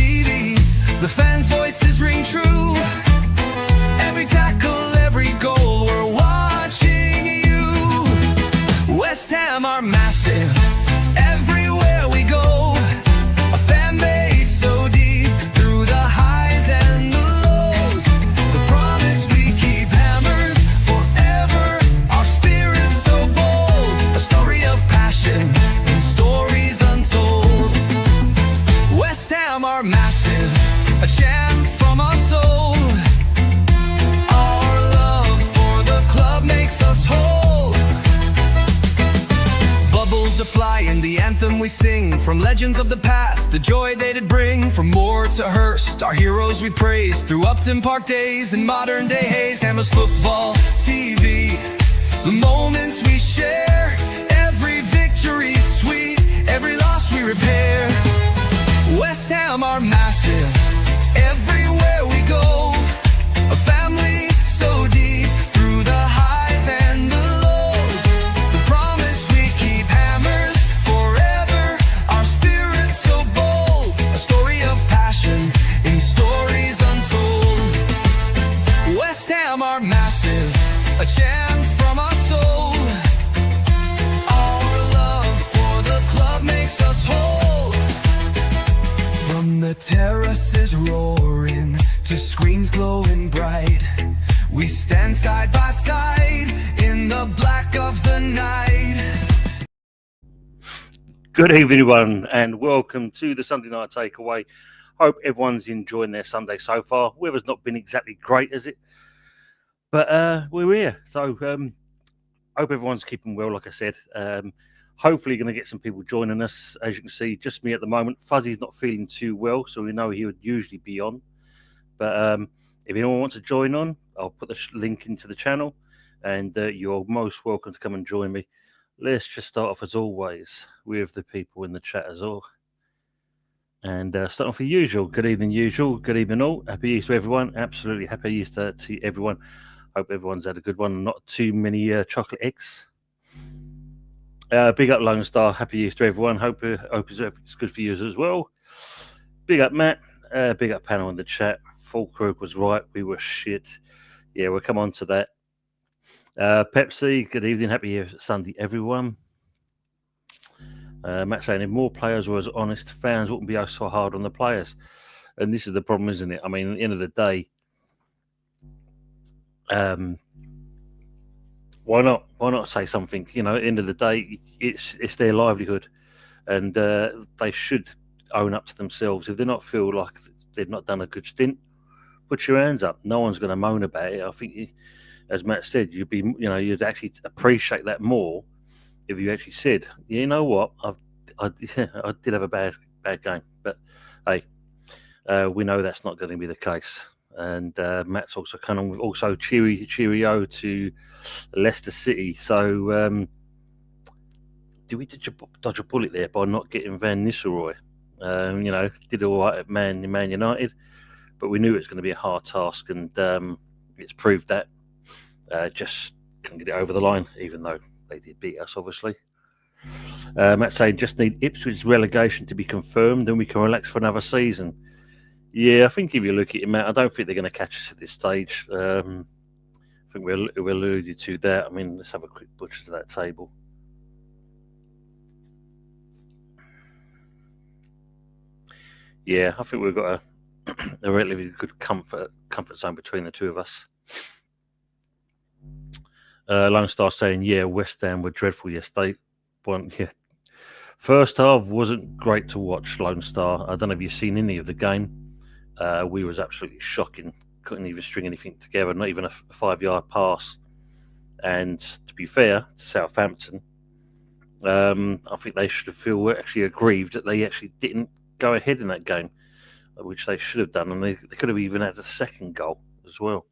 TV, the fans' voices ring true. Every tackle, every goal, we're watching you. West Ham are massive, everywhere we go. A fan base so deep, through the highs and the lows. The promise we keep hammers forever, our spirit so bold. A story of passion in stories untold. West Ham are massive, a chant from our soul. Our love for the club makes us whole. Bubbles are flying, the anthem we sing, from legends of the past, the joy they did bring. From Moore to Hurst, our heroes we praise, through Upton Park days and modern day haze. Hammers football, TV, the moments we share. Every victory sweet, every loss we repair. West Ham are massive, everywhere we go. A family so deep, through the highs and the lows. The promise we keep hammers forever, our spirit so bold. A story of passion in stories untold. West Ham are massive, a chant from our soul. Our love for the club makes us whole. From the terraces roaring to screens glowing bright, we stand side by side in the black of the night. Good evening, everyone, and welcome to the Sunday Night Takeaway. Hope everyone's enjoying their Sunday so far. Weather's not been exactly great, is it? But we're here, so hope everyone's keeping well, like I said. Hopefully going to get some people joining us. As you can see, just me at the moment. Fuzzy's not feeling too well, so we know he would usually be on. But if anyone wants to join on, I'll put the link into the channel, and you're most welcome to come and join me. Let's just start off, as always, with the people in the chat as well. And starting off as usual. Good evening, usual. Good evening, all. Happy Easter, everyone. Absolutely happy Easter to everyone. Hope everyone's had a good one. Not too many chocolate eggs. Big up Lone Star, happy Easter everyone. Hope it's good for you as well. Big up Matt, big up panel in the chat. Falkirk was right, we were shit. Yeah, we'll come on to that. Pepsi, good evening, happy Sunday everyone. Matt saying if more players were as honest, fans wouldn't be so hard on the players. And this is the problem, isn't it? I mean, at the end of the day, why not say something? You know, at the end of the day, it's their livelihood, and they should own up to themselves. If they not feel like they've not done a good stint, put your hands up. No one's going to moan about it. I think, as Matt said, you'd actually appreciate that more if you actually said, you know what, I did have a bad game, but hey, we know that's not going to be the case. And Matt's also kind of also cheerio to Leicester City. So did we dodge a bullet there by not getting Van Nistelrooy? Did all right at Man United, but we knew it was going to be a hard task, and it's proved that. Just couldn't get it over the line, even though they did beat us, obviously. Matt's saying just need Ipswich's relegation to be confirmed, then we can relax for another season. Yeah, I think if you look at it, Matt, I don't think they're going to catch us at this stage. I think we're alluded to that. I mean, let's have a quick butcher to that table. Yeah, I think we've got a relatively good comfort zone between the two of us. Lone Star saying, yeah, West Ham were dreadful yesterday. Yeah. First half wasn't great to watch, Lone Star. I don't know if you've seen any of the game. We was absolutely shocking. Couldn't even string anything together, not even a 5-yard pass. And to be fair to Southampton, I think they should have feel actually aggrieved that they actually didn't go ahead in that game, which they should have done, and they could have even had a second goal as well.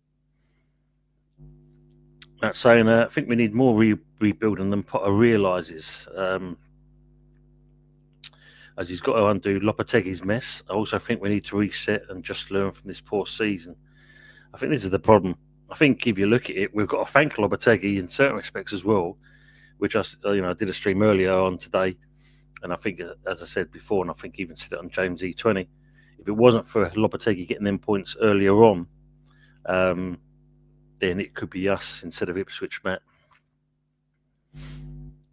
That's saying, I think we need more rebuilding than Potter realises. As he's got to undo Lopetegui's mess. I also think we need to reset and just learn from this poor season. I think this is the problem. I think if you look at it, we've got to thank Lopetegui in certain respects as well, which I did a stream earlier on today, and I think, as I said before, and I think even said it on James E20, if it wasn't for Lopetegui getting them points earlier on, then it could be us instead of Ipswich, Matt.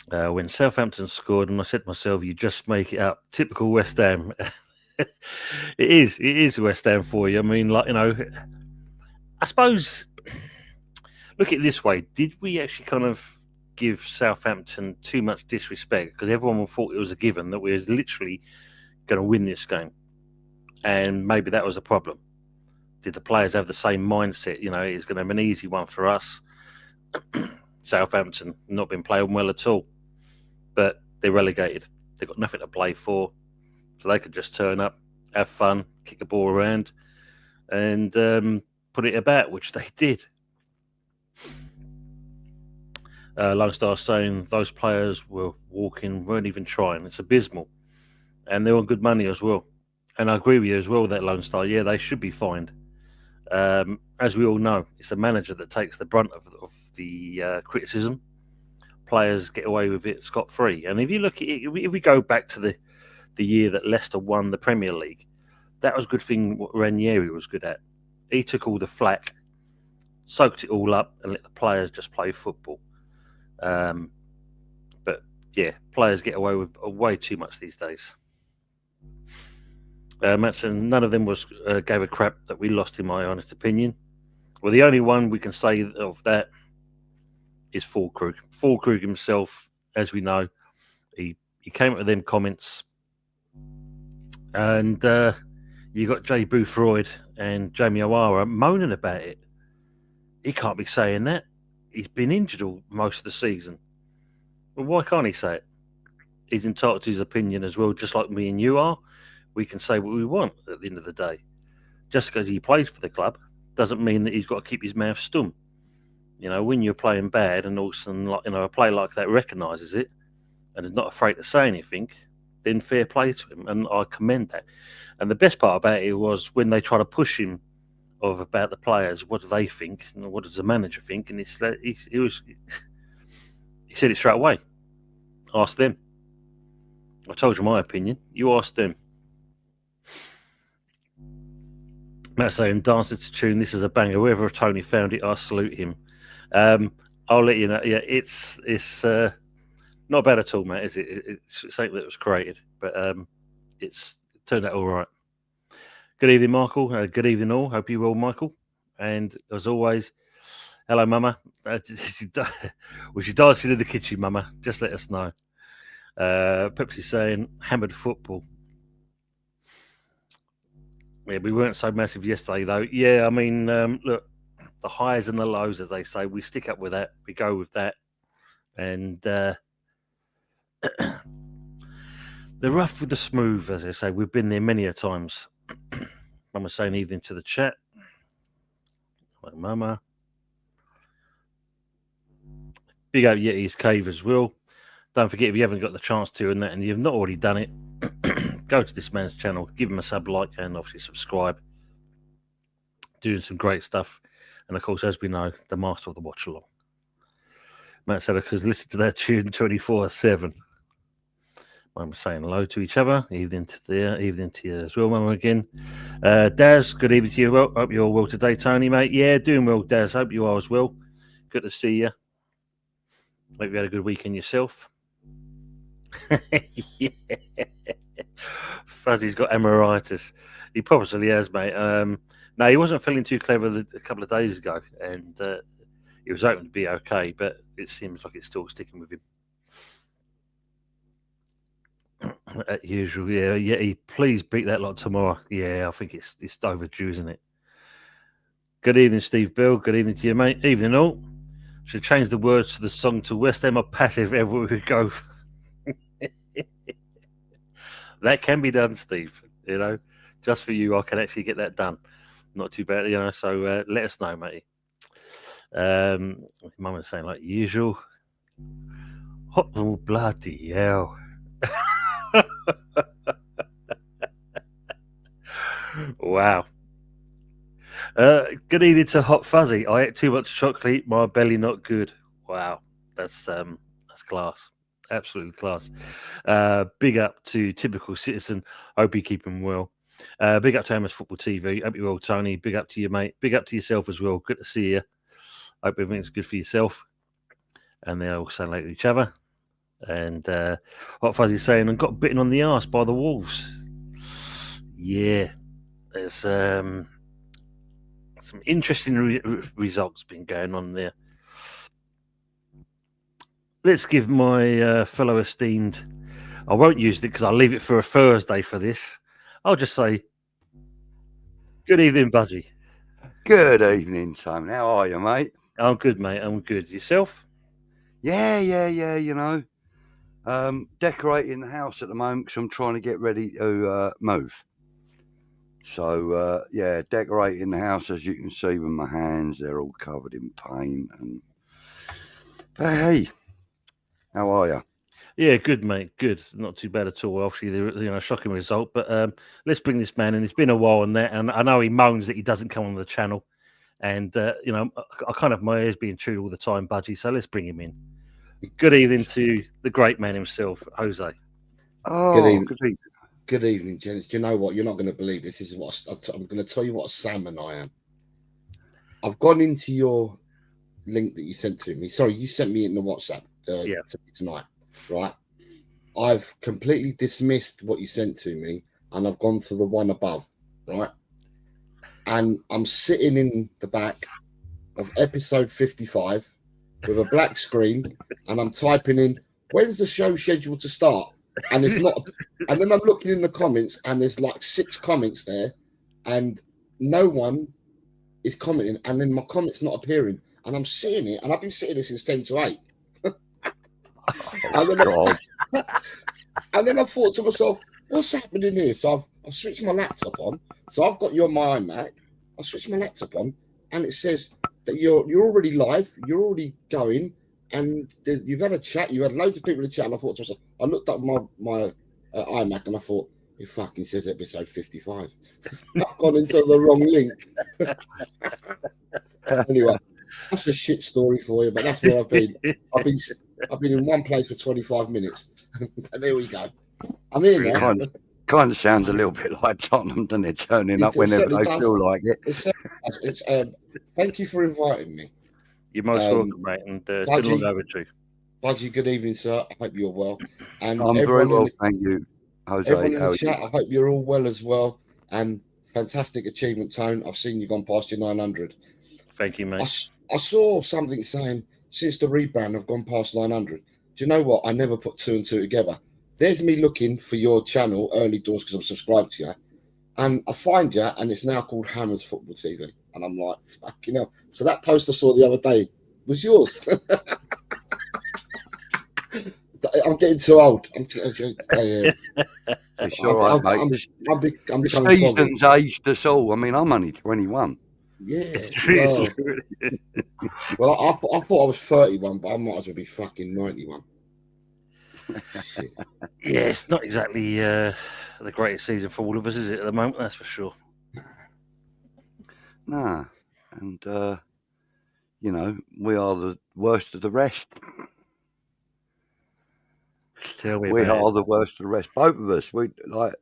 When Southampton scored, and I said to myself, you just make it up. Typical West Ham. It is West Ham for you. I mean, like, I suppose, look at it this way. Did we actually kind of give Southampton too much disrespect? Because everyone thought it was a given that we was literally going to win this game. And maybe that was a problem. Did the players have the same mindset? It's going to have an easy one for us. Southampton not been playing well at all. But they're relegated. They've got nothing to play for. So they could just turn up, have fun, kick the ball around, and put it about, which they did. Lone Star saying those players were walking, weren't even trying. It's abysmal. And they're on good money as well. And I agree with you as well, that Lone Star. Yeah, they should be fined. As we all know, it's the manager that takes the brunt of the criticism. Players get away with it scot-free. And if you look at it, if we go back to the year that Leicester won the Premier League, that was a good thing what Ranieri was good at. He took all the flack, soaked it all up, and let the players just play football. But yeah, players get away with way too much these days. Matson, none of them gave a crap that we lost, in my honest opinion. Well, the only one we can say of that is Fulkrug. Fulkrug himself, as we know, he came up with them comments, and you got Jay Boothroyd and Jamie O'Hara moaning about it. He can't be saying that. He's been injured most of the season. Well, why can't he say it? He's entitled to his opinion as well, just like me and you are. We can say what we want at the end of the day. Just because he plays for the club doesn't mean that he's got to keep his mouth stum. When you're playing bad and all of a sudden, a player like that recognises it and is not afraid to say anything, then fair play to him, and I commend that. And the best part about it was when they try to push him about the players, what do they think and what does the manager think? And he said it straight away. Ask them. I told you my opinion. You ask them. Matt saying, dancing to tune, this is a banger. Whoever Tony found it, I salute him. I'll let you know. Yeah, it's not bad at all, Matt, is it? It's something that was created, but it turned out all right. Good evening, Michael. Good evening, all. Hope you're well, Michael. And as always, hello, Mama. Was you dancing in the kitchen, Mama? Just let us know. Pepsi saying, hammered football. Yeah, we weren't so massive yesterday, though. Yeah, I mean, look, the highs and the lows, as they say, we stick up with that. We go with that. And the rough with the smooth, as I say, we've been there many a times. Mama saying evening to the chat. Hello, Mama. Big up Yeti's Cave as well. Don't forget, if you haven't got the chance to and you've not already done it, go to this man's channel, give him a sub, like, and obviously subscribe. Doing some great stuff. And of course, as we know, the master of the watch along. Matt said, because listen to that tune 24/7. I'm saying hello to each other. Evening to you as well, Mama, again. Daz, good evening to you. Well, hope you're well today, Tony, mate. Yeah, doing well, Daz. Hope you are as well. Good to see you. Hope you had a good weekend yourself. Yeah. Fuzzy's got amoritis. He probably has, mate. No, he wasn't feeling too clever a couple of days ago, and he was hoping to be okay, but it seems like it's still sticking with him. As usual, yeah. Please beat that lot tomorrow. Yeah, I think it's overdue, isn't it? Good evening, Steve Bell. Good evening to you, mate. Evening, all. Should change the words to the song to West Ham are passive everywhere we go. That can be done, Steve. Just for you, I can actually get that done. Not too bad, so let us know, mate. Mum was saying, like usual, oh, bloody hell. Wow. Good evening to Hot Fuzzy. I ate too much chocolate, my belly not good. Wow, that's class. Absolutely class. Big up to Typical Citizen. Hope you keep him well. Big up to Hammers Football TV. Hope you're well, Tony. Big up to you, mate. Big up to yourself as well. Good to see you. Hope everything's good for yourself. And they're all saying hello to each other. And Hot Fuzzy's saying, and got bitten on the arse by the wolves. Yeah. There's some interesting results been going on there. Let's give my fellow esteemed... I won't use it because I'll leave it for a Thursday for this. I'll just say, good evening, Budgie. Good evening, Simon. How are you, mate? I'm good, mate. I'm good. Yourself? Yeah. You know, decorating the house at the moment because I'm trying to get ready to move. So, decorating the house, as you can see with my hands, they're all covered in paint. But hey, how are you? Yeah, good, mate. Good. Not too bad at all. Obviously, shocking result. But let's bring this man in. It's been a while on that, and I know he moans that he doesn't come on the channel. And, I kind of my ears being chewed all the time, Budgie. So let's bring him in. Good evening to the great man himself, Jose. Oh, good evening, gents. Do you know what? You're not going to believe this. This is what I'm going to tell you what a salmon I am. I've gone into your link that you sent to me. Sorry, you sent me in the WhatsApp tonight, right? I've completely dismissed what you sent to me, and I've gone to the one above, right? And I'm sitting in the back of episode 55 with a black screen, and I'm typing in, when's the show scheduled to start? And it's not, and then I'm looking in the comments, and there's like 6 comments there, and no one is commenting, and then my comment's not appearing, and I'm seeing it, and I've been sitting there since 10 to 8. And then I thought to myself, what's happening here? So I've switched my laptop on. So I've got you on my iMac. I switched my laptop on, and it says that you're already live, you're already going, and you've had a chat. You had loads of people to chat. And I thought to myself, I looked up my iMac, and I thought, it fucking says episode 55. I've gone into the wrong link. Anyway, that's a shit story for you, but that's where I've been. I've been in one place for 25 minutes. And there we go. I'm here now. Kind of sounds a little bit like Tottenham, doesn't it? Turning up whenever they feel like it. It's thank you for inviting me. You're most welcome, mate. And it's been long overdue. Budgie, good evening, sir. I hope you're well. And I'm very well, thank you, Jose. Everyone in the chat, I hope you're all well as well. And fantastic achievement, Tone. I've seen you gone past your 900. Thank you, mate. I saw something saying since the rebrand, I've gone past 900. Do you know what? I never put 2 and 2 together. There's me looking for your channel, Early Doors, because I'm subscribed to you. And I find you, and it's now called Hammers Football TV. And I'm like, fucking hell. So that post I saw the other day was yours. I'm getting too old. It's all right, mate. I'm becoming season's aged us all. I mean, I'm only 21. Yeah. Well, I thought I was 31, but I might as well be fucking 91. Shit. Yeah, it's not exactly the greatest season for all of us, is it, at the moment? That's for sure. Nah. And, we are the worst of the rest. We are the worst of the rest. Both of us. We like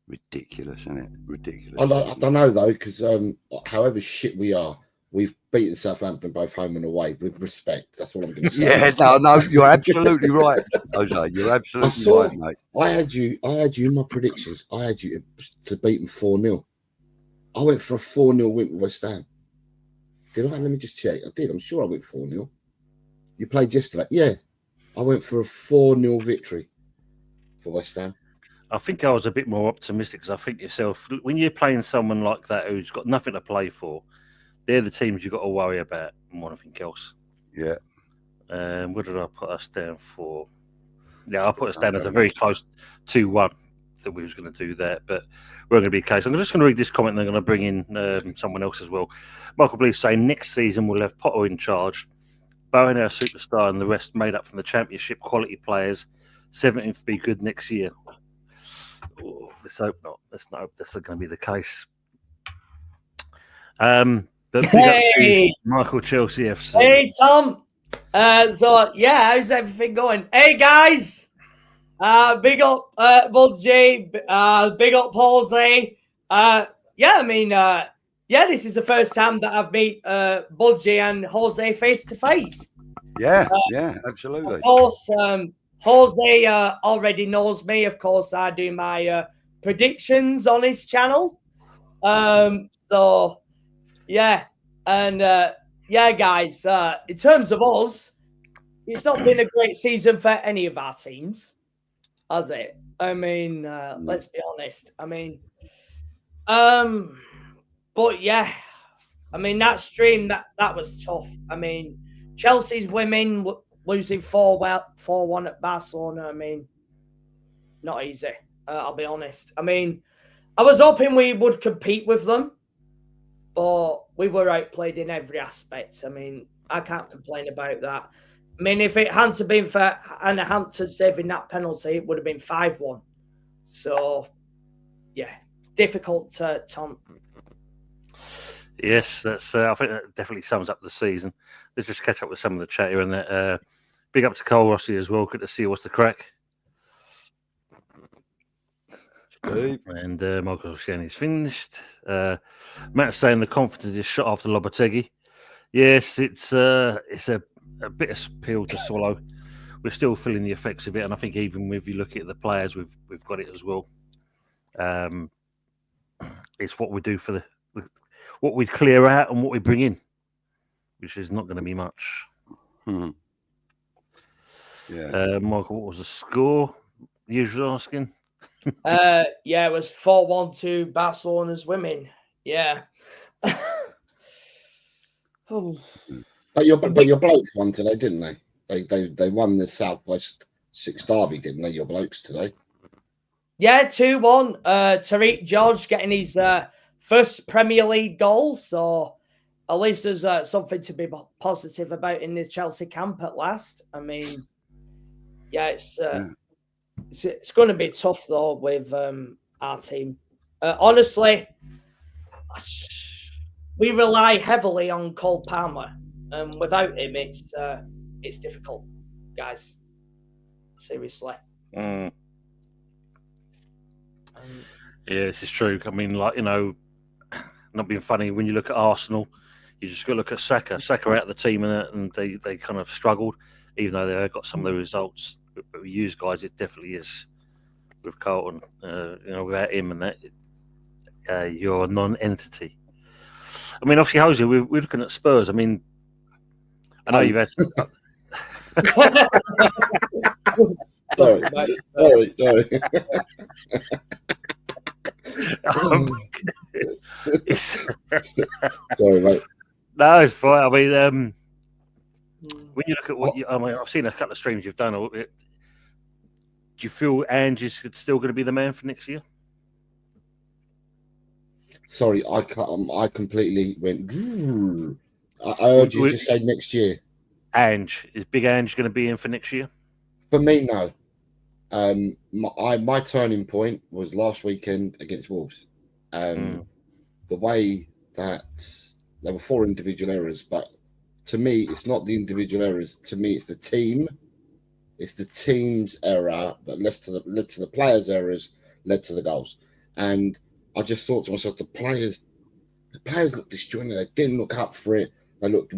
ridiculous, isn't it? Ridiculous. I don't know though, because however shit we are, we've beaten Southampton both home and away with respect. That's what I'm going to say. Yeah, no, you're absolutely right, Jose. You're absolutely right, mate. I had you in my predictions. I had you to beat them 4-0. I went for a 4-0 win with West Ham. Did I? Let me just check. I did. I'm sure I went 4-0. You played yesterday. Yeah. I went for a 4-0 victory for West Ham. I think I was a bit more optimistic because I think yourself, when you're playing someone like that who's got nothing to play for, they're the teams you've got to worry about more than anything else. Yeah. What did I put us down for? Yeah, I put us down as a very close 2-1 that we was going to do that, but we're going to be a case. I'm just going to read this comment and I'm going to bring in someone else as well. Michael Belief saying next season we'll have Potter in charge, Bowen our superstar and the rest made up from the championship quality players. 17th be good next year. Oh, let's hope not. Let's not hope that's going to be the case. But hey, Michael Chelsea FC. Hey Tom. How's everything going? Hey guys. Big up, Bud J. Big up, Halsey. Yeah, I mean, yeah, this is the first time that I've met Bud J and Jose face to face. Yeah, absolutely. Of course, Jose already knows me. Of course, I do my predictions on his channel. So yeah, and yeah, guys. In terms of us, it's not been a great season for any of our teams, has it? I mean, let's be honest. I mean, but yeah, I mean that stream that was tough. I mean, Chelsea's women losing 4-1 at Barcelona. I mean, not easy. I'll be honest. I mean, I was hoping we would compete with them, but we were outplayed in every aspect. I mean, I can't complain about that. I mean, if it hadn't been for Anna Hampton saving that penalty, it would have been 5-1. So, yeah, difficult, Tom. Yes, that's. I think that definitely sums up the season. Let's just catch up with some of the chat here and that. Big up to Cole Rossi as well. Good to see what's the crack. And Michael Shani's finished. Matt's saying the confidence is shot after Lopetegui. Yes, it's a bit of pill to swallow. We're still feeling the effects of it, and I think even if you look at the players, we've got it as well. It's what we do for what we clear out and what we bring in, which is not going to be much. Yeah, Michael, what was the score? Usually asking. Yeah, it was 4-1 to Barcelona's women. Yeah. Oh. But your blokes won today, didn't they? They won the Southwest 6 derby, didn't they? Your blokes today. Yeah, 2-1. Tariq George getting his first Premier League goal. So at least there's something to be positive about in this Chelsea camp at last. I mean, yeah, it's going to be tough though with our team. Honestly, we rely heavily on Cole Palmer, and without him, it's difficult, guys. Seriously. Yeah, this is true. I mean, like, not being funny, when you look at Arsenal, you just got to look at Saka. Saka out of the team and they kind of struggled, even though they got some of the results. But with you guys, it definitely is with Carlton. Without him and that, you're a non-entity. I mean, obviously, Jose, we're looking at Spurs. I mean, I know you've had. Sorry, mate. Sorry. Sorry, mate. No, it's fine. I mean, when you look at I've seen a couple of streams you've done. Do you feel Ange is still going to be the man for next year? Sorry, I completely went. I heard you just say next year. Ange, is Big Ange going to be in for next year? For me, no. My turning point was last weekend against Wolves. The way that there were 4 individual errors, but to me, it's not the individual errors. To me, it's the team. It's the team's error that led to the players' errors, led to the goals. And I just thought to myself, the players looked disjointed. They didn't look up for it. They looked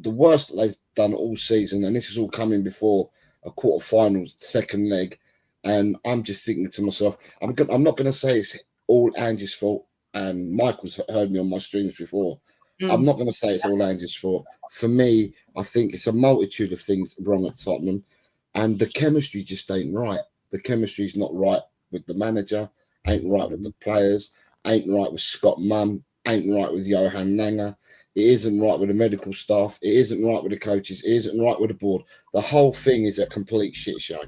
the worst that they've done all season, and this is all coming before a quarter-final, second leg. And I'm just thinking to myself, I'm not going to say it's all Ange's fault. And Michael's heard me on my streams before. I'm not going to say it's all Ange's fault. For me, I think it's a multitude of things wrong at Tottenham, and the chemistry just ain't right. The chemistry's not right with the manager, ain't right with the players, ain't right with Scott Munn, ain't right with Johan Langer. It isn't right with the medical staff. It isn't right with the coaches. It isn't right with the board. The whole thing is a complete shit show.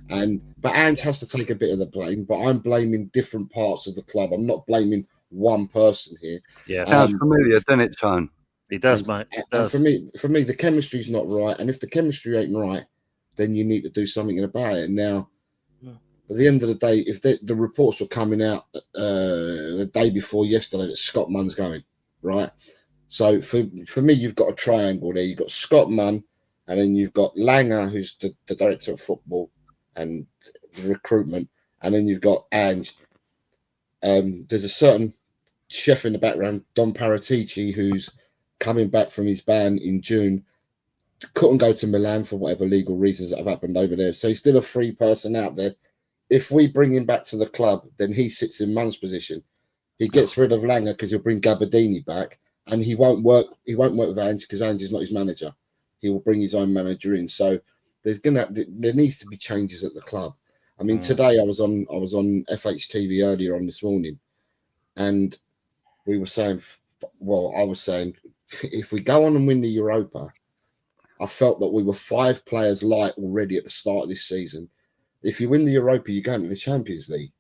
But Ange has to take a bit of the blame, but I'm blaming different parts of the club. I'm not blaming one person here. Yeah, sounds familiar, doesn't it, Tone? It does, mate. It does. And for me, the chemistry's not right. And if the chemistry ain't right, then you need to do something about it. Now, at the end of the day, if the reports were coming out the day before yesterday that Scott Munn's going, right? So for me, you've got a triangle there. You've got Scott Munn, and then you've got Langer, who's the director of football, and the recruitment, and then you've got Ange. There's a certain chef in the background, Don Paratici, who's coming back from his ban in June. Couldn't go to Milan for whatever legal reasons that have happened over there. So he's still a free person out there. If we bring him back to the club, then he sits in Munn's position. He gets rid of Langer because he'll bring Gabardini back, and he won't work. He won't work with Ange because Ange is not his manager. He will bring his own manager in. So there needs to be changes at the club. I mean, today I was on FHTV earlier on this morning, and we were saying, well, I was saying, if we go on and win the Europa, I felt that we were 5 players light already at the start of this season. If you win the Europa, you go into the Champions League.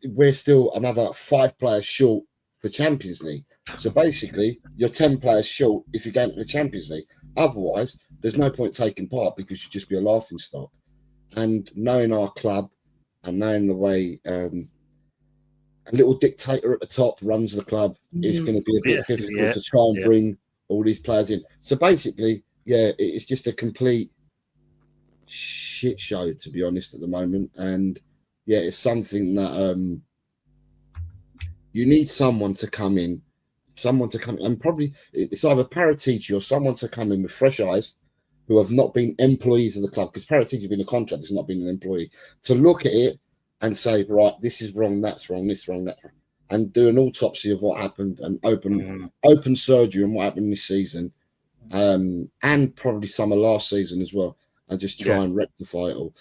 We're still another 5 players short for Champions League. So basically, you're 10 players short if you go into the Champions League. Otherwise, there's no point taking part because you'd just be a laughing stock. And knowing our club and knowing the way a little dictator at the top runs the club, it's going to be a bit difficult to try and bring all these players in. So basically, it's just a complete shit show, to be honest, at the moment. And it's something that you need someone to come in, and probably it's either Paratici or someone to come in with fresh eyes, who have not been employees of the club, because Paratici has been a contractor, has not been an employee, to look at it and say, right, this is wrong, that's wrong, this wrong, that, and do an autopsy of what happened and open surgery on what happened this season, and probably some of last season as well, and just try and rectify it all.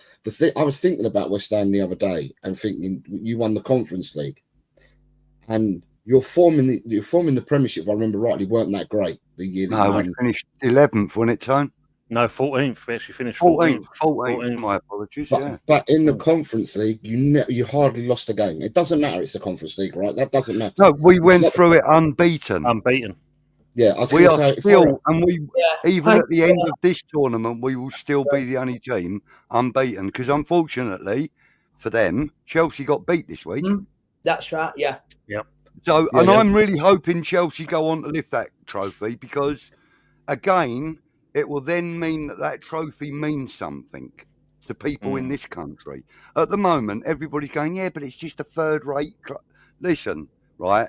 I was thinking about West Ham the other day and thinking, you won the Conference League, and your form in the Premiership, if I remember rightly, weren't that great the year that you won. We finished 11th, wasn't it, Tone? No, 14th. We actually finished 14th. 14th. 14th. My apologies. But in the Conference League, you hardly lost a game. It doesn't matter. It's the Conference League, right? That doesn't matter. No, we went through it unbeaten. Yeah, I was we are say, still, and we even at the end of this tournament, we will still be the only team unbeaten. Because unfortunately for them, Chelsea got beat this week. That's right. Yeah. So, I'm really hoping Chelsea go on to lift that trophy, because again, it will then mean that trophy means something to people in this country. At the moment, everybody's going, but it's just a third-rate club. Listen, right?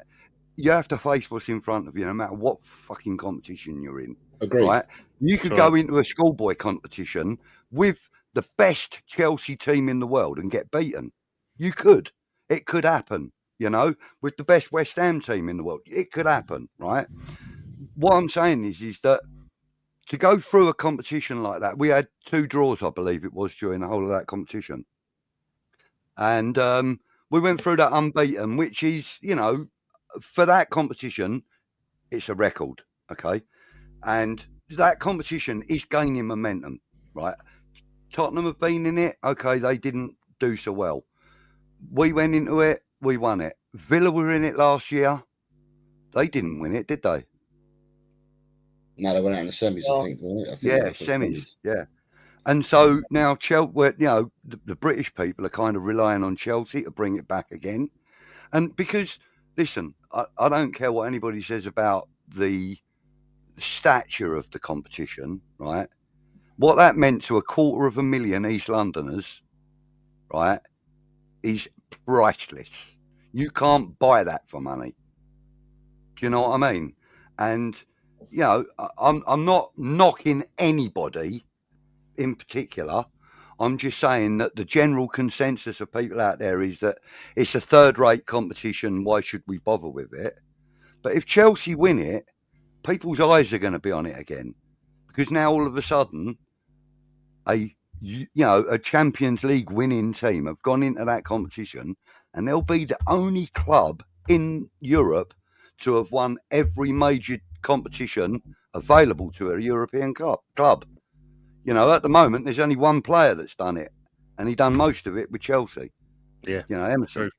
You have to face what's in front of you, no matter what fucking competition you're in. Agreed. Right? You could go into a schoolboy competition with the best Chelsea team in the world and get beaten. You could. It could happen, with the best West Ham team in the world. It could happen, right? What I'm saying is that to go through a competition like that, we had 2 draws, I believe it was, during the whole of that competition. And we went through that unbeaten, which is, for that competition, it's a record, okay? And that competition is gaining momentum, right? Tottenham have been in it, okay, they didn't do so well. We went into it, we won it. Villa were in it last year. They didn't win it, did they? No, they went out in the semis, I think. Semis. Yeah. And so now Chelsea, the British people are kind of relying on Chelsea to bring it back again. And because, listen, I don't care what anybody says about the stature of the competition, right? What that meant to 250,000 East Londoners, right, is priceless. You can't buy that for money. Do you know what I mean? And, I'm not knocking anybody in particular. I'm just saying that the general consensus of people out there is that it's a third-rate competition. Why should we bother with it? But if Chelsea win it, people's eyes are going to be on it again, because now all of a sudden a Champions League winning team have gone into that competition, and they'll be the only club in Europe to have won every major competition available to a European club. At the moment, there's only one player that's done it, and he done most of it with Chelsea. Yeah, Emerson.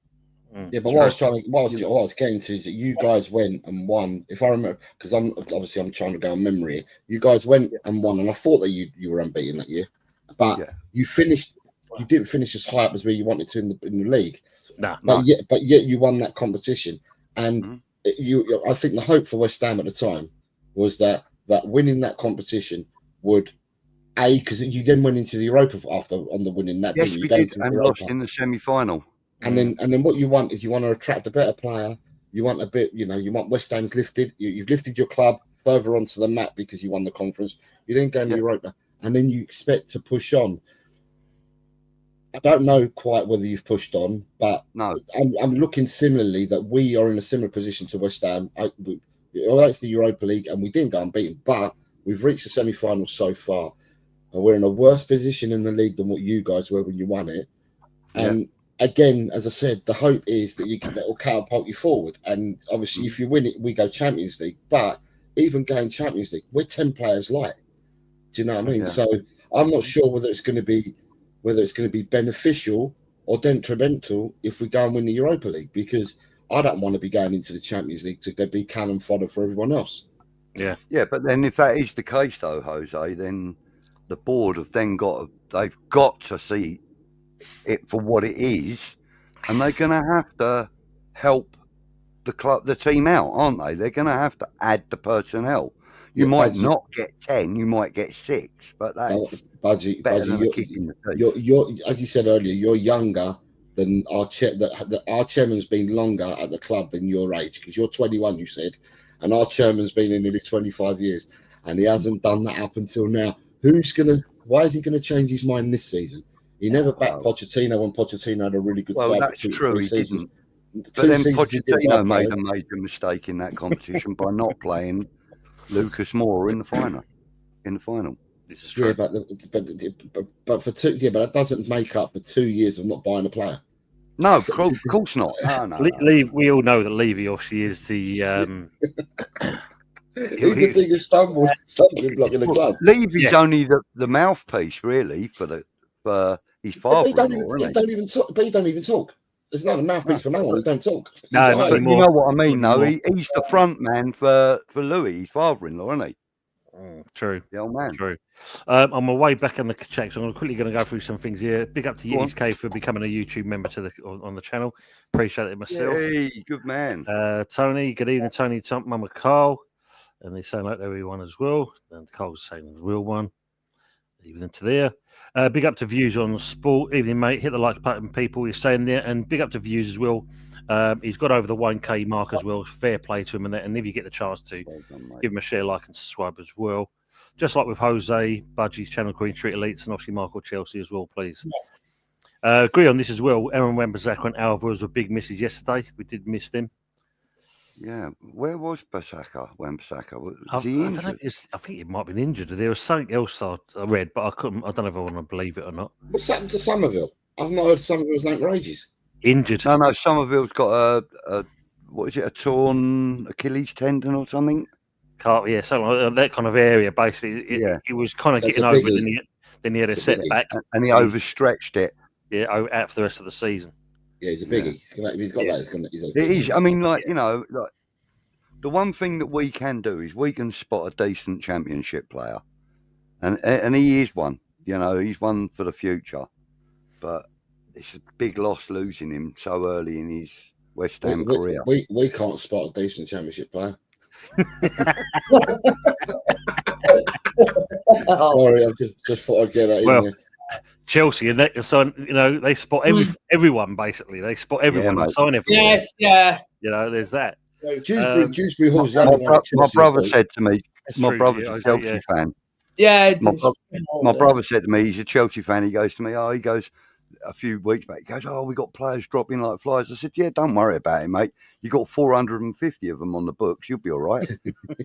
Yeah, but what I was getting to is that you guys went and won. If I remember, because I'm trying to go on memory. You guys went and won, and I thought that you were unbeaten that year, but you finished. You didn't finish as high up as where you wanted to in the league. But yet you won that competition, and I think the hope for West Ham at the time was that winning that competition would Because you then went into the Europa after on the winning that, Yes, didn't you? we Going did, to the and Europa. lost in the semi-final. And then what you want is you want to attract a better player. You want a bit, you know, you want West Ham's lifted. You've lifted your club further onto the map because you won the conference. You then go in the Europa, and then you expect to push on. I don't know quite whether you've pushed on, but No, I'm looking similarly that we are in a similar position to West Ham. That's the Europa League, and we didn't go unbeaten, but we've reached the semi-final so far, and we're in a worse position in the league than what you guys were when you won it. And again, as I said, the hope is that that will catapult you forward. And obviously, if you win it, we go Champions League. But even going Champions League, we're 10 players light. Do you know what I mean? Yeah. So I'm not sure whether it's going to be beneficial or detrimental if we go and win the Europa League, because I don't want to be going into the Champions League to go be cannon fodder for everyone else. Yeah. Yeah, but then if that is the case, though, Jose, then the board have then they've got to see it for what it is, and they're going to have to help the team out, aren't they? They're going to have to add the personnel. You might not get 10, you might get 6, but that's Budgie, better than a kick in the teeth. you're as you said earlier, you're younger than our our chairman's been longer at the club than your age, because you're 21, you said, and our chairman's been in nearly 25 years, and he hasn't done that up until now. Why is he gonna change his mind this season? He never backed Pochettino when Pochettino had a really good side. That's true, he didn't. But Two then seasons he did Pochettino well made players. a major mistake in that competition by not playing Lucas Moura in the final. This is true. Yeah, but for 2 but that doesn't make up for 2 years of not buying a player. No, of course not. No. We all know that Levy obviously is the He's the biggest stumbling block in the club. Levy's only the mouthpiece, really, for his father-in-law. He don't even talk. But he don't even talk. There's not a mouthpiece for no one. He don't talk. No, But you know what I mean, though. He's the front man for Louis, his father-in-law, isn't he? True. The old man. True. On my way back in the check, so I'm quickly going to go through some things here. Big up to Yeti's Cave for becoming a YouTube member on the channel. Appreciate it myself. Hey, good man. Tony, good evening, Tony, Tom, Mama Carl. And they saying like everyone as well. And Carl's saying the real one. Even into there. Big up to Views on Sport. Evening, mate. Hit the like button, people. You're saying there. And big up to Views as well. He's got over the 1K mark as well. Fair play to him and that. And if you get the chance to, give him a share, like, and subscribe as well. Just like with Jose, Budgie's channel, Green Street Elites, and obviously Michael Chelsea as well, please. Yes. Agree on this as well. Aaron Wan-Bissaka and Alvarez were big misses yesterday. We did miss them. Yeah, where was Wan-Bissaka? Was I he don't injured? know, I think he might have been injured. There was something else I read, but I don't know if I want to believe it or not. What's happened to Somerville? I've not heard Somerville's name for ages. Injured. No, Somerville's got a torn Achilles tendon or something? Yeah, something like that kind of area, basically. It was kind of getting over it, then he had a setback. And he overstretched it. Yeah, out for the rest of the season. Yeah, he's a biggie. He's got that. It is. I mean, the one thing that we can do is we can spot a decent championship player. And he is one. He's one for the future. But it's a big loss losing him so early in his West Ham career. We can't spot a decent championship player. Sorry, I just thought I'd get that in there. Chelsea, and they spot everyone basically. They spot everyone and sign everyone. Yes, yeah. There's that. Dewsbury Hall's my brother said to me, brother's a Chelsea fan. Yeah, my brother said to me, he's a Chelsea fan. He goes to me, a few weeks back, he goes, we got players dropping like flies. I said, yeah, don't worry about it, mate. You got 450 of them on the books. You'll be all right.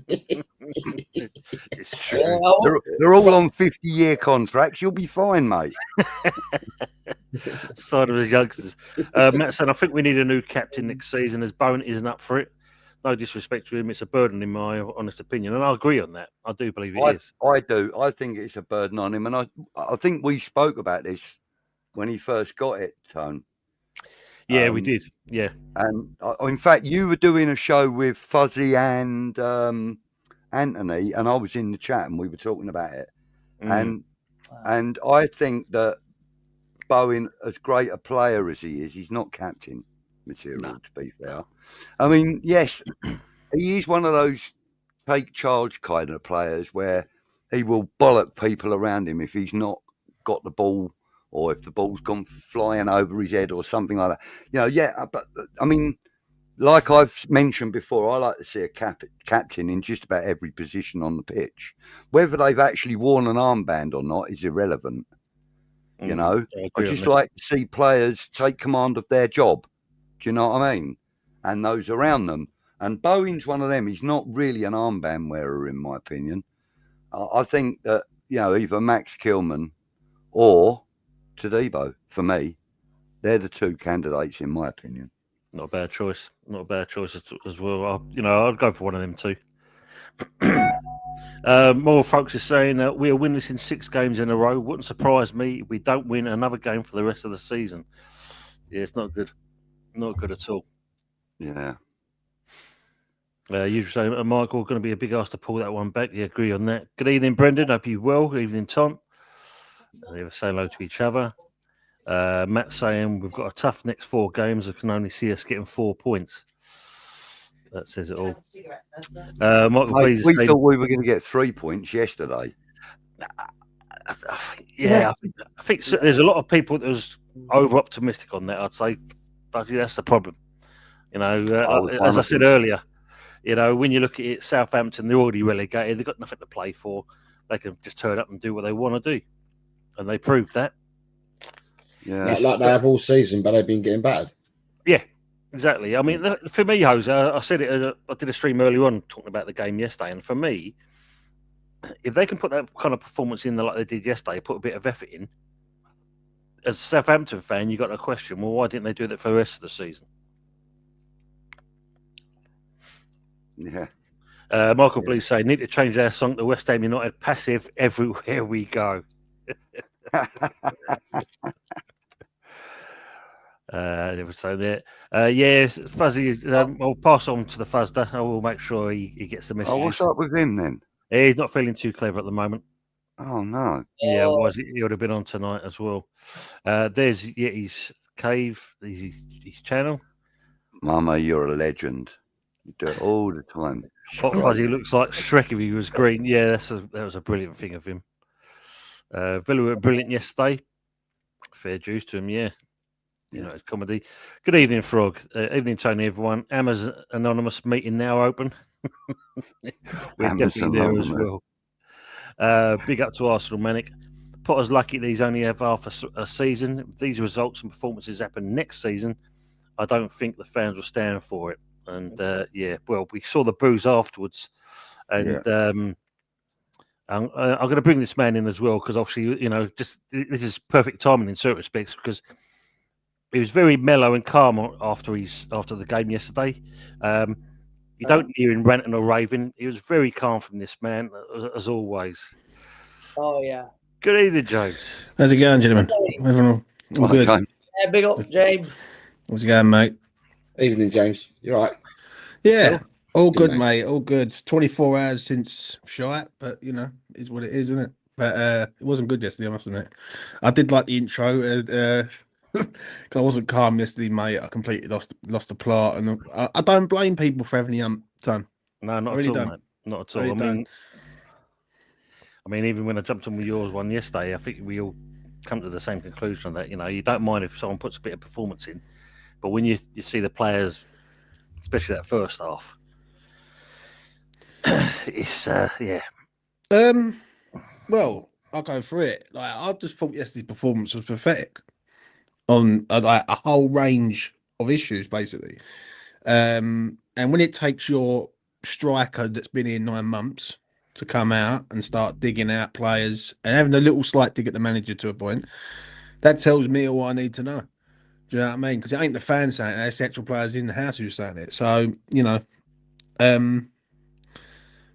It's true. They're all on 50-year contracts. You'll be fine, mate. Side of the youngsters. Matt said, I think we need a new captain next season as Bowen isn't up for it. No disrespect to him, it's a burden in my honest opinion. And I agree on that. I do believe it is. I do. I think it's a burden on him. And I think we spoke about this when he first got it, Tone. Yeah, we did. Yeah. And in fact, you were doing a show with Fuzzy and Anthony, and I was in the chat and we were talking about it. And I think that Bowen, as great a player as he is, he's not captain material, to be fair. I mean, yes, he is one of those take charge kind of players where he will bollock people around him if he's not got the ball, or if the ball's gone flying over his head or something like that. You know, yeah. But I mean, like I've mentioned before, I like to see a captain in just about every position on the pitch. Whether they've actually worn an armband or not is irrelevant. You know, I just like to see players take command of their job. Do you know what I mean? And those around them. And Bowen's one of them. He's not really an armband wearer, in my opinion. I think that, you know, either Max Kilman or Todibo, for me, they're the two candidates, in my opinion. Not a bad choice. Not a bad choice as well. I'd go for one of them too. More folks are saying that we're winless in 6 games in a row. Wouldn't surprise me if we don't win another game for the rest of the season. Yeah, it's not good. Not good at all. Yeah. Usually saying, Michael, going to be a big ask to pull that one back. Yeah, agree on that. Good evening, Brendan. Hope you're well. Good evening, Tom. They were saying hello to each other. Matt saying we've got a tough next 4 games. I can only see us getting 4 points. That says it all. Michael, Mate, we thought we were going to get 3 points yesterday. Yeah, I think so. There's a lot of people that was over optimistic on that. I'd say, but that's the problem. You know, as I said earlier, you know, when you look at it, Southampton, they're already relegated. They've got nothing to play for. They can just turn up and do what they want to do, and they proved that. Yeah, like they have all season, but they've been getting battered. Yeah, exactly. I mean, for me, Jose, I said it. I did a stream earlier on talking about the game yesterday, and for me, if they can put that kind of performance in like they did yesterday, put a bit of effort in, as a Southampton fan, you got a question. Well, why didn't they do that for the rest of the season? Yeah. Michael Blees saying, need to change our song to West Ham United passive everywhere we go. They were saying that. Yeah, Fuzzy, I'll pass on to the Fuzzer. I will make sure he gets the message. Oh, what's up with him then? He's not feeling too clever at the moment. Oh, no. Yeah, otherwise he would have been on tonight as well. There's Yeti's Cave, his channel. Mama, you're a legend. You do it all the time. Hot Fuzzy looks like Shrek if he was green. Yeah, that was a brilliant thing of him. Villa were brilliant yesterday. Fair dues to him, yeah. You know, it's comedy. Good evening, Frog. Evening, Tony, everyone. Amazon Anonymous meeting now open. We're definitely there as well. Big up to Arsenal, Manic. Potter's lucky that he's only have half a season. If these results and performances happen next season, I don't think the fans will stand for it. And well, we saw the boos afterwards, and I'm going to bring this man in as well because obviously, you know, just this is perfect timing in certain respects because he was very mellow and calm after the game yesterday. You don't hear him ranting or raving. He was very calm from this man, as always. Oh yeah. Good evening, James. How's it going, gentlemen? Everyone all good? Yeah, big up, James. How's it going, mate? Evening, James. You all right? Yeah, all good, mate. mate. All good. 24 hours since shite, but you know, is what it is, isn't it? But it wasn't good yesterday, I must admit. I did like the intro. Because I wasn't calm yesterday, mate. I completely lost the plot, and I don't blame people for having the time. No, not at all, mate. Not at all. Really I mean, even when I jumped on with yours one yesterday, I think we all come to the same conclusion that, you know, you don't mind if someone puts a bit of performance in, but when you see the players, especially that first half, it's yeah. Well, I'll go through it. Like, I just thought yesterday's performance was pathetic on a whole range of issues, basically. And when it takes your striker that's been here 9 months to come out and start digging out players and having a little slight dig at the manager to a point, that tells me all I need to know. Do you know what I mean? Because it ain't the fans saying it, it's the actual players in the house who's saying it. So, you know,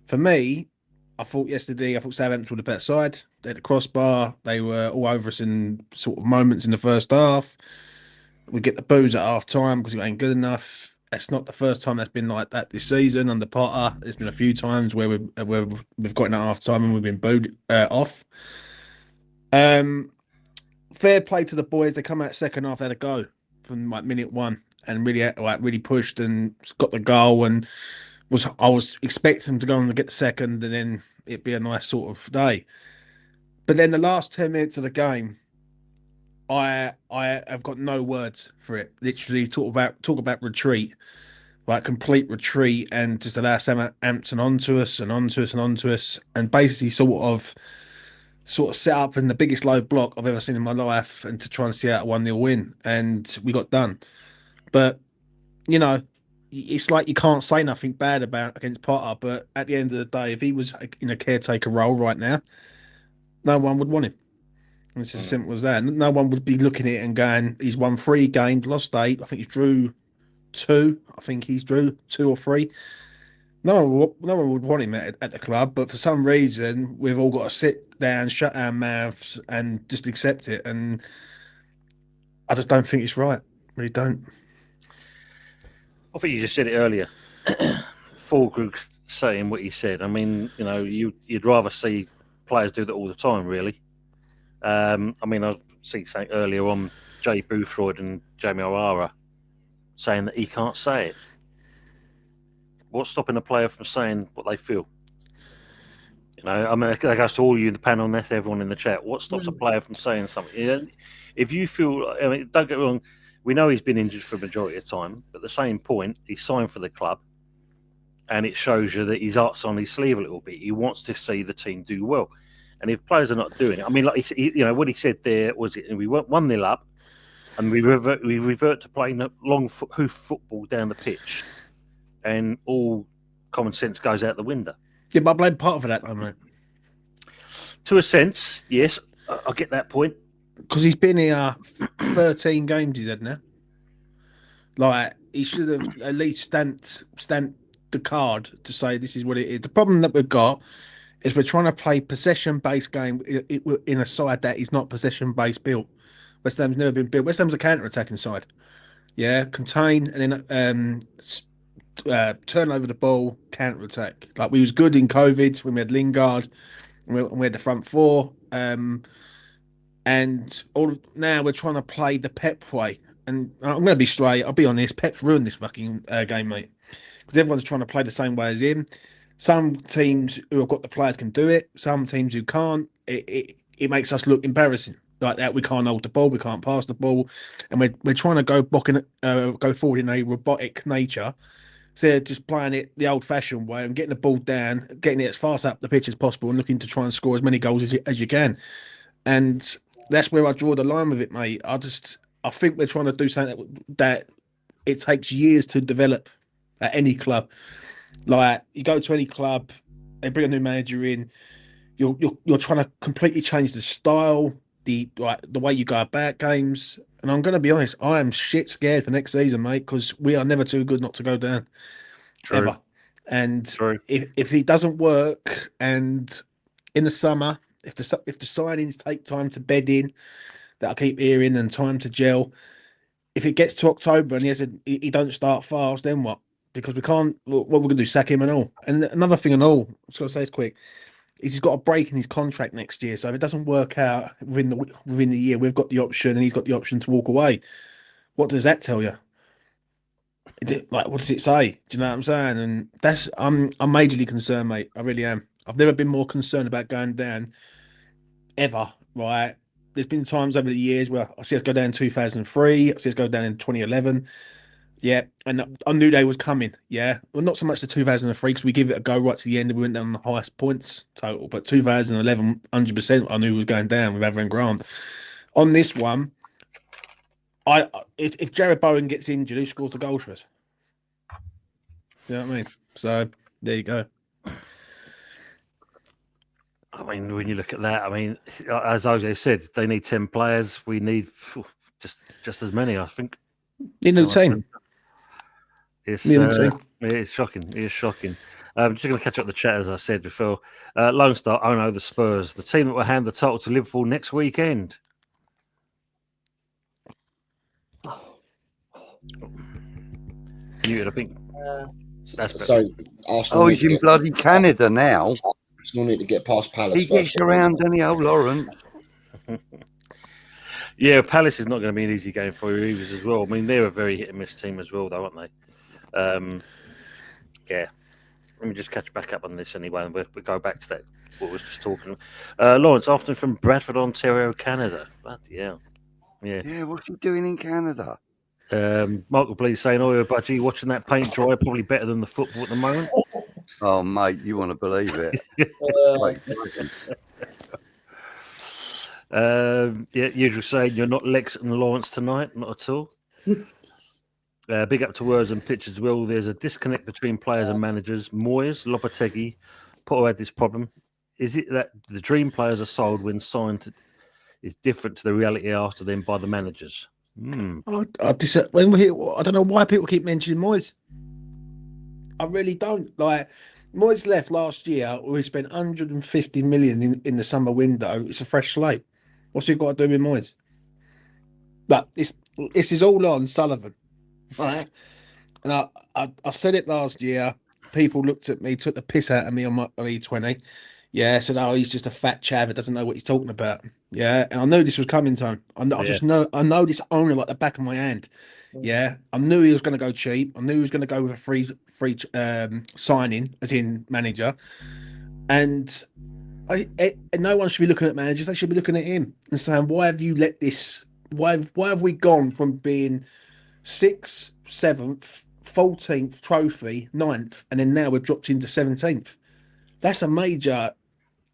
for me, I thought Southampton were the better side. They had the crossbar. They were all over us in sort of moments in the first half. We get the boos at half time because it ain't good enough. That's not the first time that's been like that this season under Potter. There's been a few times where we've gotten at half time and we've been booed off. Fair play to the boys. They come out second half, they had a go from like minute 1 and really pushed and got the goal. And I was expecting to go on and get the second, and then it'd be a nice sort of day. But then the last 10 minutes of the game, I have got no words for it. Literally talk about retreat, like complete retreat, and just allow Sam Hampton onto us and onto us and onto us, and basically sort of set up in the biggest low block I've ever seen in my life, and to try and see out a 1-0 win, and we got done. But you know, it's like you can't say nothing bad about against Potter. But at the end of the day, if he was in a caretaker role right now, no one would want him. And it's as simple as that. No one would be looking at it and going, he's won 3 games, lost 8. I think he's drew 2. I think he's drew 2 or 3. No one would want him at the club, but for some reason, we've all got to sit down, shut our mouths, and just accept it. And I just don't think it's right. Really don't. I think you just said it earlier. Fulkrug saying what he said. I mean, you know, you'd rather see players do that all the time, really. I mean, I see something earlier on Jay Boothroyd and Jamie O'Hara saying that he can't say it. What's stopping a player from saying what they feel? You know, I mean, that goes to all you in the panel and that's everyone in the chat. What stops a player from saying something? You know, if you feel, I mean, don't get me wrong, we know he's been injured for a majority of the time, but at the same point, he's signed for the club, and it shows you that his heart's on his sleeve a little bit. He wants to see the team do well. And if players are not doing it, I mean, like you know, what he said there was, we went 1-0 up, and we revert to playing long hoof football down the pitch, and all common sense goes out the window. Yeah, but I blame part of that, though, mate. To a sense, yes, I get that point. Because he's been here 13 games, he's had now. Like, he should have at least stamped the card to say this is what it is. The problem that we've got is we're trying to play possession-based game in a side that is not possession-based built. West Ham's never been built. West Ham's a counter-attacking side. Yeah, contain and then turn over the ball, counter-attack. Like, we was good in COVID when we had Lingard and we had the front four. And now we're trying to play the Pep way. And I'm going to be straight. I'll be honest. Pep's ruined this fucking game, mate. Because everyone's trying to play the same way as him. Some teams who have got the players can do it. Some teams who can't. It makes us look embarrassing. Like that, we can't hold the ball. We can't pass the ball, and we're trying to go forward in a robotic nature. So they're just playing it the old-fashioned way and getting the ball down, getting it as fast up the pitch as possible, and looking to try and score as many goals as you can. And that's where I draw the line with it, mate. I think we're trying to do something that it takes years to develop at any club. Like, you go to any club, they bring a new manager in, you're trying to completely change the style, the way you go about games. And I'm going to be honest, I am shit scared for next season, mate, because we are never too good not to go down. True. Ever. And True. If it doesn't work, and in the summer, if the signings take time to bed in, that I keep hearing, and time to gel, if it gets to October and he don't start fast, then what? Because we can't. What we're going to do? Sack him and all. And another thing and all, I was going to say this quick, is he's got a break in his contract next year. So if it doesn't work out within the year, we've got the option, and he's got the option to walk away. What does that tell you? Like, what does it say? Do you know what I'm saying? And I'm majorly concerned, mate. I really am. I've never been more concerned about going down ever. Right? There's been times over the years where I see us go down in 2003. I see us go down in 2011. Yeah, and I knew they was coming. Yeah, well, not so much the 2003 because we give it a go right to the end and we went down on the highest points total. But 2011, 100%, I knew was going down with Avon Grant. On this one, if Jared Bowen gets injured, who scores the goals for us? You know what I mean? So there you go. I mean, when you look at that, I mean, as OJ said, they need 10 players. We need just as many, I think. In the team. It's shocking. It is shocking. Just going to catch up the chat, as I said before. Lone Star, oh no, the Spurs, the team that will hand the title to Liverpool next weekend. Muted, I think. So Arsenal he's in bloody Canada now. Arsenal need to get past Palace. He gets around, doesn't he, old Lawrence? Yeah, Palace is not going to be an easy game for you either as well. I mean, they're a very hit and miss team as well, though, aren't they? Yeah. Let me just catch back up on this anyway, and we'll go back to that, what we was just talking about. Lawrence, often from Bradford, Ontario, Canada. Bloody hell. Yeah. Yeah, what's he doing in Canada? Michael Blees saying, "Oh, Budgie, watching that paint dry, probably better than the football at the moment." Oh, mate, you want to believe it? Quite exciting. Yeah, usual saying, "You're not Lex and Lawrence tonight, not at all." Big up to words and pitch as well. There's a disconnect between players and managers. Moyes, Lopetegui, Potter had this problem. Is it that the dream players are sold when signed is different to the reality after them by the managers? I don't know why people keep mentioning Moyes. I really don't. Like, Moyes left last year. We spent 150 million in the summer window. It's a fresh slate. What's he got to do with Moyes? Like, this is all on Sullivan, right? And I said it last year. People looked at me, took the piss out of me on E20. Yeah, said, "Oh, he's just a fat chav that doesn't know what he's talking about." Yeah, and I knew this was coming, Tone. I know this only like the back of my hand. Yeah, I knew he was going to go cheap. I knew he was going to go with a free signing, as in manager. And no one should be looking at managers. They should be looking at him and saying, "Why have you let this? Why have we gone from being 6th, 7th, 14th trophy, 9th, and then now we're dropped into 17th?" That's a major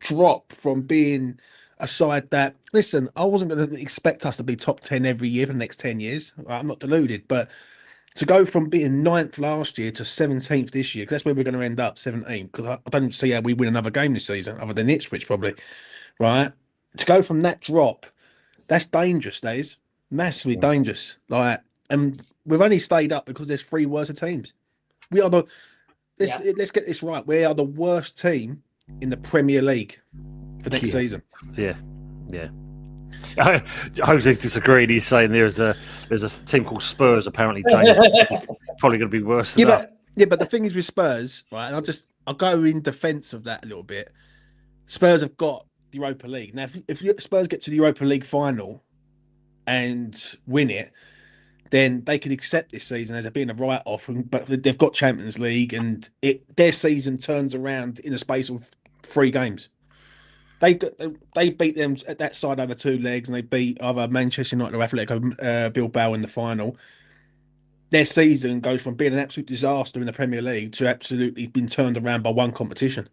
drop from being a side that, listen, I wasn't going to expect us to be top 10 every year for the next 10 years. I'm not deluded, but to go from being 9th last year to 17th this year, because that's where we're going to end up, 17th, because I don't see how we win another game this season, other than Ipswich probably, right? To go from that drop, that's dangerous, that is. Massively dangerous. Like, and we've only stayed up because there's 3 worse teams. We are let's get this right. We are the worst team in the Premier League for next season. Yeah. Jose's disagreeing. He's saying there's a team called Spurs apparently, James. Probably going to be worse than us. But the thing is with Spurs, right? And I'll go in defence of that a little bit. Spurs have got the Europa League now. If Spurs get to the Europa League final and win it, then they could accept this season as it being a write-off. But they've got Champions League, and their season turns around in a space of 3 games. They beat them at that side over 2 legs, and they beat either Manchester United or Atletico Bilbao in the final. Their season goes from being an absolute disaster in the Premier League to absolutely being turned around by 1 competition.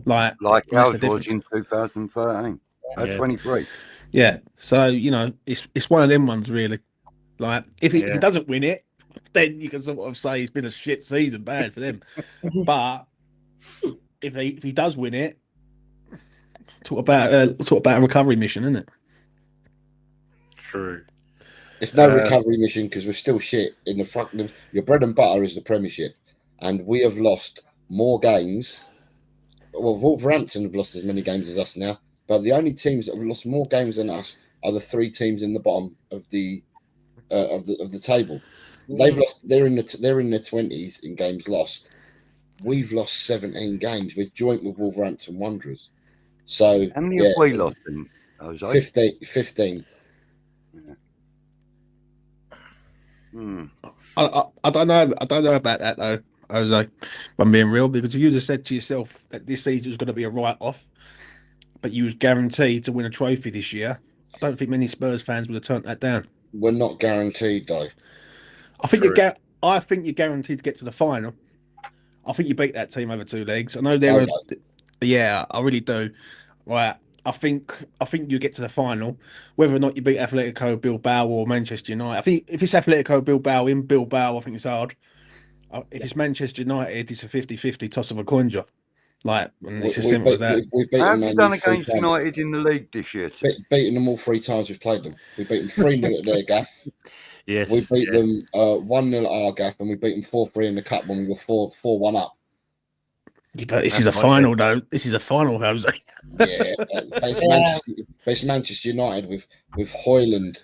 Like ours was in 2013, 23. Yeah, so it's one of them ones really. Like, if he doesn't win it, then you can sort of say it's been a shit season, bad for them. But if he does win it, talk about a recovery mission, isn't it? True. It's no recovery mission because we're still shit in the front. Your bread and butter is the Premiership, and we have lost more games. Well, Wolverhampton have lost as many games as us now, but the only teams that have lost more games than us are the 3 teams in the bottom of the table. They've lost. They're in the 20s in games lost. We've lost 17 games. We're joint with Wolverhampton Wanderers. So how many have we lost? 15. I don't know about that though, Jose. If I'm being real, because you just said to yourself that this season was going to be a write-off, but you was guaranteed to win a trophy this year. I don't think many Spurs fans would have turned that down. We're not guaranteed though. I think you're guaranteed to get to the final. I think you beat that team over 2 legs. I know they're yeah, I really do. Right. I think you get to the final, whether or not you beat Atletico Bilbao or Manchester United. I think if it's Atletico Bilbao in Bilbao, I think it's hard. If it's Manchester United, it's a 50-50 toss of a coin drop. Like, and it's as simple as that. How have you done against United in the league this year? Beaten them all 3 times we've played them. We beat them 3-0 at their gaff. Yes. We beat them 1-0 at our gaff, and we beat them 4-3 in the cup when we were 4-1 up. Yeah, but this is a final, though. This is a final, Jose. Yeah, it's Manchester United with Hoyland,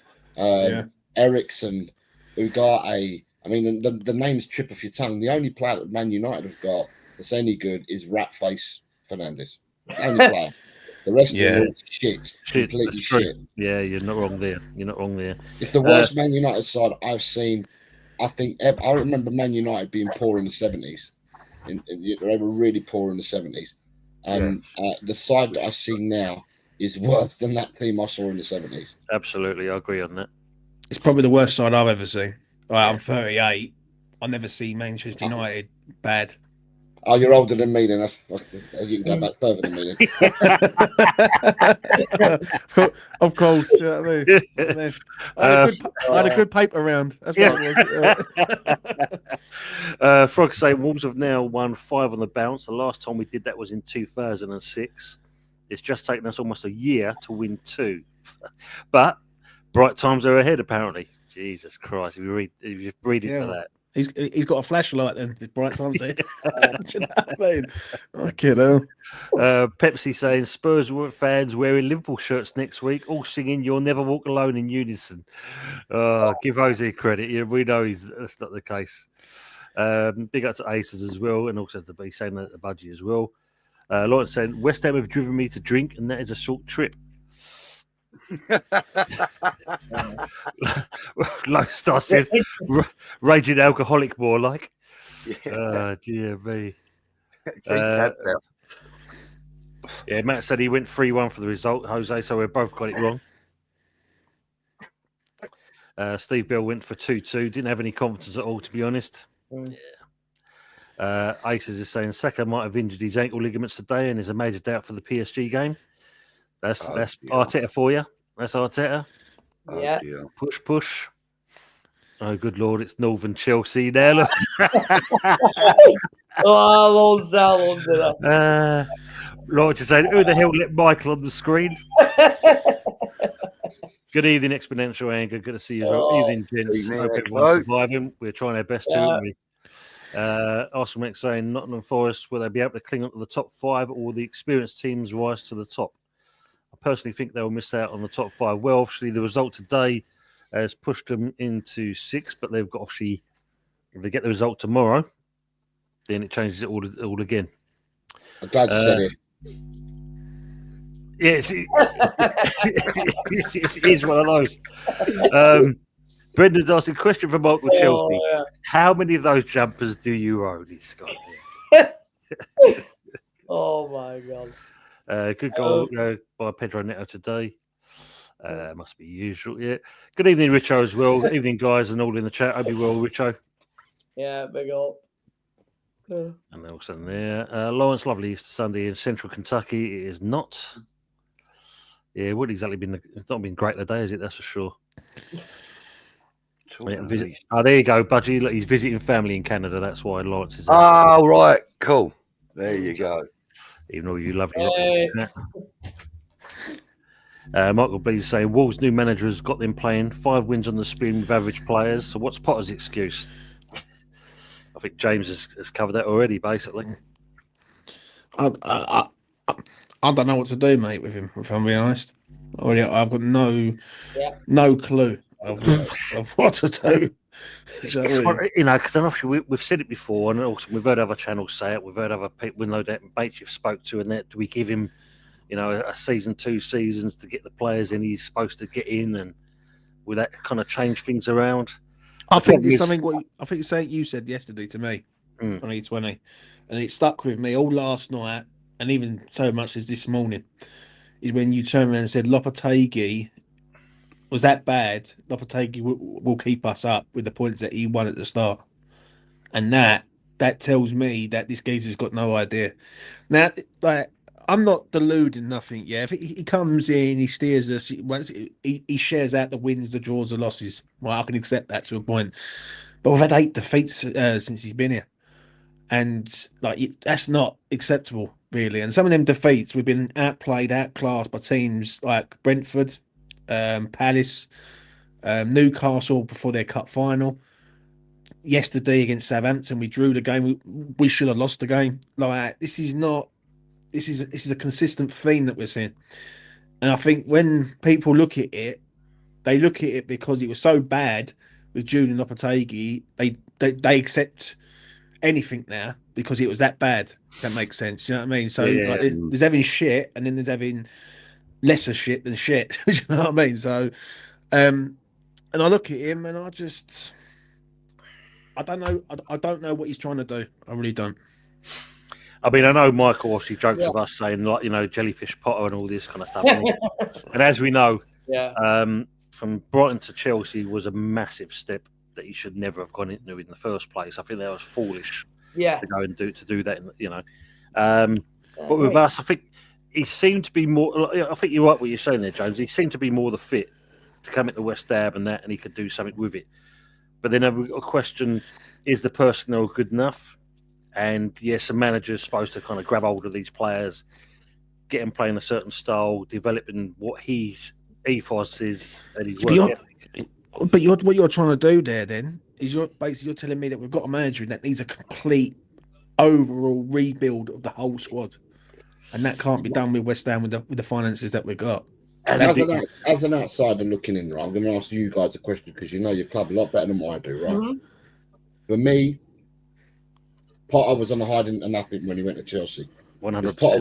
Ericsson, Ugarte. I mean, the names trip off your tongue. The only player that Man United have got that's any good is Ratface Fernandes. The only player. The rest of them are shit. Completely shit. Yeah, you're not wrong there. It's the worst Man United side I've seen. I remember Man United being poor in the 70s. They were really poor in the 70s. And the side that I see now is worse than that team I saw in the 70s. Absolutely, I agree on that. It's probably the worst side I've ever seen. I'm 38. I never see Manchester United bad. Oh, you're older than me, then. You can go back further than me. Then. Of course, you know what I mean. I had a good paper round. That's what it was. Frog say Wolves have now won 5 on the bounce. The last time we did that was in 2006. It's just taken us almost a year to win 2, but bright times are ahead. Apparently, Jesus Christ! If you read into that. He's got a flashlight then. His bright times ahead. Do you know what I mean? Okay, hell. Pepsi saying Spurs fans wearing Liverpool shirts next week, all singing "You'll Never Walk Alone" in unison. Give Jose credit. Yeah, we know that's not the case. Big up to Aces as well, and also to be saying that the budgie as well. Lawrence saying West Ham have driven me to drink, and that is a short trip. Low Star said raging alcoholic, more like. Dear me. Yeah, Matt said he went 3-1 for the result, Jose, so we both got it wrong. Steve Bell went for 2-2. Didn't have any confidence at all, to be honest. Aces is saying Saka might have injured his ankle ligaments today and is a major doubt for the PSG game. That's Arteta for you. That's Arteta. Yeah. Push. Oh, good Lord, it's Northern Chelsea now. Look. Lord's down under that. Lawrence is saying, who the hell let Michael on the screen? Good evening, Exponential Anger. Good to see you as well. Evening, gents. Hope everyone's surviving. We're trying our best to, aren't we? Arsenal next saying Nottingham Forest, will they be able to cling on to the top 5 or will the experienced teams rise to the top? I personally think they'll miss out on the top 5. Well, obviously, the result today has pushed them into 6, but they've got obviously, if they get the result tomorrow, then it changes it all again. I'm glad you said it. Yes, it is one of those. Brendan's asking a question from Michael Chelsea. Yeah. How many of those jumpers do you own? He's got. Oh my God. Good goal by Pedro Neto today. Must be usual. Yeah. Good evening, Richo, as well. Good evening, guys, and all in the chat. Hope you well, Richo. Yeah, big up. And also there. Lawrence, lovely Easter Sunday in central Kentucky. It is not. Yeah, it wouldn't exactly been. It's not been great today, is it? That's for sure. There you go, Budgie. Look, he's visiting family in Canada. That's why Lawrence is there. Oh, right. Cool. There you go. Even though you lovely. Michael Blees is saying Wolves' new manager has got them playing 5 wins on the spin with average players. So what's Potter's excuse? I think James has covered that already, basically. I don't know what to do, mate, with him, if I'm being honest. I've got no clue of what to do. Because obviously we've said it before, and also we've heard other channels say it. We've heard other people, we know that mates you've spoke to, and that do we give him, a season, 2 seasons to get the players in he's supposed to get in, and will that kind of change things around? I think it's something you said yesterday to me, 2020, and it stuck with me all last night, and even so much as this morning, is when you turned around and said Lopetegui was that bad. Lopetegui will keep us up with the points that he won at the start, and that tells me that this geezer's got no idea. Now, like, I'm not deluding nothing. Yeah, if he comes in, he steers us. He shares out the wins, the draws, the losses. Well, I can accept that to a point, but we've had 8 defeats since he's been here, and that's not acceptable, really. And some of them defeats, we've been outplayed, outclassed by teams like Brentford, Palace, Newcastle before their cup final. Yesterday against Southampton, we drew the game. We should have lost the game. Like, this is a consistent theme that we're seeing. And I think when people look at it, they look at it because it was so bad with Julian Lopetegui. They accept anything now because it was that bad. If that makes sense. Do you know what I mean? So there's having shit, and then there's having lesser shit than shit. Do you know what I mean? So, and I look at him, and I don't know what he's trying to do. I really don't. I mean, I know Michael obviously jokes with us saying, like, you know, jellyfish Potter and all this kind of stuff. And as we know, from Brighton to Chelsea was a massive step that he should never have gone into in the first place. I think that was foolish to go and do that, you know. But with us, I think he seemed to be more. I think you're right what you're saying there, James. He seemed to be more the fit to come into West Ham and he could do something with it. But then I've got a question: is the personnel good enough? And yes, a manager's supposed to kind of grab hold of these players, get them playing a certain style, developing what his ethos is and his work ethic. But what you're trying to do there then is you're telling me that we've got a manager that needs a complete overall rebuild of the whole squad, and that can't be done with West Ham with the finances that we've got. And as an outsider looking in, right, I'm going to ask you guys a question because you know your club a lot better than what I do, right? Mm-hmm. For me, Potter was on the hiding and nothing when he went to Chelsea. 100%. Potter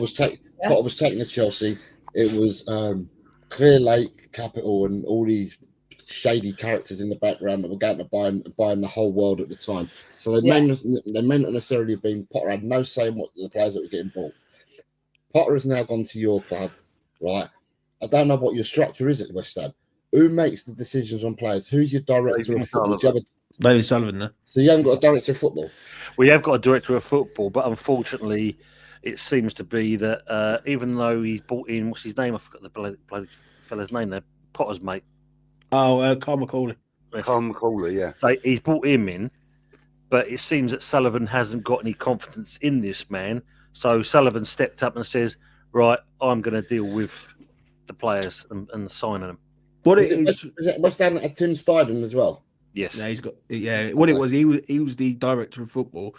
was taking to Chelsea. It was Clear Lake, Capital, and all these shady characters in the background that were going to buying the whole world at the time. So they may not necessarily have been. Potter had no say in what the players that were getting bought. Potter has now gone to your club, right? I don't know what your structure is at West Ham. Who makes the decisions on players? Who's your director of football? David Sullivan, no? So you haven't got a director of football? We have got a director of football, but unfortunately, it seems to be that even though he brought in, what's his name? I forgot the bloody fella's name there. Potter's mate. Oh, Carl McCauley. Carl McCauley, yeah. So he's brought him in, but it seems that Sullivan hasn't got any confidence in this man. So Sullivan stepped up and says, right, I'm going to deal with the players and signing them. What is it West Ham at Tim Steidden as well? Yes. Yeah, he's got. Yeah, what it was, he was the director of football,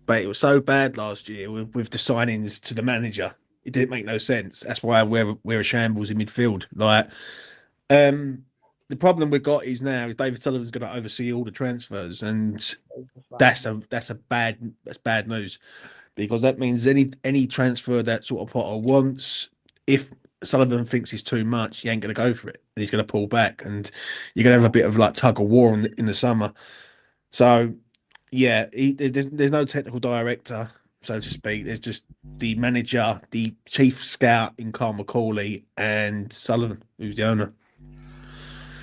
but it was so bad last year with the signings to the manager. It didn't make no sense. That's why we're a shambles in midfield. Like, the problem we've got is David Sullivan's going to oversee all the transfers, and that's bad news, because that means any transfer that sort of Potter wants, if Sullivan thinks it's too much, he ain't going to go for it, and he's going to pull back, and you're going to have a bit of like tug of war in the summer. So, yeah, there's no technical director, so to speak. There's just the manager, the chief scout in Carl McCauley, and Sullivan, who's the owner.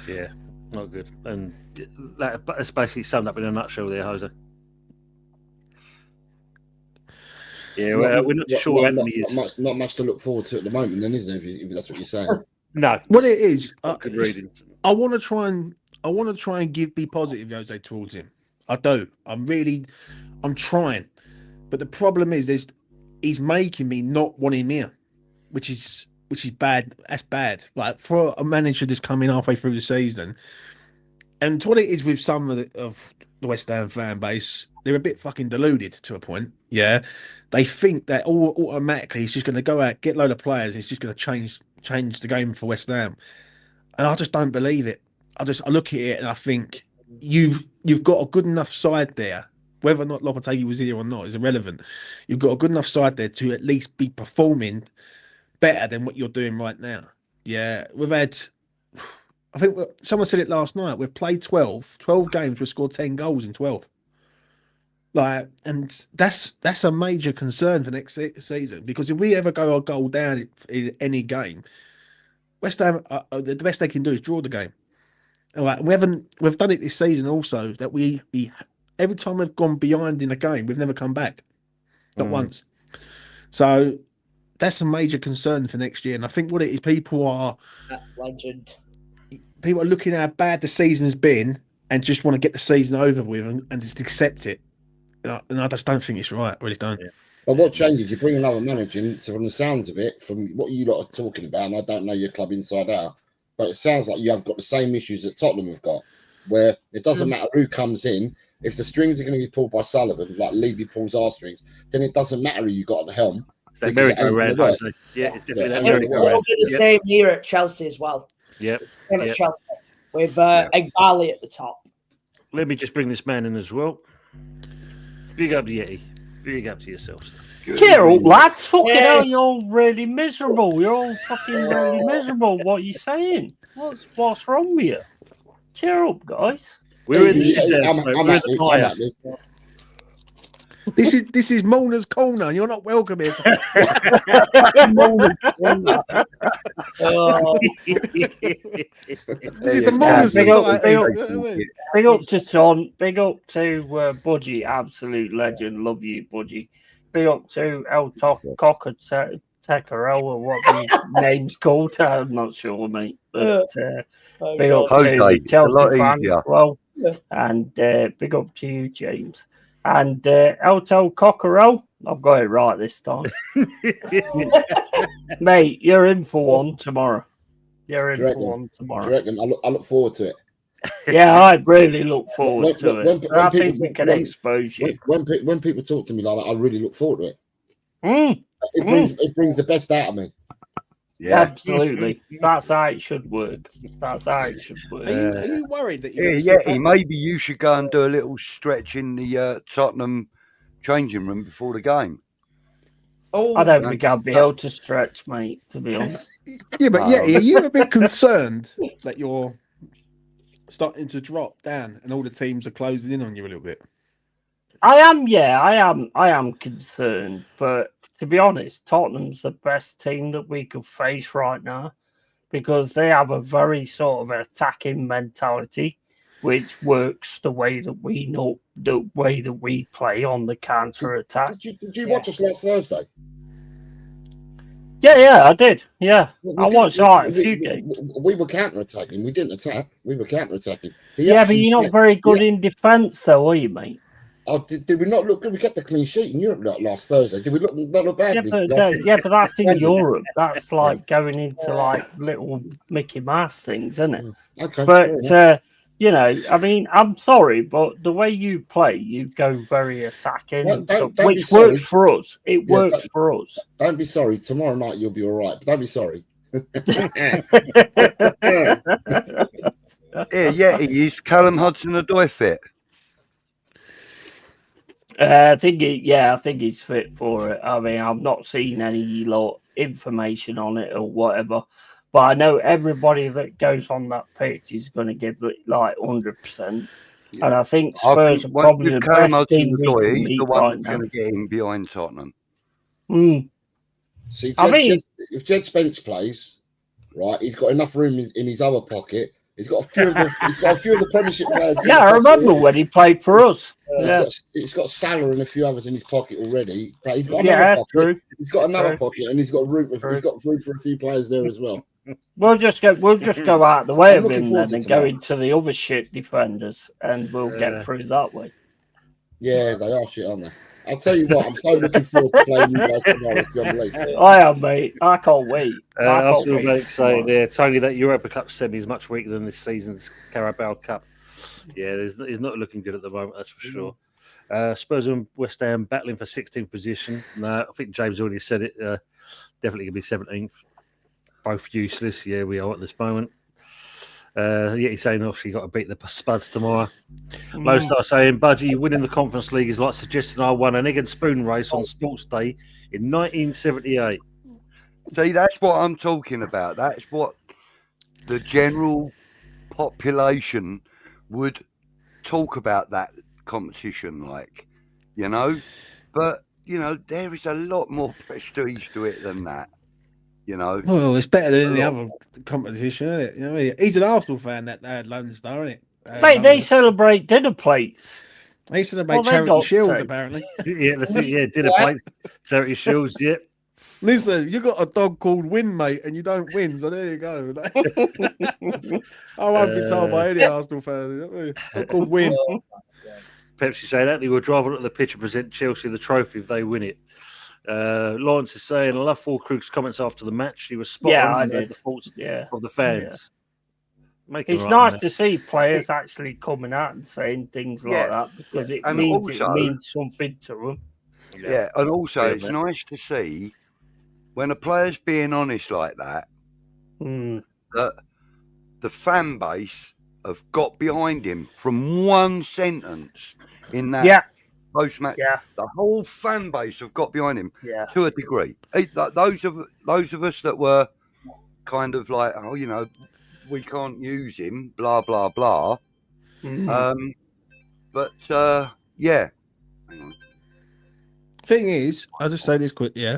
Yeah, not good. And that's basically summed up in a nutshell there, Jose. Yeah, we're not sure Anthony is. Not much to look forward to at the moment, then, is there? If that's what you're saying. No. What it is, good reading. I want to try and be positive, Jose, towards him. I do. I'm trying, but the problem is, he's making me not want him here, which is bad. That's bad. Like, for a manager that's coming halfway through the season, and what it is with some of the West Ham fan base, they're a bit fucking deluded to a point. Yeah, they think that automatically he's just going to go out, get a load of players, and he's just going to change the game for West Ham, and I just don't believe it. I look at it and I think you've got a good enough side there. Whether or not Lopetegui was here or not is irrelevant. You've got a good enough side there to at least be performing better than what you're doing right now. Yeah, we've had, I think someone said it last night, we've played 12 games, we've scored 10 goals in 12. Like, and that's a major concern for next season, because if we ever go a goal down in any game, West Ham, the best they can do is draw the game. All right, we've done it this season also, that we every time we've gone behind in a game, we've never come back, not once. So that's a major concern for next year. And I think what it is, people are looking at how bad the season has been and just want to get the season over with and just accept it. And I just don't think it's right. I really don't. Yeah. But what changes? You bring another manager in, so from the sounds of it, from what you lot are talking about, and I don't know your club inside out, but it sounds like you have got the same issues that Tottenham have got, where it doesn't matter who comes in. If the strings are going to be pulled by Sullivan, like Levy pulls our strings, then it doesn't matter who you got at the helm. It's that merry-go-round. Yeah, it's definitely that merry-go-round. It'll be the same here at Chelsea as well. Yeah, same at Chelsea with Igbali at the top. Let me just bring this man in as well. Big up to Yeti. Big up to yourselves. Cheer up, lads. Fucking hell, you're all really miserable. You're all fucking really miserable. What are you saying? What's wrong with you? Cheer up, guys. We're in the This is Mona's corner. You're not welcome here. Oh, This is the Mona's big up, society. big up. You know what I mean? Big up to Son. Big up to Budgie, absolute legend. Love you, Budgie. Big up to El Cocker Tecker, or what his name's called. I'm not sure, mate. But oh big God. up to Jose, the it's a lot Chelsea fan easier. as well. Yeah. And big up to you, James. And Elto Cockerell, I've got it right this time. Mate, you're in for one tomorrow. You're in Do you for one Do you tomorrow. reckon? I look forward to it. Yeah, I really look forward to When it. I think people we can when- expose you. When people talk to me like that, I really look forward to it. Mm, It brings the best out of me. Yeah. absolutely. That's how it should work. That's how it should work. Are you worried that Yeah, you Yeti, maybe you should go and do a little stretch in the Tottenham changing room before the game. Oh, I don't think I'd be able to stretch, mate, to be honest. Yeah, but Oh. yeah, are you a bit concerned that you're starting to drop down and all the teams are closing in on you a little bit? I am concerned, but to be honest, Tottenham's the best team that we could face right now because they have a very sort of attacking mentality, which works the way that we know, the way that we play on the counter attack. Did you watch us last Thursday? Yeah, I did. Yeah, We I didn't- watched a we- few we- games. We were counter attacking. We didn't attack. We were counter attacking. Yeah, but you're not very good in defence, though, are you, mate? Oh, did we not look good? We kept the clean sheet in Europe last Thursday. Did we not look bad? Yeah, but that's in Europe. That's like going into like little Mickey Mouse things, isn't it? Okay. But you know, I mean, I'm sorry, but the way you play, you go very attacking, Don't be which sorry. works for us. It Yeah, works for us. Don't be sorry. Tomorrow night you'll be all right. But don't be sorry. Yeah, is Callum Hudson-Odoi fit? I think he's fit for it. I mean, I've not seen any information on it or whatever, but I know everybody that goes on that pitch is going to give it like 100%. And I think Spurs are probably the Callum best team we Hudson-Odoi, can he's beat the one right that's now. going to get in behind Tottenham. See, I mean- if Jed Spence plays, right, he's got enough room in his other pocket. He's got a few of the Premiership players. in Yeah, the I pocket. remember when he played for us. Yeah, He's got Salah and a few others in his pocket already. But he's got yeah, another pocket. true. He's got another True. pocket, and he's got room. True. He's got room for a few players there as well. We'll just go out the way I'm of looking him forward then to and go tomorrow. into the other shit defenders, and we'll get through that way. Yeah, they are shit, aren't they? I'll tell you what, I'm so looking forward to playing you guys tomorrow. It's beyond belief. I am, mate. I can't wait. I was about to say there, Tony, that Europa Cup semi is much weaker than this season's Carabao Cup. Yeah, he's not looking good at the moment, that's for sure. Spurs and West Ham battling for 16th position. No, I think James already said it. Definitely going to be 17th. Both useless. Yeah, we are at this moment. He's saying obviously got to beat the Spuds tomorrow. Most are saying, Budgie, winning the Conference League is like suggesting I won an egg and spoon race on Sports Day in 1978. See, that's what I'm talking about. That's what the general population would talk about that competition like, you know. But, you know, there is a lot more prestige to it than that, you know. Well, it's better than any other competition, isn't it? You know, he's an Arsenal fan, that Lone Star, isn't it? Mate, they celebrate dinner plates. They celebrate they charity got shields, to. apparently. Yeah, that's it. Yeah, dinner plate, charity shields. Yeah. Listen, you got a dog called Win, mate, and you don't win, so there you go. I won't be told by any Arsenal fan. You know what I mean? Dog called Win. Pepsi saying that he would rather look at the pitch and present Chelsea the trophy if they win it. Lawrence is saying, I love Fulkrug's comments after the match. He was spot on. I He had did. the faults Yeah. of the fans. It's nice to see players actually coming out and saying things like that because it means something to them. Yeah, and also Yeah, it's man. nice to see when a player's being honest like that, that the fan base have got behind him from one sentence in that post-match. Yeah. The whole fan base have got behind him Yeah. to a degree. Those of us that were kind of like, oh, you know, we can't use him, blah blah blah. But yeah. Hang on. thing is, I'll just say this quick. Yeah,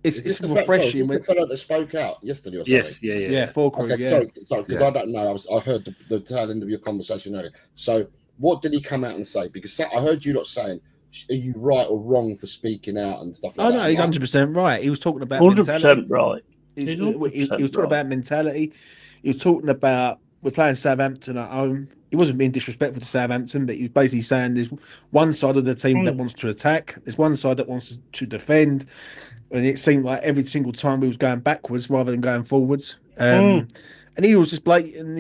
Is it's this the refreshing. is this the fellow that spoke out yesterday or something? Yes, yeah. Full crew. Okay, sorry, because I don't know. I heard the tail end of your conversation earlier. So, what did he come out and say? Because I heard you not saying, "Are you right or wrong for speaking out and stuff like Oh that?" no, he's Right? 100% right. He was talking about 100% mentality. right. He was, He's he was 100% talking right. about mentality. He was talking about we're playing Southampton at home. He wasn't being disrespectful to Southampton, but he was basically saying there's one side of the team that wants to attack, there's one side that wants to defend, and it seemed like every single time we was going backwards rather than going forwards. And he was just blatant.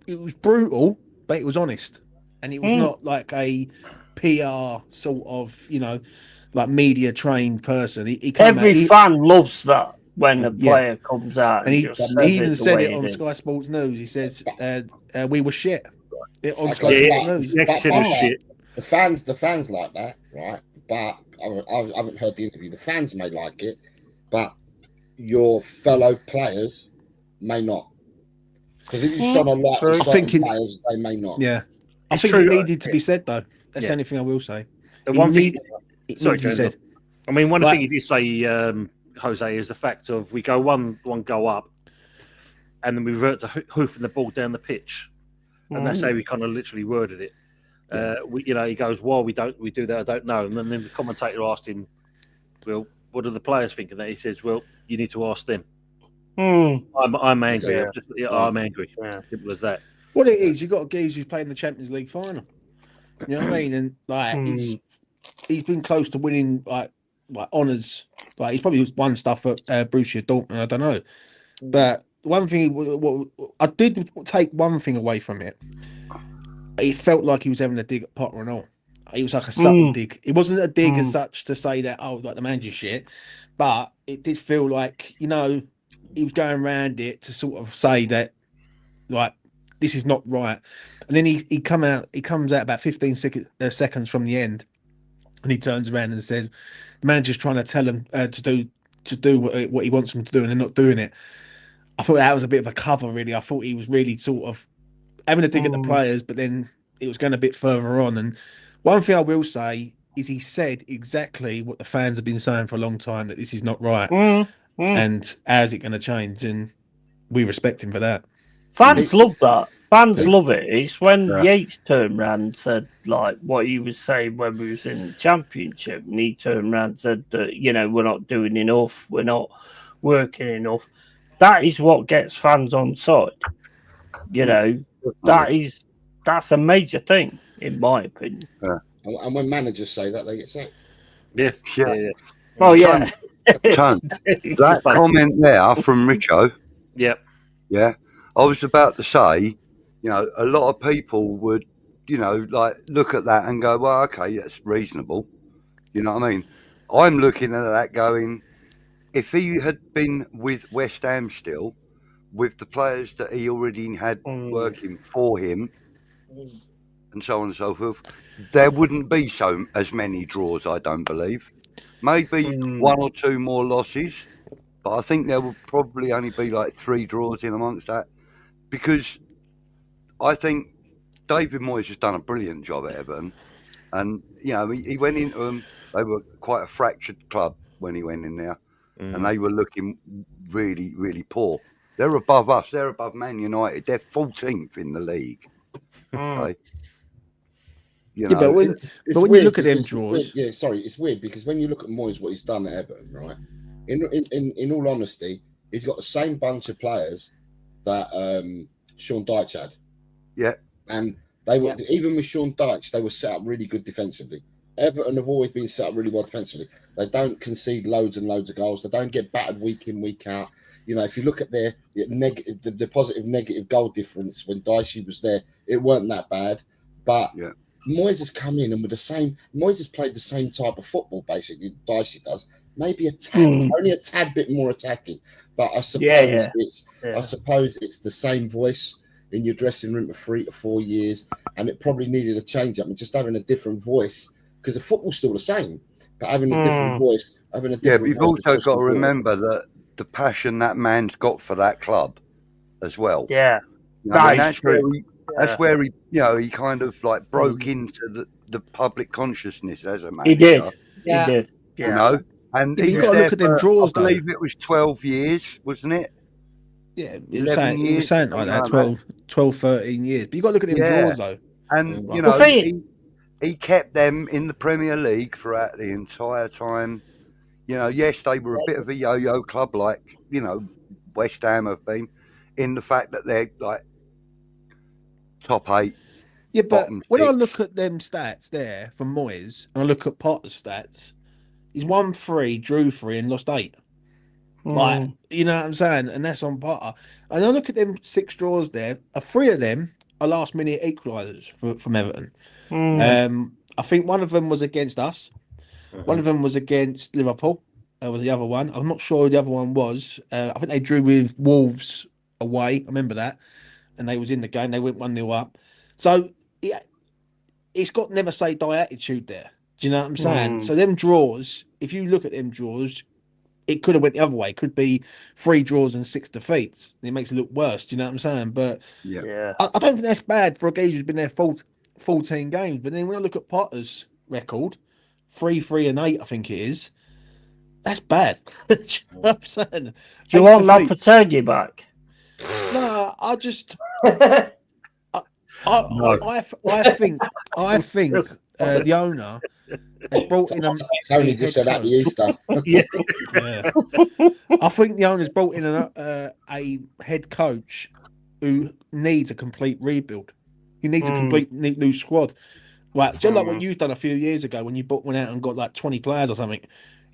It was brutal, but it was honest, and it was not like a PR sort of like media trained person. He came Every out, fan loves that when a player comes out and and just he says even it the said way it on is. Sky Sports News. He says we were shit on Sky Okay, Sports but, News. He actually said but it was shit. the fans like that, right? But I haven't heard the interview. The fans may like it, but your fellow players may not. Because if you shone a light on certain players, they may not. Yeah, I It's think true. it needed to be said though. That's the Yeah. only thing I will say. The It one thing, it sorry, needed to be James, said. I mean, one Like- thing he did say, Jose, is the fact of we go one go up, and then we revert to hoofing the ball down the pitch, and that's how he kind of literally worded it. He goes, "Why we do that? I don't know." And then the commentator asked him, "Well, what are the players thinking?" That he says, "Well, you need to ask them." I'm angry. Yeah. I'm angry. Simple as that. What it is, you've got a geezer who's playing the Champions League final. You know what I mean? And like he's been close to winning like honours. Like he's probably won stuff at Borussia Dortmund. I don't know, but one thing what I did take one thing away from it. It felt like he was having a dig at Potter and all. It was like a subtle dig. It wasn't a dig as such to say that like the manager's shit, but it did feel like he was going around it to sort of say that like this is not right. And then he comes out about 15 seconds from the end, and he turns around and says the manager's trying to tell him to do what he wants them to do, and they're not doing it. I thought that was a bit of a cover, really. I thought he was really sort of having a dig at the players, but then it was going a bit further on. And one thing I will say is he said exactly what the fans have been saying for a long time, that this is not right. And how's it going to change? And we respect him for that. Fans love that. Fans love it. It's when Yates turned around and said, like, what he was saying when we was in the Championship, and he turned around and said that, we're not doing enough, we're not working enough. That is what gets fans on side. That's a major thing, in my opinion. And when managers say that, they get sacked. Yeah. Oh, yeah. Ton. That comment there from Richo. Yep. Yeah. I was about to say, a lot of people would, like look at that and go, well, okay, that's reasonable. You know what I mean? I'm looking at that going, if he had been with West Ham still, with the players that he already had working for him, and so on and so forth, there wouldn't be as many draws, I don't believe. Maybe one or two more losses, but I think there will probably only be like 3 draws in amongst that, because I think David Moyes has done a brilliant job at Everton, and he went into them. They were quite a fractured club when he went in there, and they were looking really, really poor. They're above us. They're above Man United. They're 14th in the league. Okay. But when you look at them draws, it's weird because when you look at Moyes, what he's done at Everton, right? In all honesty, he's got the same bunch of players that Sean Dyche had. Yeah, and they were even with Sean Dyche, they were set up really good defensively. Everton have always been set up really well defensively. They don't concede loads and loads of goals. They don't get battered week in, week out. If you look at their negative, the positive negative goal difference when Dyche was there, it weren't that bad. But Moyes has come in and with the same. Moyes has played the same type of football basically Dyche does. Maybe only a tad bit more attacking. But I suppose it's the same voice in your dressing room for 3 to 4 years, and it probably needed a change up and just having a different voice. Because the football's still the same, but having a different voice, having a different but you've also got to remember that the passion that man's got for that club as well. Yeah, that's where he he kind of like broke into the public consciousness as a manager. Yeah. He did. You Yeah. know, and Yeah, but he you was got to there look at them for, draws, I believe it was 12 years, wasn't it? Yeah, it 11 was years, saying like something that, like 12, 13 years. But you got to look at them Yeah. draws though. And Well, you The know, thing- he kept them in the Premier League throughout the entire time. You know, yes, they were a bit of a yo-yo club, like West Ham have been, in the fact that they're like top 8. Yeah, but Bottom when I 6. look at them stats there from Moyes, and I look at Potter's stats, he's won 3, drew 3, and lost 8. Like, you know what I'm saying? And that's on Potter. And I look at them 6 draws there. 3 of them are last minute equalisers from Everton. I think one of them was against us. One of them was against Liverpool. Was the other one. I'm not sure who the other one was. I think they drew with Wolves away. I remember that. And they was in the game. They went 1-0 up. So it's got never say die attitude there. Do you know what I'm saying? So them draws, if you look at them draws, it could have went the other way. It could be 3 draws and 6 defeats. It makes it look worse. Do you know what I'm saying? But Yeah. I don't think that's bad for a guy who's been there 14 games. But then when I look at Potter's record, 3-3 and 8, I think it is. That's bad. Do you know what I'm saying? Do you 8 want defeats. Lopetegui back? No, I just No. I think the owner has brought in Tony just said happy Easter. Yeah. Yeah. I think the owner's brought in a head coach who needs a complete rebuild. He needs a complete new squad. Like, just like what you've done a few years ago when you went out and got like 20 players or something.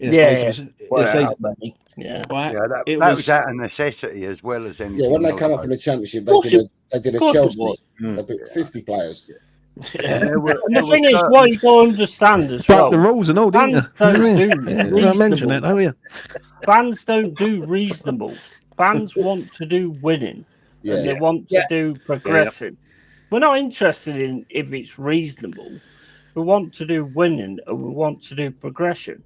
In a space of a season. Right? Yeah, that was out of necessity as well as anything. Yeah, when they else, come up though. from the championship, course they did a course it Chelsea. was. They put 50 players. And there were- And there the were thing is, certain- what you got to understand as Broke well, the rules and all, didn't you? fans don't do I mentioned reasonable. it, oh yeah. Fans don't do reasonable. Fans want to do winning. Yeah. And they want to do progressing. We're not interested in if it's reasonable. We want to do winning and we want to do progression.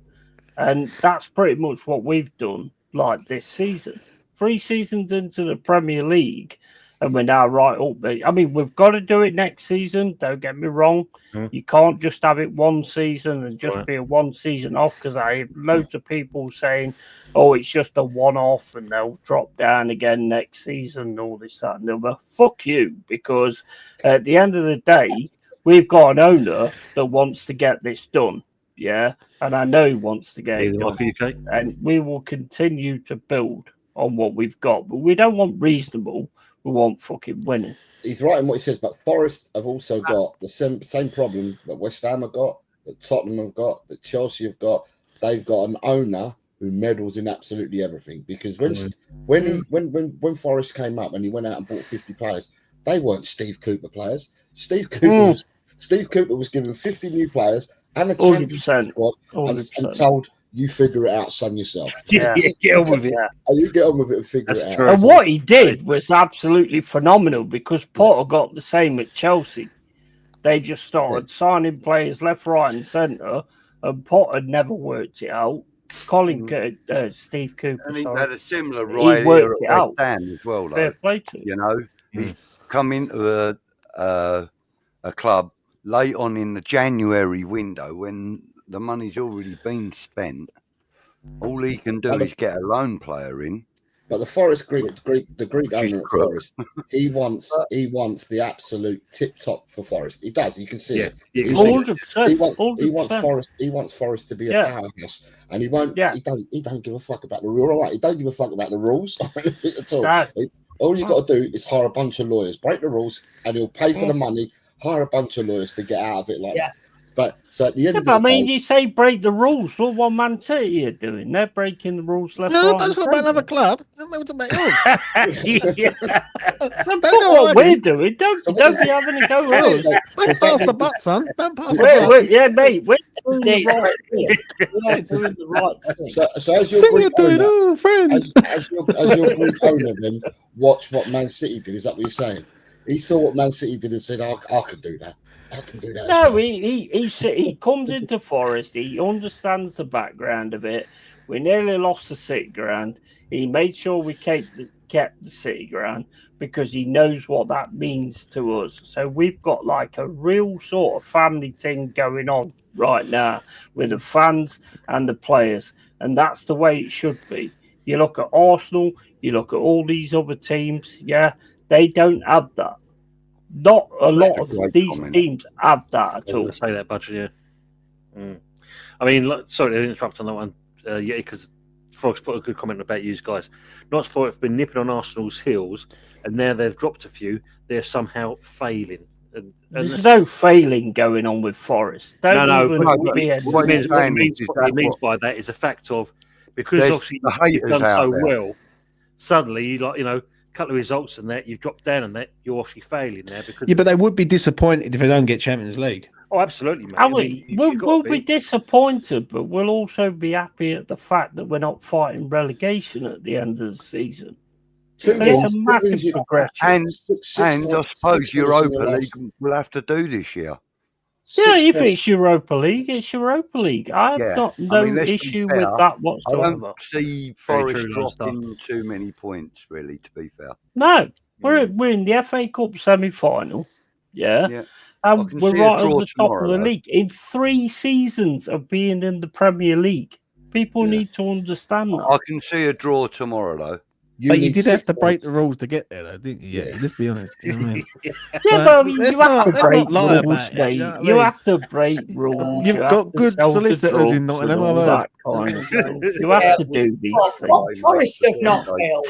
And that's pretty much what we've done like this season. 3 seasons into the Premier League, and we're now right up there. I mean, we've got to do it next season. Don't get me wrong. You can't just have it one season and just be a one season off, because I have loads of people saying, oh, it's just a one-off and they'll drop down again next season and all this, that, and the other. Fuck you, because at the end of the day, we've got an owner that wants to get this done. Yeah, and I know he wants to get it done. UK. And we will continue to build on what we've got. But we don't want reasonable. We want fucking winning. He's right in what he says, but Forest have also got the same problem that West Ham have got, that Tottenham have got, that Chelsea have got. They've got an owner who meddles in absolutely everything. Because when Forest came up and he went out and bought 50 players, they weren't Steve Cooper players. Steve Cooper was given 50 new players and a championship squad and told, you figure it out, son, yourself. Yeah, get on with it. You get on with it and figure it out. true. And what he did was absolutely phenomenal, because Potter got the same at Chelsea. They just started signing players left, right, and centre, and Potter never worked it out. Steve Cooper, And he sorry. had a similar He ride worked here it at out. West Ham as well, Fair though. play to him. You know, he's come into a club late on in the January window when the money's already been spent. All he can do is get a loan player in. But the Forest the Greek She's owner at crook. Forest, he wants the absolute tip top for Forest. He does. You can see it. Yeah, He you wants- see 100%. He wants 100%. Forest. He wants Forest to be a powerhouse, and he won't. Yeah. He don't give a fuck about the rule. All right, he don't give a fuck about the rules or anything at all. No. All you got to do is hire a bunch of lawyers, break the rules, and he'll pay for the money. Hire a bunch of lawyers to get out of it like that. But so at the end of But the I mean, day, you say break the rules. Look what Man City are doing. They're breaking the rules left, No, right, don't and talk about another centre. club. Don't about yours. Yeah. Don't Fuck go what we're arguing. doing. Don't be having a go at us. Don't pass the butt, son. Don't pass the butt. Yeah, mate, we're doing the right thing. We are doing the right thing. so as your Sing Greek it to it, owner, oh, friend. as your Greek owner, then watch what Man City did. Is that what you're saying? He saw what Man City did and said, I can do that. I can do that. as No, well." he comes into Forest. He understands the background of it. We nearly lost the City ground. He made sure we kept the City ground because he knows what that means to us. So we've got like a real sort of family thing going on right now with the fans and the players, and that's the way it should be. You look at Arsenal, you look at all these other teams, yeah, they don't have that. Not a lot of great these comment. teams have that I at was all. going to say that, Budget, yeah. I mean, sorry to interrupt on that one, yeah, because Frog's put a good comment about you guys. Not for have been nipping on Arsenal's heels, and now they've dropped a few. They're somehow failing. And There's no failing going on with Forest. Don't no, even but be a what he's saying is what that he means by that is a fact of because obviously the you've haters done out so there. well. Suddenly, a couple of results and that you've dropped down and that you're obviously failing there because Yeah, but they would be disappointed if they don't get Champions League. oh, absolutely, mate. We'll be disappointed, but we'll also be happy at the fact that we're not fighting relegation at the end of the season. Two So it's wins, a massive wins you- progression. And Six and I points, suppose 6 points in your Europa last- League will have to do this year. Yeah, 6 if points. it's Europa League, it's Europa League. I have Yeah. got I no mean, let's be issue fair, with that I whatsoever. don't see Very Forest true, last dropping too many points, really, to be fair. No, we're in the FA Cup semi-final. Yeah. Yeah. I And can we're see a right on draw the top of tomorrow, the though. league. In 3 seasons of being in the Premier League, people Yeah. need to understand that. I can see a draw tomorrow, though. But you need did have 6 to break points. the rules to get there, though, didn't you? Yeah, let's be honest. You know what I mean? Yeah, Like, but I mean, let's you have to let's break lie rules, about it, mate. you know what I You mean? have to break rules. You've you have got to good sell the solicitors drugs in Nottingham, and I've all heard. that kind of stuff. You Yeah, have to do these things. Forest have not failed.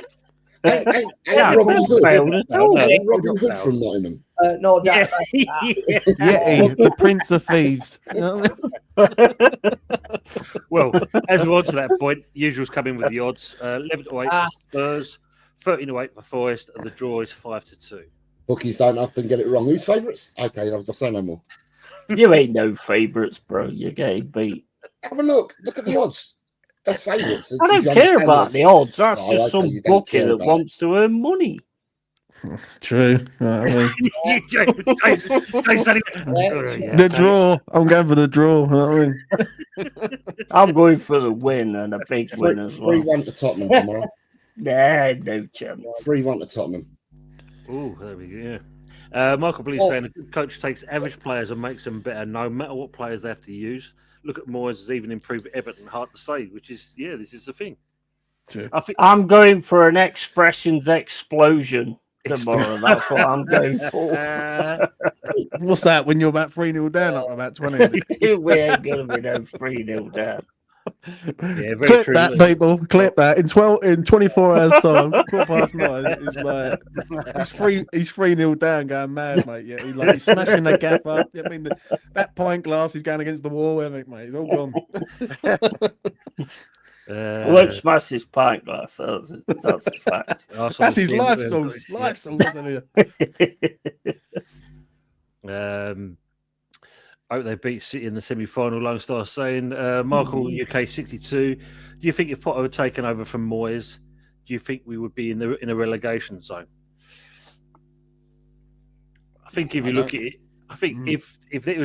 Ain't Yeah, Robin they've Hood. failed at all. No, Ain't Robin not Hood failed. from Nottingham. No doubt Yeah. about that. Yeti, the Prince of Thieves. You know what I mean? Well, as we're on to that point, usuals come in with the odds. 11 to 8 for Spurs, 13 to 8 for Forest, and the draw is 5 to 2. Bookies don't often get it wrong. Who's favourites? Okay, I'll say no more. You ain't no favourites, bro. You're getting beat. Have a look. Look at the odds. That's favourites. I don't care about the odds. That's just some you don't bookie care that about wants to earn money. True. You know what I mean? The draw. I'm going for the draw. You know what I mean? I'm going for the win and a big win as well. 3-1 to Tottenham tomorrow. Nah, no chance. 3-1 to Tottenham. Oh, there we go. Yeah. Michael Blee's saying a good coach takes average players and makes them better, no matter what players they have to use. Look at Moyes has even improved Everton. Hard to say, which is this is the thing. True. I think I'm going for an expressions explosion tomorrow. That's what I'm going for. What's that? When you're about 3-0 down, up about 20. We ain't going to be no 3-0 down. Yeah, very Clip true. that, people. Clip that. In 24 hours time, 9:15, it's like he's 3-0 down, going mad, mate. Yeah, he's smashing the gap up. I mean, that pint glass is going against the wall, isn't it, mate? It's all gone. I won't smash his pint glass. That's a fact. That's his life songs. Life songs, I tell you. I hope they beat City in the semi-final. Lone Star saying, Michael UK 62. Do you think if Potter had taken over from Moyes, do you think we would be in a relegation zone? I think if you look at it, I think if it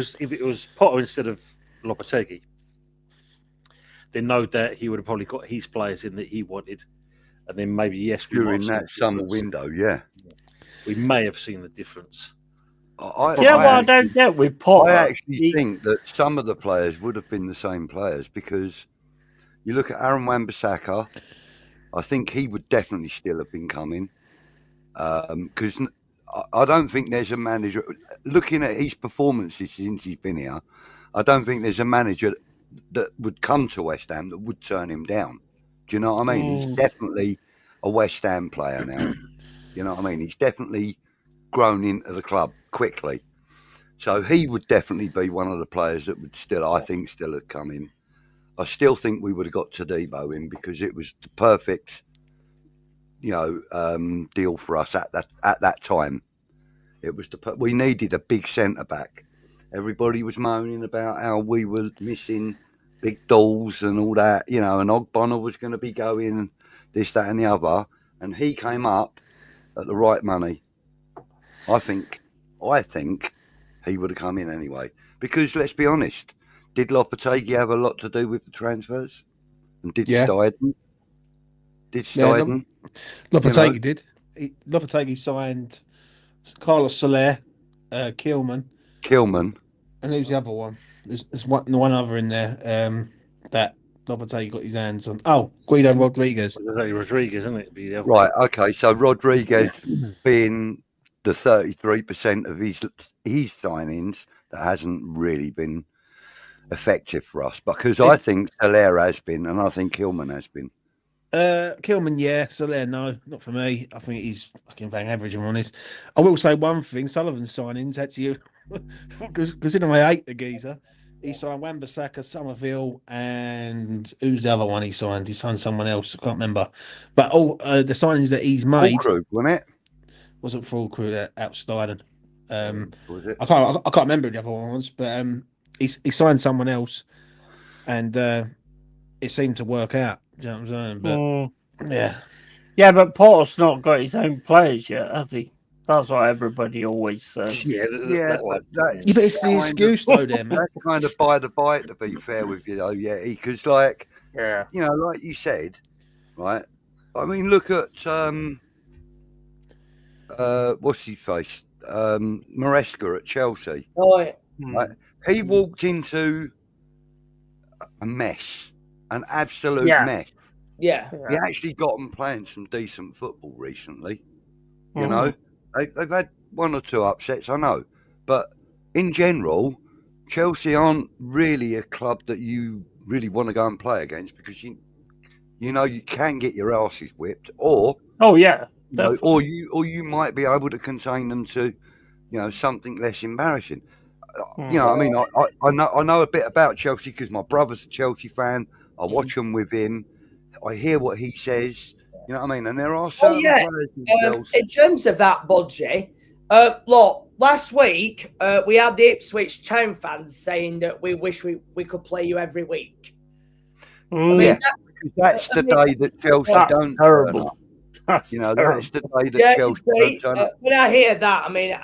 was Potter instead of Lopetegui, then no doubt he would have probably got his players in that he wanted, and then maybe we During might have that seen summer window, yeah. we may have seen the difference. I don't get with Potter. I actually think that some of the players would have been the same players because you look at Aaron Wan-Bissaka, I think he would definitely still have been coming because I don't think there's a manager, looking at his performances since he's been here, I don't think there's a manager that would come to West Ham that would turn him down. Do you know what I mean? He's definitely a West Ham player now. You know what I mean? He's definitely grown into the club quickly. So he would definitely be one of the players that would still have come in. I still think we would have got Todibo in because it was the perfect, deal for us at that time. It was we needed a big centre back. Everybody was moaning about how we were missing big dolls and all that, and Ogbonna was going to be going, this, that, and the other, and he came up at the right money. I think he would have come in anyway. Because let's be honest, did Lopetegui have a lot to do with the transfers? And did Steiden? Lopetegui did. Lopetegui signed Carlos Soler, Kilman, And who's the other one? There's one other in there. That there's one other in there. That Lopetegui got his hands on. Oh, Guido Rodriguez. Rodriguez, isn't it? Be the other Right. one. Okay. So Rodriguez being the 33% of his signings that hasn't really been effective for us, because I think Soler has been, and I think Hillman has been. Kilman, yeah. Soler, no, not for me. I think he's fucking bang average, if I'm honest. I will say one thing: Sullivan's signings actually, considering I hate the geezer, he signed Wan-Bissaka, Somerville, and who's the other one he signed? He signed someone else. I can't remember. But all the signings that he's made Krug, wasn't it? wasn't full crew out Steinen. Was it? I can't remember who the other one was, but he signed someone else, and it seemed to work out. Do you know what I'm saying? But yeah. Yeah, but Porter's not got his own players yet, has he? That's what everybody always says. But But it's the excuse though, there, man. That's kind of by the bite, to be fair with you, though. Yeah, because like Yeah. you know, like you said, right? I mean, look at what's his face, Maresca at Chelsea. Oh, yeah. Right? He walked into a mess, an absolute mess. Yeah. He actually got them playing some decent football recently. You know, they've had one or two upsets, I know, but in general, Chelsea aren't really a club that you really want to go and play against, because you know you can get your asses whipped, or or you might be able to contain them to, you know, something less embarrassing. You know, I mean, I know a bit about Chelsea because my brother's a Chelsea fan. I watch them with him. I hear what he says. You know what I mean? And there are certain players themselves. In terms of that, Budgie, look, last week we had the Ipswich Town fans saying that we wish we could play you every week. I mean, that's the day that Chelsea don't turn up. You know, that's the day that Chelsea don't turn up. When I hear that, I mean,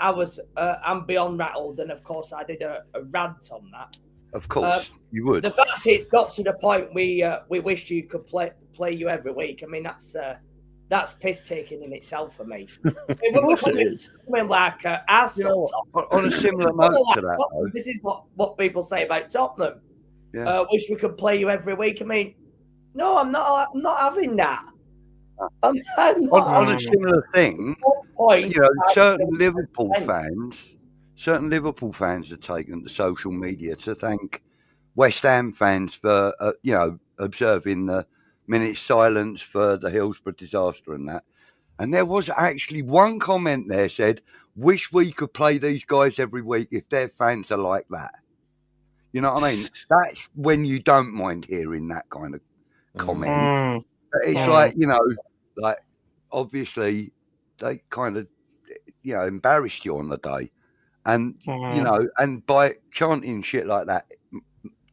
I'm beyond rattled, and of course I did a rant on that. Of course, you would. The fact it's got to the point we wish you could play you every week. I mean, that's piss taking in itself for me. We're coming like Arsenal. On a similar note to that, though. This is what people say about Tottenham. Yeah. Wish we could play you every week. I mean, no, I'm not having that. I'm not on a similar thing, you know, certain Liverpool fans have taken to social media to thank West Ham fans for, you know, observing the minute's silence for the Hillsborough disaster and that. And there was actually one comment there said, "Wish we could play these guys every week if their fans are like that." You know what I mean? That's when you don't mind hearing that kind of comment. But it's like, you know, like obviously they kind of, you know, embarrassed you on the day. And, you know, and by chanting shit like that,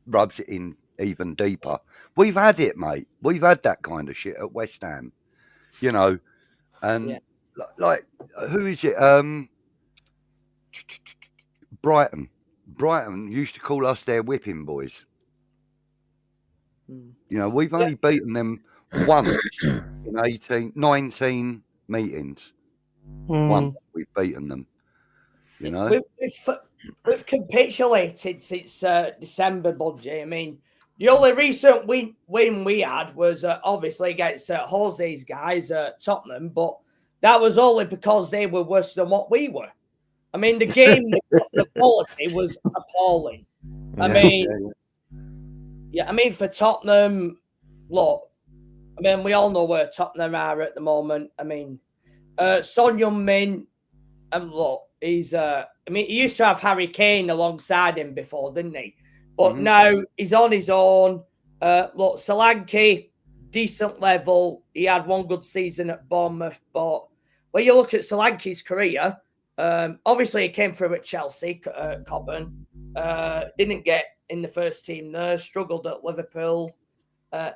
rubs it in even deeper. We've had it, mate. We've had that kind of shit at West Ham, you know. And like, who is it? Brighton. Brighton used to call us their whipping boys. You know, we've only beaten them once in 19 meetings. Once we've beaten them. You know, we've capitulated since December, Budgie. I mean, the only recent win we had was obviously against Jose's guys at Tottenham, but that was only because they were worse than what we were. I mean, the game, the quality was appalling. I mean, for Tottenham, look, I mean, we all know where Tottenham are at the moment. I mean, Son Heung-min, and look, he's, I mean, he used to have Harry Kane alongside him before, didn't he? But now he's on his own. Look, Solanke, decent level. He had one good season at Bournemouth, but when you look at Solanke's career, obviously he came through at Chelsea, Coburn, didn't get in the first team there, struggled at Liverpool,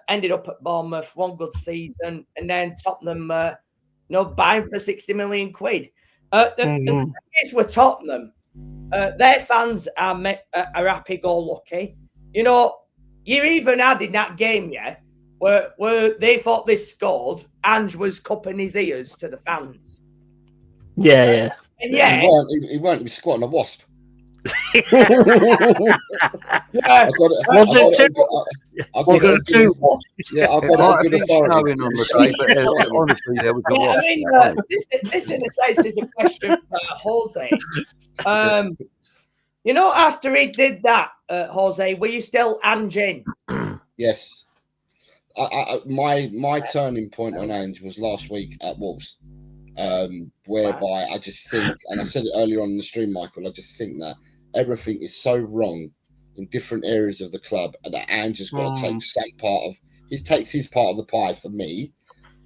ended up at Bournemouth, one good season, and then Tottenham, buying for 60 million quid. The thing is with Tottenham, their fans are happy-go-lucky. You know, you even had in that game, where they thought they scored, Ange was cupping his ears to the fans. Yeah. And he weren't. He was squatting a wasp. Yeah. Was it two? Yeah, I've It got might a have good been authority. snowing on the day, but honestly, there was a Yeah, I wash. mean, this in a sense is a question for Jose. You know, after he did that, Jose, were you still Anjin? Yes. My turning point on Ange was last week at Wolves, whereby I just think, and I said it earlier on in the stream, Michael, I just think that everything is so wrong in different areas of the club, and that Ange has got to take some part of. He takes his part of the pie for me,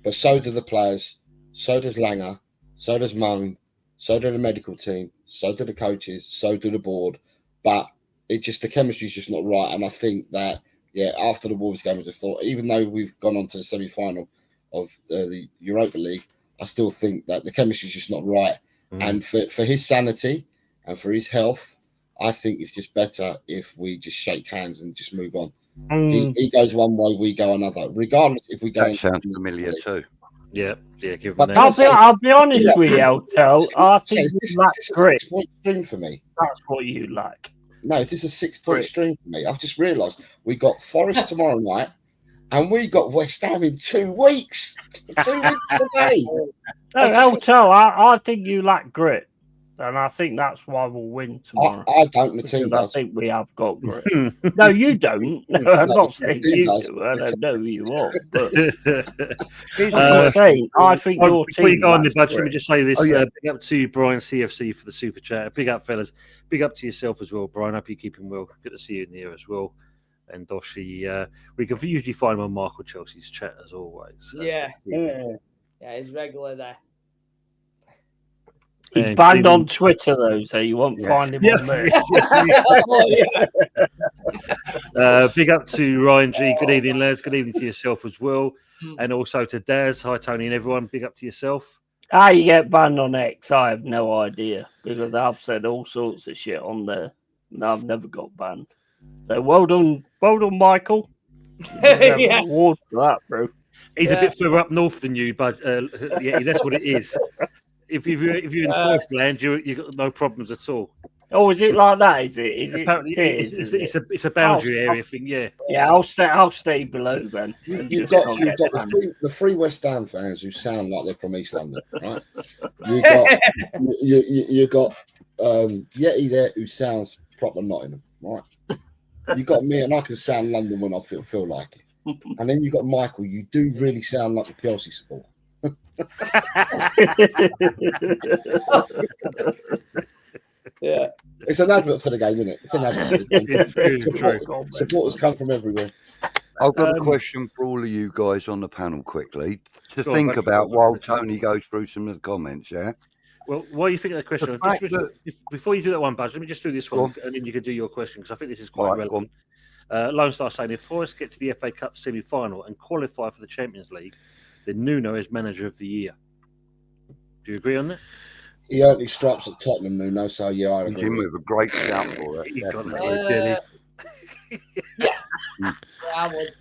but so do the players, so does Langer, so does Moan, so do the medical team, so do the coaches, so do the board. But it just, the chemistry is just not right, and I think that. Yeah, after the Wolves game, I just thought, even though we've gone on to the semi-final of the Europa League, I still think that the chemistry is just not right. And for his sanity and for his health, I think it's just better if we just shake hands and just move on. He goes one way, we go another. Regardless if we go. That sounds familiar too. Yeah, give him But that. I'll be honest with you, Eltel. I think you lack grit. 6-point stream for me. That's what you lack. No, is this a 6-point stream for me? I've just realised we got Forest tomorrow night, and we got West Ham in 2 weeks. 2 weeks today. No, Eltel, I think you lack grit, and I think that's why we'll win tomorrow. I don't. The team I does. think we have got grit. No, you don't. No, I'm not saying you does. do. I don't know who you are, but Here's I'm the just saying. I think your Before you team go on the lacks budget, let grit. me just say this. Oh, yeah. Big up to Brian CFC for the super chat. Big up, fellas. Big up to yourself as well, Brian. Hope you're keeping well. Good to see you in here as well. And Doshi, we can usually find him on Michael Chelsea's chat as always. Yeah, he's regular there. He's And banned Stephen- on Twitter though, so you won't find him on there. Big up to Ryan G. Good evening, lads. Good evening to yourself as well. And also to Daz. Hi, Tony and everyone. Big up to yourself. How you get banned on X, I have no idea because I've said all sorts of shit on there. And I've never got banned. So well done, Michael. Yeah. Award for that, bro. He's a bit further up north than you, but yeah, that's what it is. If you're in Forest land, you got no problems at all. Oh, is it like that? Is it? Is it? Apparently, it's a boundary area thing. Yeah. Yeah, I'll stay below then. You've got the three West Ham fans who sound like they're from East London, right? You got Yeti there who sounds proper Nottingham, right? You got me and I can sound London when I feel like it, and then you got Michael. You do really sound like a Chelsea supporter. Yeah, it's an advert for the game, isn't it? It's an advert. Supporters come from everywhere. I've got a question for all of you guys on the panel quickly to think about while Tony goes through some of the comments, yeah? Well, while you think of that question, before you do that one, Buzz, let me just do this one, and then you can do your question, because I think this is quite relevant. Lone Star saying, if Forest get to the FA Cup semi-final and qualify for the Champions League, then Nuno is manager of the year. Do you agree on that? He earned his stripes at Tottenham, Nuno, so yeah, I agree. Jim with a great shout for it. I would.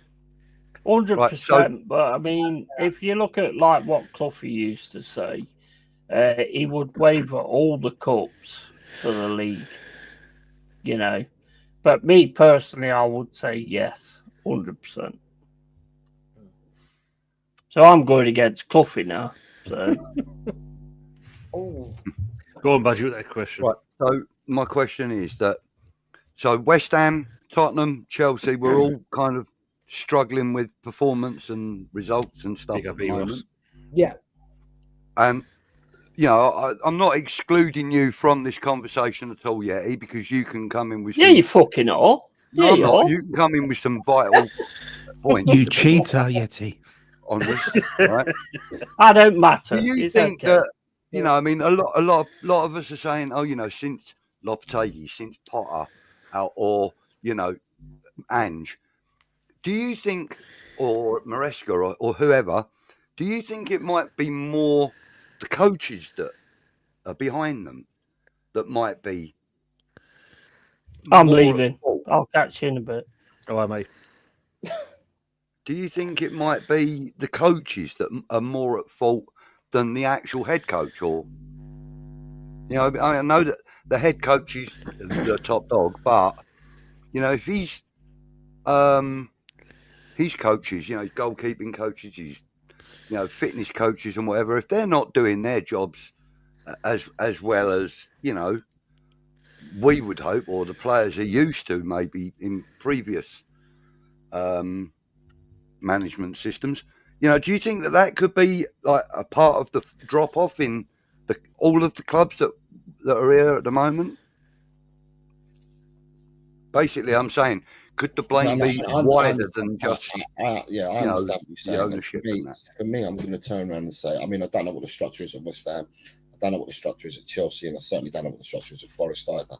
100%. But I mean, if you look at like what Cloughy used to say, he would waiver all the cups for the league. You know, but me personally, I would say yes, 100%. So I'm going against Cloughy now. So. Go on, Budgie, with that question. Right. So my question is that West Ham, Tottenham, Chelsea, we're all kind of struggling with performance and results and stuff at the moment. Yeah. And you know, I'm not excluding you from this conversation at all, Yeti, because you can come in with. Yeah, you fucking are. No, yeah, you can come in with some vital points. You cheater, Yeti. On this, right? I don't matter. Do you think that? You know, I mean, a lot of us are saying, oh, you know, since Lopetegui, since Potter, or you know, Ange, do you think, or Maresca, or whoever, do you think it might be more the coaches that are behind them that might be? I'm leaving. I'll catch you in a bit. All right, mate. Do you think it might be the coaches that are more at fault than the actual head coach, or? You know, I know that the head coach is the top dog, but you know, if his coaches, you know, his goalkeeping coaches, his fitness coaches and whatever, if they're not doing their jobs as well as we would hope, or the players are used to, maybe in previous management systems. Do you think that could be like a part of the drop off in all of the clubs that are here at the moment? Basically, I'm saying, could the blame be wider than just I understand what you're saying. the ownership and that? For me, I'm going to turn around and say, I mean, I don't know what the structure is at West Ham. I don't know what the structure is at Chelsea, and I certainly don't know what the structure is at Forest either.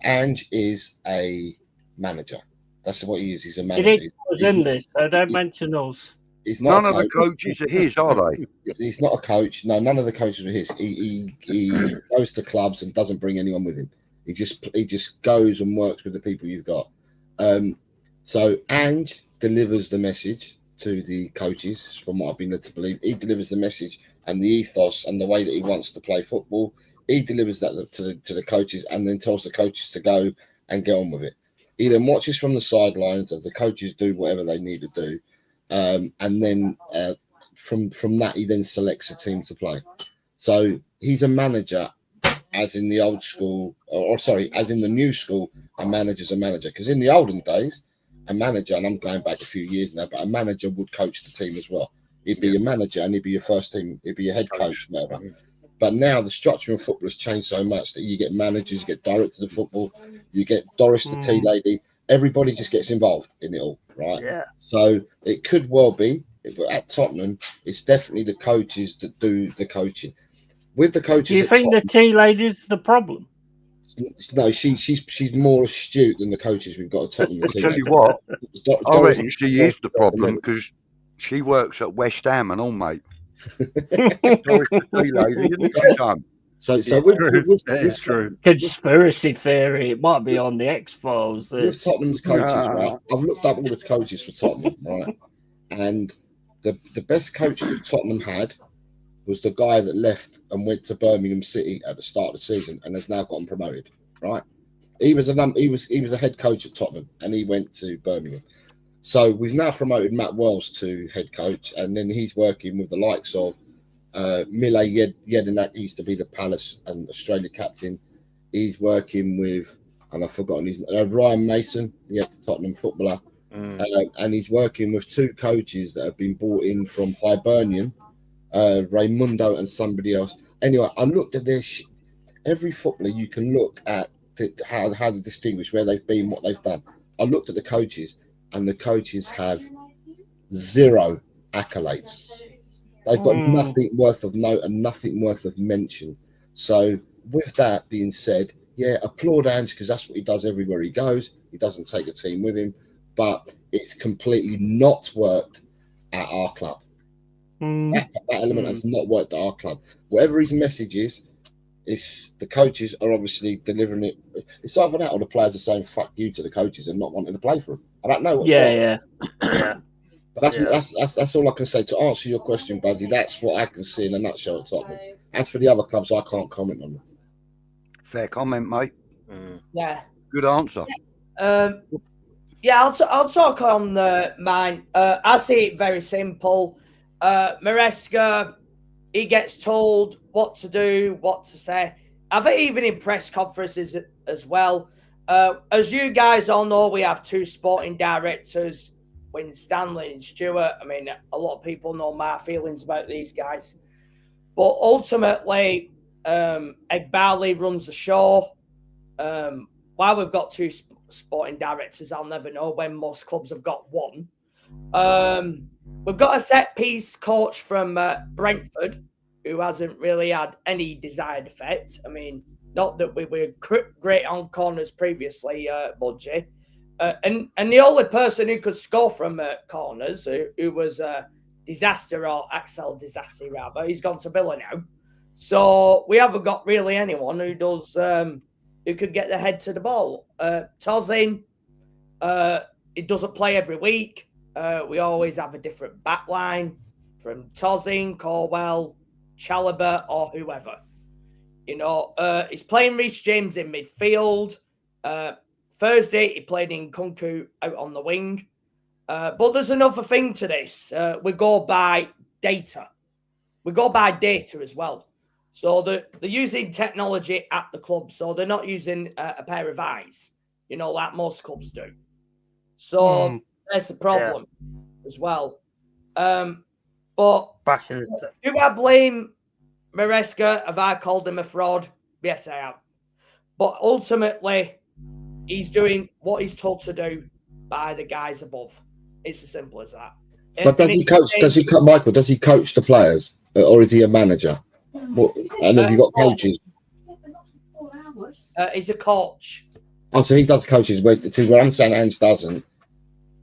Ange is a manager. That's what he is. He's a manager. He's in this, so don't mention us. He's not. None of the coaches are his, are they? He's not a coach. No, none of the coaches are his. He goes to clubs and doesn't bring anyone with him. He just goes and works with the people you've got. So Ange delivers the message to the coaches, from what I've been led to believe. He delivers the message and the ethos and the way that he wants to play football. He delivers that to the coaches, and then tells the coaches to go and get on with it. He then watches from the sidelines as the coaches do whatever they need to do, and then from that he then selects a team to play. So he's a manager, as in the old school, as in the new school, a manager's a manager. Because in the olden days, a manager, and I'm going back a few years now, but a manager would coach the team as well. He'd be a manager and he'd be your first team, he'd be your head coach, whatever. But now the structure of football has changed so much that you get managers, you get directors of football, you get Doris the tea lady, everybody just gets involved in it all, right? Yeah. So it could well be, but at Tottenham, it's definitely the coaches that do the coaching. With the coaches, Do you think the tea lady's the problem? No, she's more astute than the coaches we've got at Tottenham. I'll tell you what, I reckon she is the problem, because she works at West Ham and all, mate. It's true. Conspiracy theory. It might be on the X-Files. With Tottenham's coaches, right? I've looked up all the coaches for Tottenham, right? And the best coach that Tottenham had was the guy that left and went to Birmingham City at the start of the season and has now gotten promoted, right? He was a head coach at Tottenham and he went to Birmingham. So we've now promoted Matt Wells to head coach, and then he's working with the likes of Mile Jedinak, used to be the Palace and Australia captain. He's working with, and I've forgotten his Ryan Mason, the Tottenham footballer, and he's working with two coaches that have been brought in from Hibernian, Raimundo and somebody else. Anyway, I looked at this. Every footballer you can look at how to distinguish where they've been, what they've done. I looked at the coaches, and the coaches have zero accolades. They've got nothing worth of note and nothing worth of mention. So with that being said, yeah, applaud Ange, because that's what he does everywhere he goes. He doesn't take a team with him, but it's completely not worked at our club. That element has not worked at our club. Whatever his message is the coaches are obviously delivering it. It's either that or the players are saying "fuck you" to the coaches and not wanting to play for them. I don't know what's yeah. But that's all I can say to answer your question, Buddy. That's what I can see in a nutshell at Tottenham. As for the other clubs, I can't comment on them. Fair comment, mate. Yeah. Good answer. Yeah, I'll talk on mine. I see it very simple. Maresca, he gets told what to do, what to say. I think even in press conferences as well. As you guys all know, we have two sporting directors, Winstanley and Stewart. I mean, a lot of people know my feelings about these guys. But ultimately, Egbali runs the show. Why we've got two sporting directors, I'll never know, when most clubs have got one. We've got a set-piece coach from Brentford who hasn't really had any desired effect. I mean, not that we were great on corners previously, Budgie. And the only person who could score from corners, who was Disaster, or Axel Disassi rather, he's gone to Villa now. So we haven't got really anyone who does who could get the head to the ball. Tozin, it doesn't play every week. We always have a different back line from Tozin, Corwell, Chalobah, or whoever. You know, he's playing Reece James in midfield. Thursday, he played in Kunku out on the wing. But there's another thing to this. We go by data. We go by data as well. So they're using technology at the club. So they're not using a pair of eyes, you know, like most clubs do. So that's the problem as well. But Back in the do I blame Maresca? Have I called him a fraud? Yes, I have. But ultimately, he's doing what he's told to do by the guys above. It's as simple as that. But does he coach? Michael? Does he coach the players, or is he a manager? And have you got coaches? He's a coach. Oh, so he does coaches. Where I'm saying Ange doesn't.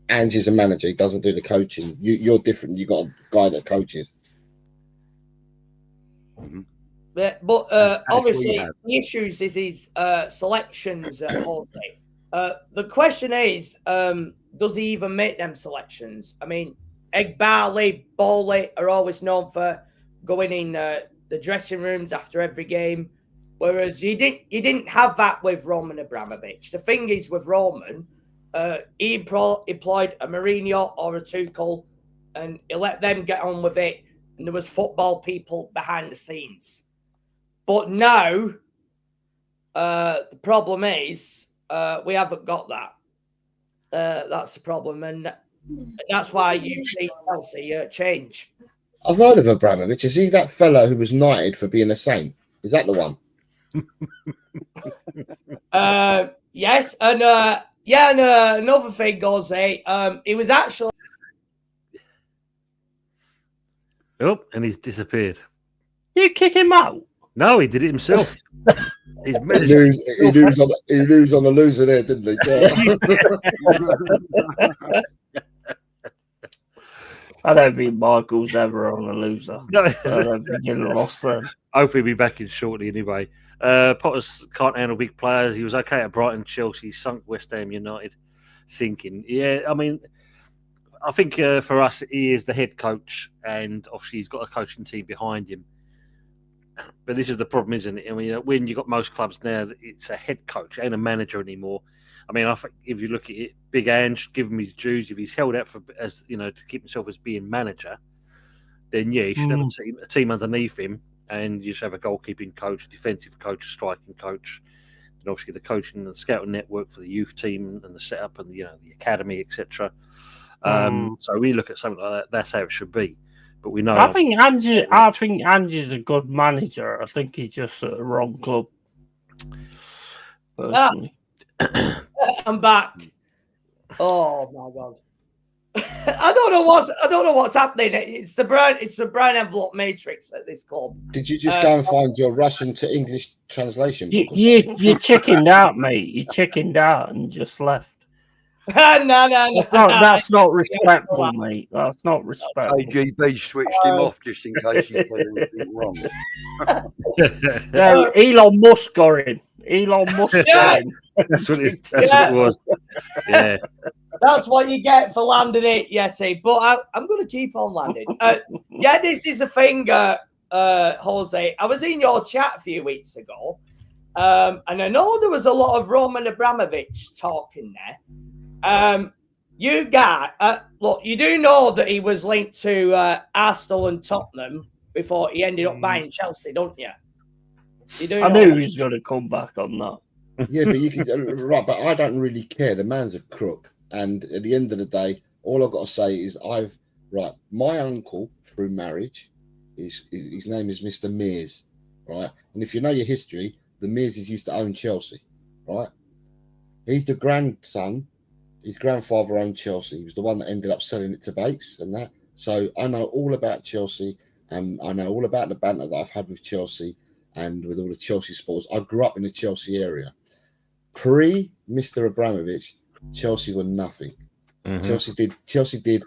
Ange is a manager. He doesn't do the coaching. You're different. You got a guy that coaches. But obviously, the issues is his selections, Jose. The question is, does he even make them selections? I mean, Barley, Bowley are always known for going in the dressing rooms after every game, whereas you didn't have that with Roman Abramovich. The thing is with Roman, he employed a Mourinho or a Tuchel, and he let them get on with it, and there was football people behind the scenes. But now, the problem is we haven't got that. That's the problem, and that's why you see Chelsea change. I've heard of Abramovich. Is he that fellow who was knighted for being a saint? Is that the one? Yes, and another thing, Jose, he was actually. Oh, and he's disappeared. You kick him out? No, he did it himself. He knew on the loser there, didn't he? I don't think Michael's ever on the loser. No, I don't think he'll lost then. Hopefully, he'll be back in shortly anyway. Potters can't handle big players. He was okay at Brighton, Chelsea, sunk West Ham United, sinking. Yeah, I mean, I think for us, he is the head coach, and obviously he's got a coaching team behind him. But this is the problem, isn't it? I mean, when you've got most clubs now, it's a head coach and a manager anymore. I mean, I think if you look at it, Big Ange, give him his dues. If he's held out for, as you know, to keep himself as being manager, then yeah, he should have a team underneath him, and you should have a goalkeeping coach, a defensive coach, a striking coach, and obviously the coaching and the scouting network for the youth team and the setup and the academy, etc. So we look at something like that. That's how it should be. But we know. I think Ange's a good manager. I think he's just at the wrong club. Personally. I'm back. Oh my god! I don't know what's happening. It's the brown envelope matrix at this club. Did you just go and find your Russian to English translation? You chickened out, mate. You chickened out and just left. No. That's not respectful, mate. That's not respectful. KGB switched him off just in case he said anything wrong. No, Elon Musk got in. Elon Musk got in. That's what it was. Yeah. That's what you get for landing it, Yeti. But I'm going to keep on landing. This is a thing, Jose. I was in your chat a few weeks ago, and I know there was a lot of Roman Abramovich talking there. You do know that he was linked to Arsenal and Tottenham before he ended up buying Chelsea, don't you? I knew he was going to come back on that. Yeah, but you can but I don't really care. The man's a crook, and at the end of the day, all I've got to say is my uncle through marriage, his name is Mr. Mears, right? And if you know your history, the Mearses used to own Chelsea, right? He's the grandson. His grandfather owned Chelsea. He was the one that ended up selling it to Bates and that. So I know all about Chelsea, and I know all about the banter that I've had with Chelsea and with all the Chelsea sports. I grew up in the Chelsea area. Pre Mr. Abramovich, Chelsea were nothing. Mm-hmm. Chelsea did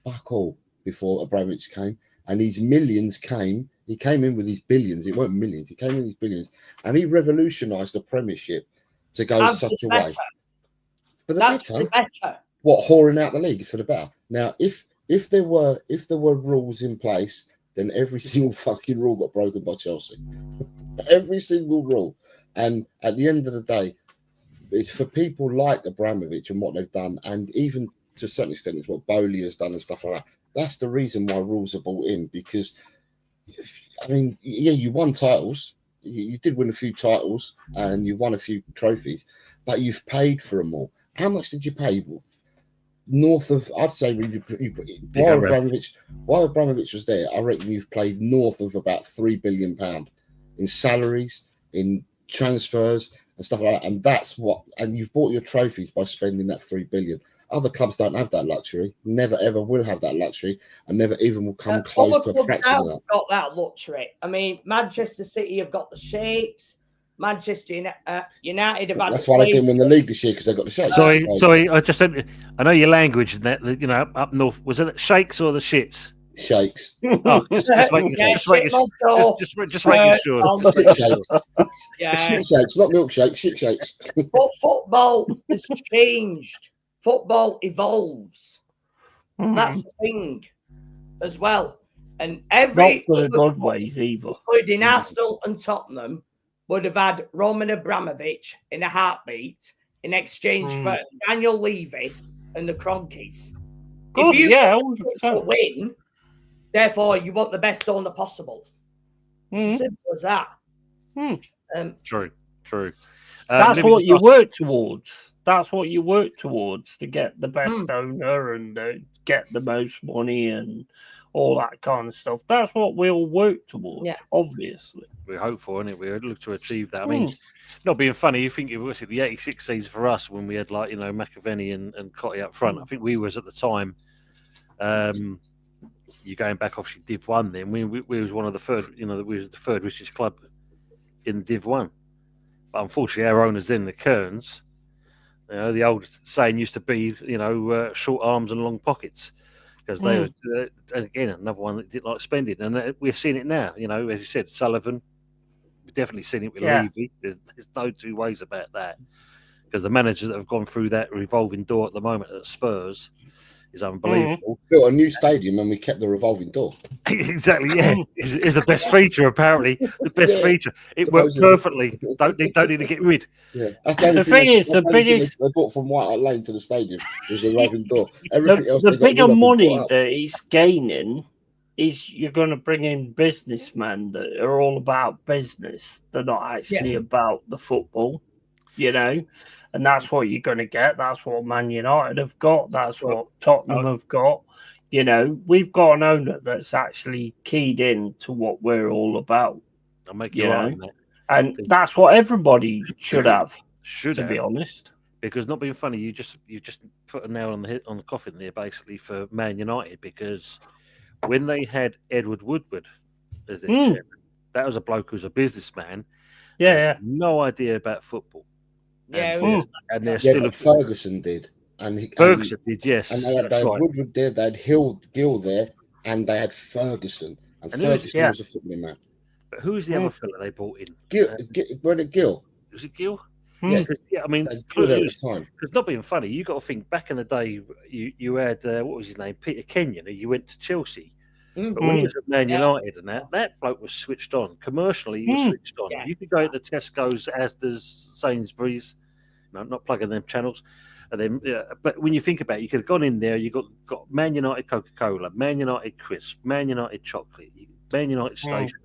fuck all before Abramovich came, and these millions came. He came in with his billions. It weren't millions. He came in with his billions, and he revolutionised the Premiership to go such a way. For the better. What, whoring out the league for the better? Now, if there were rules in place then every single fucking rule got broken by Chelsea. Every single rule. And at the end of the day, it's for people like Abramovich and what they've done, and even to a certain extent, it's what Bowley has done and stuff like that. That's the reason why rules are brought in, because, I mean, yeah, you won titles. You did win a few titles and you won a few trophies, but you've paid for them all. How much did you pay? North of, I'd say, while Abramovich was there, I reckon you've played north of about £3 billion in salaries, in transfers and stuff like that. And that's what, and you've bought your trophies by spending that £3 billion. Other clubs don't have that luxury, never ever will have that luxury, and never even will come close to a fraction of that. Got that luxury. I mean, Manchester City have got the sheikhs. Manchester United have had. That's why they didn't win the league this year, because they got the sheikhs. Sorry, I know your language. That you know, up north, was it sheikhs or the shits? Sheikhs. Oh, just making sure. Yeah, shit shakes, not milkshakes. Shit shakes. But football has changed. Football evolves. That's the thing, as well. And every not for the good ways either, including Arsenal and Tottenham, would have had Roman Abramovich in a heartbeat in exchange for Daniel Levy and the Cronkies. Good, if you want to win, therefore you want the best owner possible. It's as simple as that. True. That's what you work towards. That's what you work towards, to get the best owner and get the most money and all that kind of stuff. That's what we all work towards, obviously. We hope for, innit? We look to achieve that. I mean, not being funny, you think it was the 86 season for us when we had, like, you know, McAvenny and Cotty up front. I think we was at the time, you're going back, obviously, Div 1 then. We was one of the third, you know, we was the third richest club in Div 1. But unfortunately, our owners then, the Kearns, you know, the old saying used to be, you know, short arms and long pockets, because they were, again, another one that didn't like spending. And we're seeing it now, you know, as you said, Sullivan, we've definitely seen it with Levy. There's no two ways about that, because the managers that have gone through that revolving door at the moment at Spurs is unbelievable. Built a new stadium and we kept the revolving door. Exactly, yeah. Is the best feature, apparently. The best feature. It worked perfectly. Don't need to get rid. Yeah, that's the only thing is, the biggest they bought from White Hart Lane to the stadium was the revolving door. Everything else, the bigger money that he's gaining is you're going to bring in businessmen that are all about business. They're not actually about the football, you know. And that's what you're going to get. That's what Man United have got. That's what Tottenham have got. You know, we've got an owner that's actually keyed in to what we're all about. I'll make you right on that. And that's what everybody should have, be honest. Because, not being funny, you just put a nail on the coffin there, basically, for Man United, because when they had Edward Woodward as their chairman, that was a bloke who's a businessman. No idea about football. And they're still. Ferguson did, Ferguson did, yes. And they had Woodward there, they had Gill there, and they had Ferguson. And Ferguson was a football man. But who's the other fella they brought in? Bernard Gill. Was it Gill? Yeah, I mean, because not being funny, you got to think back in the day. You had what was his name, Peter Kenyon, and you went to Chelsea. But when he was at Man United and that bloke was switched on. Commercially, he was switched on. You could go into Tesco's, Asda's, Sainsbury's, not plugging them channels. And then, but when you think about it, you could have gone in there, you got Man United Coca-Cola, Man United Crisp, Man United Chocolate, Man United Station.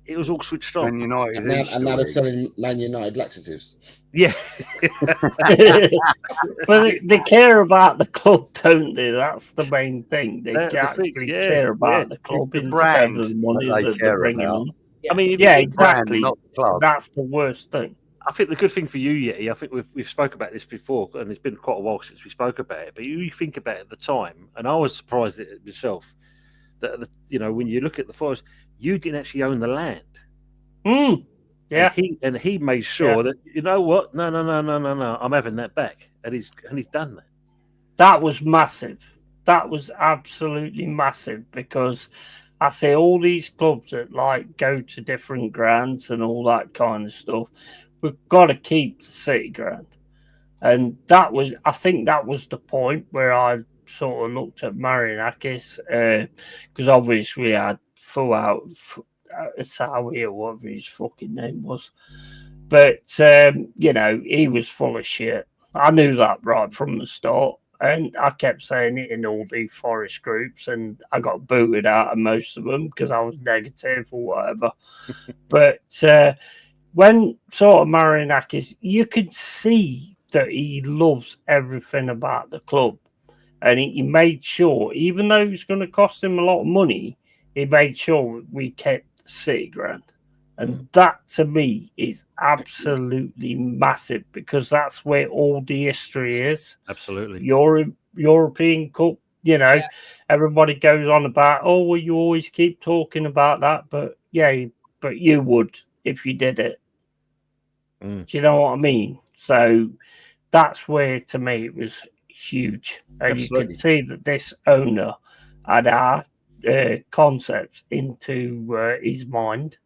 It was all switched on. Man United, and now they're selling Man United laxatives. Yeah. But they care about the club, don't they? That's the main thing. They care about the club instead of the money that they're bringing on. I mean, exactly. That's the worst thing. I think the good thing for you, Yeti, I think we've spoke about this before, and it's been quite a while since we spoke about it. But you think about it at the time, and I was surprised at it myself that when you look at the Forest, you didn't actually own the land. Yeah, and he made sure that no, I'm having that back, and he's done that. That was massive. That was absolutely massive, because I see all these clubs that go to different grounds and all that kind of stuff. We've got to keep the City ground, and I think that was the point where I sort of looked at Marinakis because obviously we had throughout Sawi or whatever his fucking name was. But, you know, he was full of shit. I knew that right from the start. And I kept saying it in all the Forest groups, and I got booted out of most of them because I was negative or whatever. But when sort of Marinakis, you could see that he loves everything about the club. And he made sure, even though it was going to cost him a lot of money, he made sure we kept City Ground. And that, to me, is absolutely massive because that's where all the history is. Absolutely. European Cup, you know, everybody goes on about, oh, well, you always keep talking about that. But, yeah, but you would if you did it. Do you know what I mean? So that's where, to me, it was huge. And you could see that this owner had our concepts into his mind.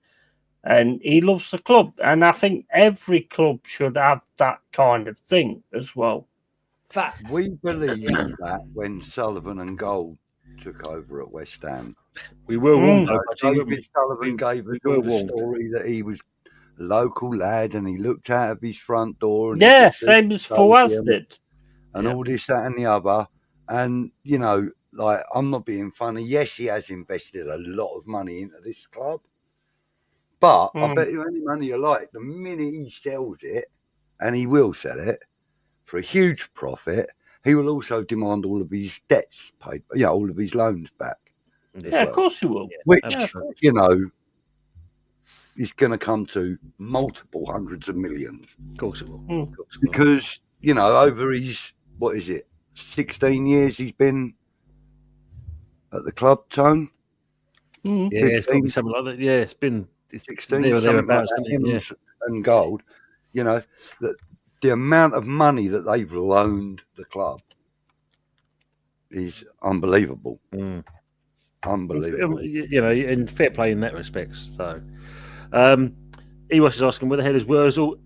And he loves the club. And I think every club should have that kind of thing as well. Fact. We believed that when Sullivan and Gold took over at West Ham. We were warned, David Sullivan gave us all the story that he was a local lad and he looked out of his front door. And same as Fawaz did. And all this, that, and the other. And, you know, like, I'm not being funny. Yes, he has invested a lot of money into this club. But I bet you any money you like, the minute he sells it, and he will sell it for a huge profit, he will also demand all of his debts paid, all of his loans back. Yeah, of course he will. Which, you know, is going to come to multiple hundreds of millions. Of course it will. Because, you know, over his, 16 years he's been at the club, Tone? Yeah, it's got to be something like that. Yeah, it's been 16, thereabouts, and Gold, you know, the amount of money that they've loaned the club is unbelievable. Unbelievable. You know, and fair play in that respect. So, he was asking, where the hell is Wurzel?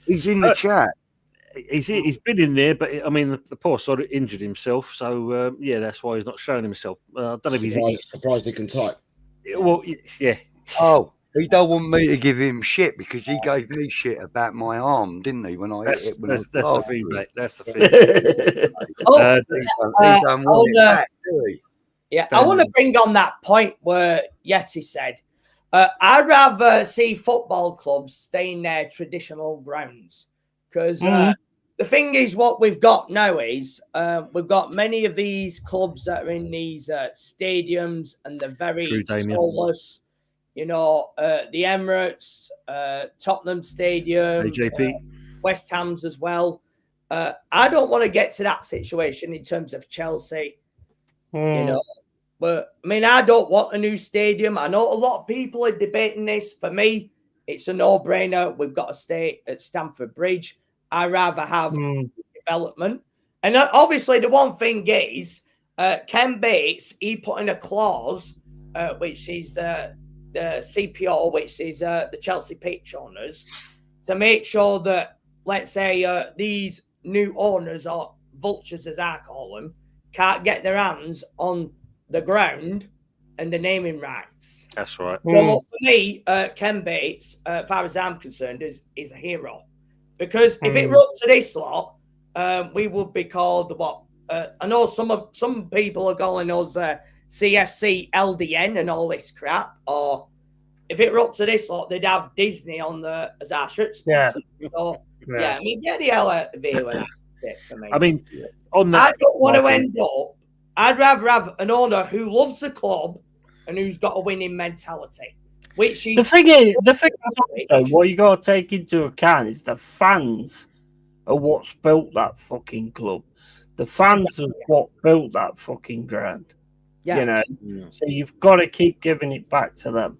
He's in the chat. He's been in there, but I mean, the poor sort of injured himself. So, that's why he's not showing himself. I don't know if he's surprised he can type. Well, yeah. Oh, he don't want me to give him shit because he gave me shit about my arm, didn't he? When I hit it, that's the feedback. That's the feedback. He don't want it back, do he? Yeah, I want to bring on that point where Yeti said, I'd rather see football clubs stay in their traditional grounds because the thing is, what we've got now is we've got many of these clubs that are in these stadiums and they're very soulless. You know, the Emirates, Tottenham Stadium, West Ham's as well. I don't want to get to that situation in terms of Chelsea, you know. But, I mean, I don't want a new stadium. I know a lot of people are debating this. For me, it's a no-brainer. We've got to stay at Stamford Bridge. I'd rather have development. And obviously, the one thing is, Ken Bates, he put in a clause, which is the CPO, which is the Chelsea pitch owners, to make sure that, let's say, these new owners, or vultures as I call them, can't get their hands on the ground and the naming rights. That's right. So for me, Ken Bates, as far as I'm concerned, is a hero. Because if it were up to this lot, we would be called what? I know some people are calling us CFC LDN and all this crap. Or if it were up to this lot, they'd have Disney on as our shirt sponsor. So I mean, get the hell out of here with that shit for me. I mean, on that, I don't want to end up. I'd rather have an owner who loves the club and who's got a winning mentality. Which is the thing is, what you got to take into account is the fans are what's built that fucking club. The fans are what built that fucking ground. Yeah. You know, so you've got to keep giving it back to them.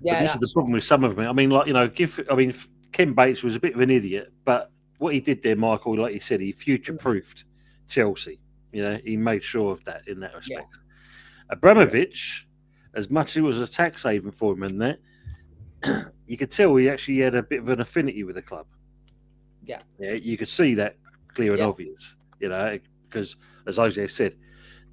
Yeah, but this is the problem with some of them. I mean, like, you know, Ken Bates was a bit of an idiot, but what he did there, Michael, like you said, he future-proofed Chelsea. You know, he made sure of that in that respect. Yeah. Abramovich, as much as it was a tax haven for him in that, you could tell he actually had a bit of an affinity with the club. Yeah, you could see that clear and obvious. You know, because, as Jose said,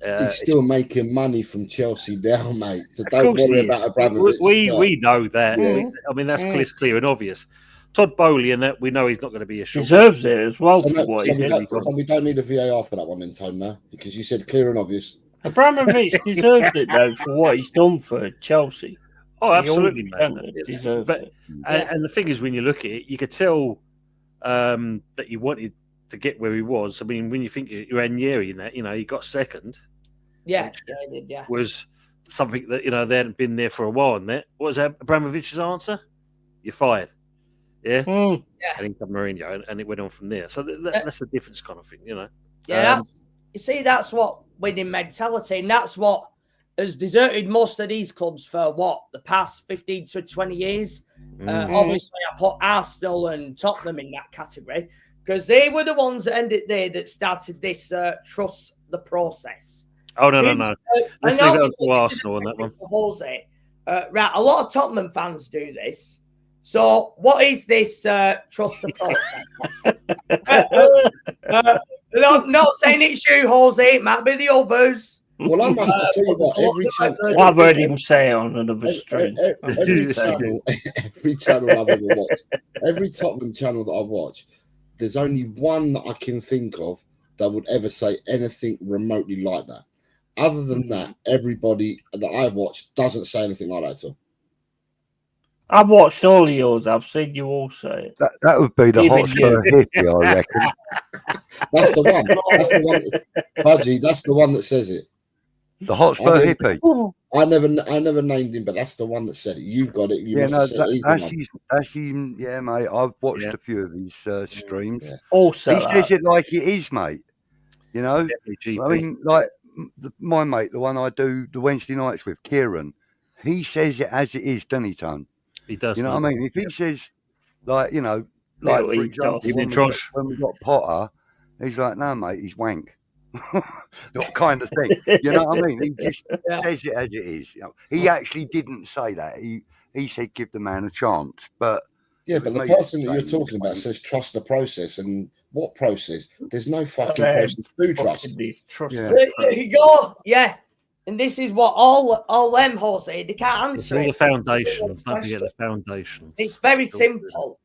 He's still making money from Chelsea now, mate. So of don't course worry he is. about Abramovich. We know that. Yeah. I mean, that's clear and obvious. Todd Bowley and that we know he's not going to be a short. Deserves it as well So, for what he did. we don't need a VAR for that one then, Tone, now, because you said clear and obvious. Abramovich deserves it though for what he's done for Chelsea. Oh, absolutely, mate. Deserves it. And the thing is, when you look at it, you could tell that he wanted to get where he was. I mean, when you think you Ranieri in that, he got second. Yeah, he did. Yeah, was something that they hadn't been there for a while. And that what was Abramovich's answer? You're fired. Yeah, yeah. And then come Mourinho, and it went on from there. So that's a different kind of thing, Yeah, that's what winning mentality, and that's what has deserted most of these clubs for the past 15 to 20 years. Obviously, I put Arsenal and Tottenham in that category because they were the ones that ended there that started this trust the process. Oh no! Let's leave it on for Arsenal on that one. Jose. Right, a lot of Tottenham fans do this. So, what is this trust the process? I'm not saying it's you, Jose. It might be the others. Well, I must tell you what. Every channel, I've heard him say it on another stream. Every channel I've ever watched, every Tottenham channel that I watch, there's only one that I can think of that would ever say anything remotely like that. Other than that, everybody that I watch doesn't say anything like that at all. I've watched all of yours. I've seen you all say it. That would be the Even Hotspur you. hippie, I reckon. That's the one. That's the one. Budgie, that's the one that says it. The Hotspur hippie. I never named him, but that's the one that said it. You've got it. That's his. Yeah, mate. I've watched a few of his streams. Yeah. Also, he says it like it is, mate. I mean, like my mate, the one I do the Wednesday nights with, Kieran. He says it as it is, doesn't he, Tone? He does. You know what I mean? If he says, like, for example, when we got Potter, he's like, no, mate, he's wank. That kind of thing. You know what I mean? He just says it as it is. He actually didn't say that. He said give the man a chance. But the person that you're talking about says trust the process. And what process? There's no fucking process to trust. Yeah. And this is what all them Jose, they can't answer. It's all the foundations. Don't forget the foundations. It's very simple.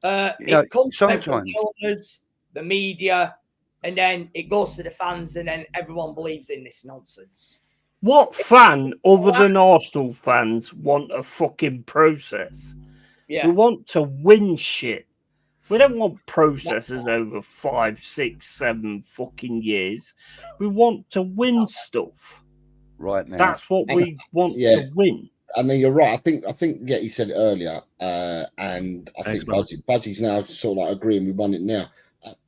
It comes from the owners, the media, and then it goes to the fans, and then everyone believes in this nonsense. What fan, other than Arsenal fans, want a fucking process? Yeah. We want to win shit. We don't want processes over 5, 6, 7 fucking years. We want to win stuff. Right now, that's what we want to win. And then you're right. I think he said it earlier, and I think Budgie's now sort of like agreeing we won it now.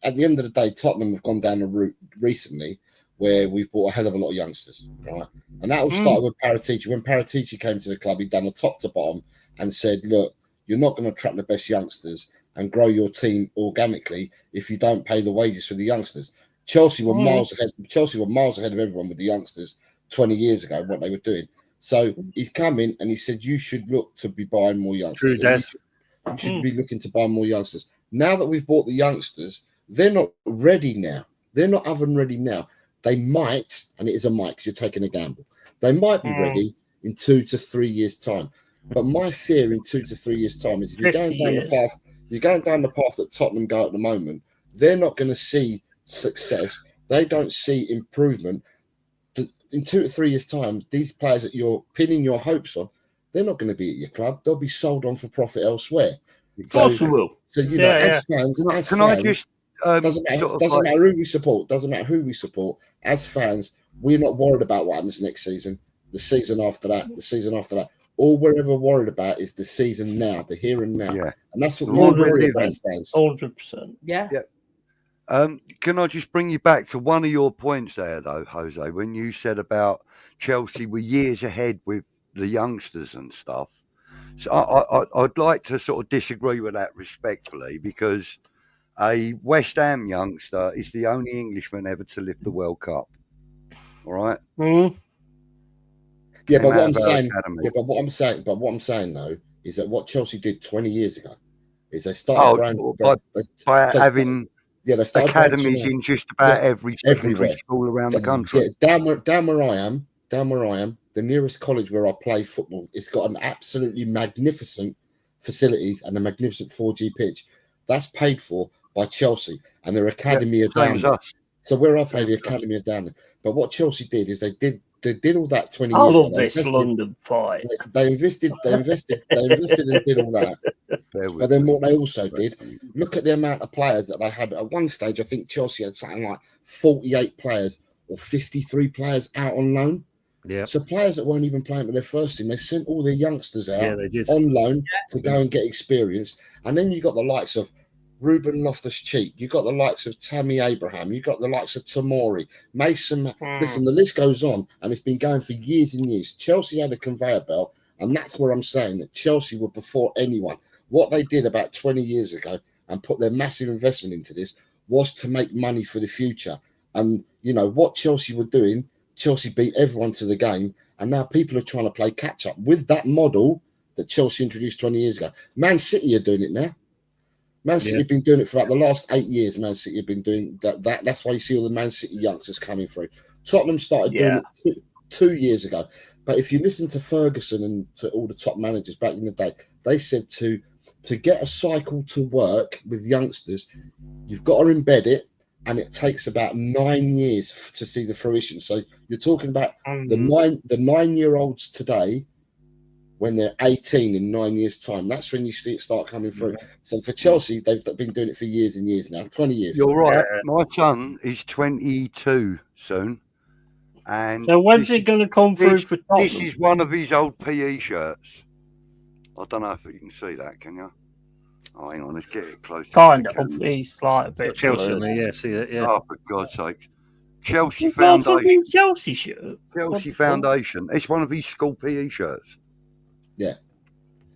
At the end of the day, Tottenham have gone down a route recently where we've bought a hell of a lot of youngsters, right? And that all started with Paratici. When Paratici came to the club, he'd done a top to bottom and said, "Look, you're not going to attract the best youngsters and grow your team organically if you don't pay the wages for the youngsters." Chelsea were miles ahead. Chelsea were miles ahead of everyone with the youngsters 20 years ago, what they were doing. So he's come in and he said, you should look to be buying more youngsters. You should be looking to buy more youngsters. Now that we've bought the youngsters, they're not ready now. They're not oven ready now. They might, and it is a might because you're taking a gamble, they might be ready in 2 to 3 years' time. But my fear in 2 to 3 years' time is if you're going down the path that Tottenham go at the moment, they're not going to see success. They don't see improvement. In 2 to 3 years' time, these players that you're pinning your hopes on, they're not going to be at your club. They'll be sold on for profit elsewhere. Of course, we will. So as fans, doesn't matter who we support. Doesn't matter who we support. As fans, we're not worried about what happens next season, the season after that, the season after that. All we're ever worried about is the season now, the here and now, and that's what we're worried about as fans. 100%. Yeah. Can I just bring you back to one of your points there, though, Jose, when you said about Chelsea were years ahead with the youngsters and stuff. So I'd like to sort of disagree with that respectfully, because a West Ham youngster is the only Englishman ever to lift the World Cup. All right? Yeah, but what I'm saying though is that what Chelsea did 20 years ago is they started by having Yeah, they started branching academies out. in just about Yeah, every secondary everywhere. school around the country. Yeah, down where I am, the nearest college where I play football, it's got an absolutely magnificent facilities and a magnificent 4G pitch. That's paid for by Chelsea, and their academy are Same down as there. us. So where I play, Same the as us. academy are down there. But what Chelsea did is they did all that 20 I years love ago. They this invested, London fight. they invested and did all that. Bear with But then me. what they also did, look at the amount of players that they had. At one stage, I think Chelsea had something like 48 players or 53 players out on loan. Yeah, So players that weren't even playing with their first team, they sent all their youngsters out yeah, they did. on loan to go and get experience. And then you got the likes of Ruben Loftus-Cheek, you got the likes of Tammy Abraham, you got the likes of Tomori, Mason. Listen, the list goes on, and it's been going for years and years. Chelsea had a conveyor belt, and that's where I'm saying that Chelsea were before anyone. What they did about 20 years ago and put their massive investment into this was to make money for the future. And you know what Chelsea were doing, Chelsea beat everyone to the game, and now people are trying to play catch up with that model that Chelsea introduced 20 years ago. Man City are doing it now. Man City have been doing it for like the last 8 years. Man City have been doing that. That's why you see all the Man City youngsters coming through. Tottenham started doing it 2 years ago. But if you listen to Ferguson and to all the top managers back in the day, they said to get a cycle to work with youngsters, you've got to embed it, and it takes about 9 years to see the fruition. So you're talking about the 9-year-olds today. When they're 18 in 9 years' time, that's when you see it start coming through. So for Chelsea, they've been doing it for years and years now, 20 years. You're right. My son is 22 soon. And So when's it going to come through for Tottenham? This is one of his old PE shirts. I don't know if you can see that, can you? Oh, hang on, let's get it close. Kind of. He's like a bit Chelsea on there, yeah, see that, yeah. Oh, for God's sake. Chelsea He's got a Foundation. fucking Chelsea shirt. Chelsea Foundation. It's one of his school PE shirts. Yeah.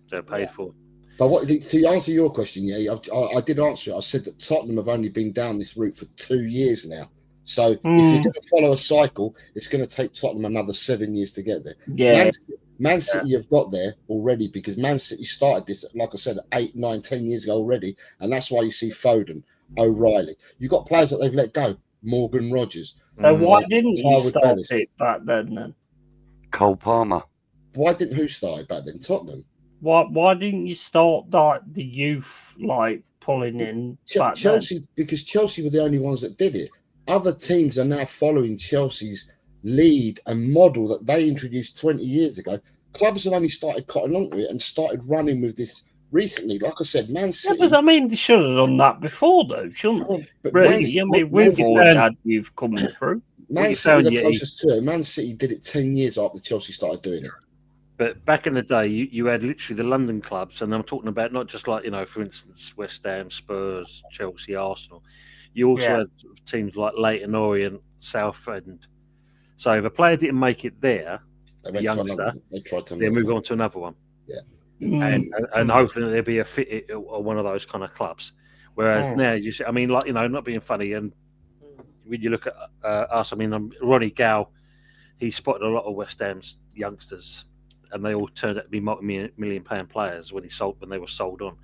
They're paid for. But what to answer your question, I did answer it. I said that Tottenham have only been down this route for 2 years now. So if you're going to follow a cycle, it's going to take Tottenham another 7 years to get there. Yeah. Man City have got there already because Man City started this, like I said, 8, 9, 10 years ago already. And that's why you see Foden, O'Reilly. You've got players that they've let go. Morgan Rogers. So why didn't you start it back then? Cole Palmer. Why didn't who started back then? Tottenham. Why didn't you start like the youth pulling in back Chelsea then? Because Chelsea were the only ones that did it. Other teams are now following Chelsea's lead and model that they introduced 20 years ago. Clubs have only started cotton onto it and started running with this recently. Like I said, Man City. Yeah, but I mean, they should have done that before, though, shouldn't they? Really? I mean, we've always had youth coming through. Man City, the closest to it. Man City did it 10 years after Chelsea started doing it. But back in the day, you had literally the London clubs, and I'm talking about not just like, for instance, West Ham, Spurs, Chelsea, Arsenal. You also had teams like Leyton Orient, Southend. So if a player didn't make it there, the youngster, they move on to another one. Yeah. And hopefully there'll be a fit or one of those kind of clubs. Whereas now, you see, I mean, not being funny, and when you look at us, I mean, Ronnie Gow, he spotted a lot of West Ham's youngsters, and they all turned out to be multi-million pound players when they were sold on.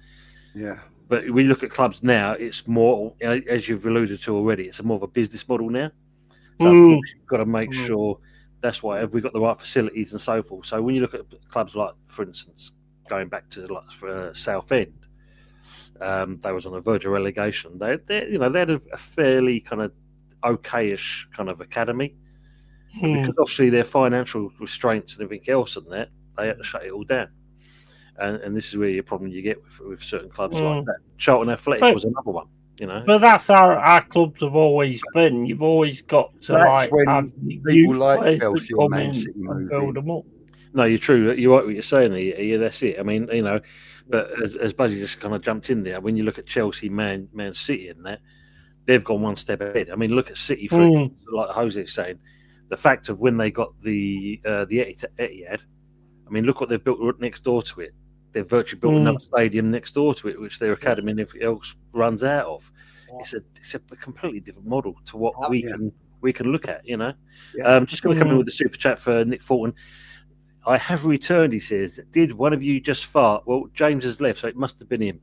Yeah. But when you look at clubs now, it's more, as you've alluded to already, it's more of a business model now. So of course you've got to make sure that's why have we got the right facilities and so forth. So when you look at clubs like, for instance, going back to Southend, they was on the verge of relegation. They had a fairly kind of okayish kind of academy, but because obviously their financial restraints and everything else and that, they had to shut it all down. And this is where your problem you get with certain clubs like that. Charlton Athletic was another one, But that's how our clubs have always been. You've always got to have youth players that come in and build them up. No, you're true. You're right what you're saying there. Yeah, that's it. I mean, but as Budgie just kind of jumped in there, when you look at Chelsea, Man City and that, they've gone one step ahead. I mean, look at City, for instance, like Jose's saying, the fact of when they got the Etihad, I mean, look what they've built next door to it. They've virtually built another stadium next door to it, which their academy and everything else runs out of. Yeah. It's a completely different model to what we can look at. Just going to come in with the super chat for Nick Fulton. I have returned, he says. Did one of you just fart? Well, James has left, so it must have been him.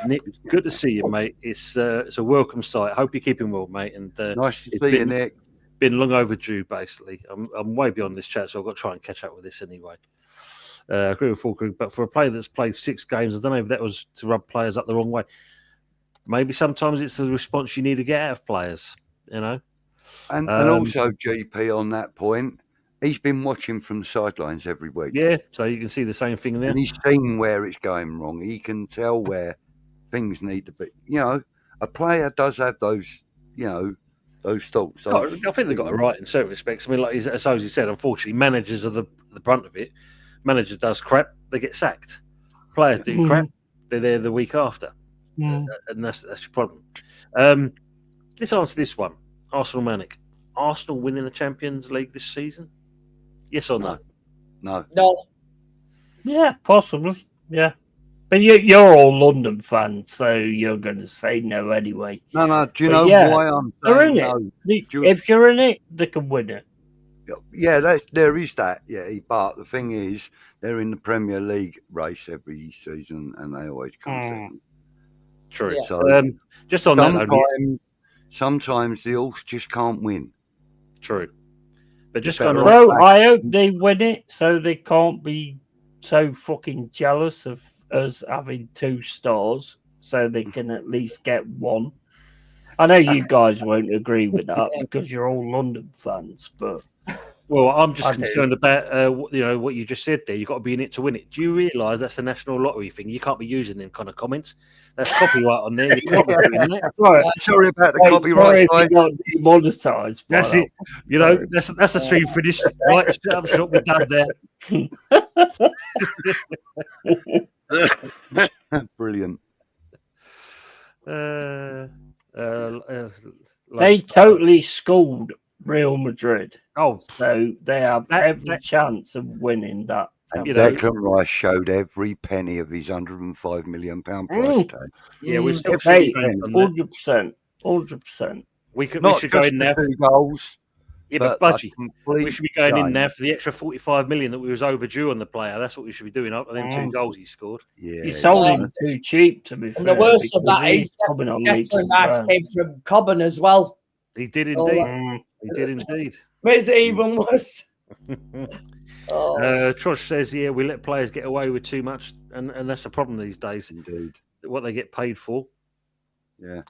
Nick, good to see you, mate. It's a welcome sight. I hope you're keeping well, mate. And Nice to it's see you, Nick. been long overdue, basically. I'm way beyond this chat, so I've got to try and catch up with this anyway. Agree with Falk, but for a player that's played 6 games, I don't know if that was to rub players up the wrong way. Maybe sometimes it's the response you need to get out of players, you know. And also, GP, on that point, he's been watching from the sidelines every week. Yeah, so you can see the same thing there. And he's seen where it's going wrong. He can tell where things need to be. You know, a player does have those, you know, those thoughts. I think they've got it right in certain respects. I mean, like as he said, unfortunately, managers are the brunt of it. Manager does crap, they get sacked. Players do crap, they're there the week after. And that's your problem. Let's answer this one. Arsenal Manic. Arsenal winning the Champions League this season? Yes or no? No. No. Yeah, possibly. Yeah. But you're all London fans, so you're going to say no anyway. No. Do you But know yeah, why I'm they're saying in no? it. If you're in it, they can win it. Yeah, there is that. Yeah, but the thing is, they're in the Premier League race every season, and they always come second. True. Yeah. So, just on that note, sometimes the horse just can't win. True. But just Better kind Bro, of, I hope they win it so they can't be so fucking jealous of us having 2 stars, so they can at least get 1. I know you guys won't agree with that because you're all London fans, but well, I'm just I do. concerned about what you just said there. You've got to be in it to win it. Do you realise that's a national lottery thing? You can't be using them kind of comments. That's copyright on there. You can't be doing that. Sorry about the copyright. Sorry if you got demonetised. That's it. You know, that's the stream finished. Right, shut up shop. We're done there. Brilliant. They totally schooled Real Madrid. Oh, so they have every chance of winning that. And Declan Rice showed every penny of his £105 million price tag. Yeah, we're still 100%. 100%. We should Not go in there. 2 goals. Yeah, but Budgie, we should be going in there for the extra 45 million that we was overdue on the player. That's what we should be doing up. And then 2 goals he scored. Yeah, you sold him too cheap, to be fair. And the worst of that is Declan Rice came from Cobham as well. He did indeed. He did indeed. Makes it even worse. Trosh says, yeah, we let players get away with too much, and that's the problem these days. Indeed. What they get paid for. Yeah.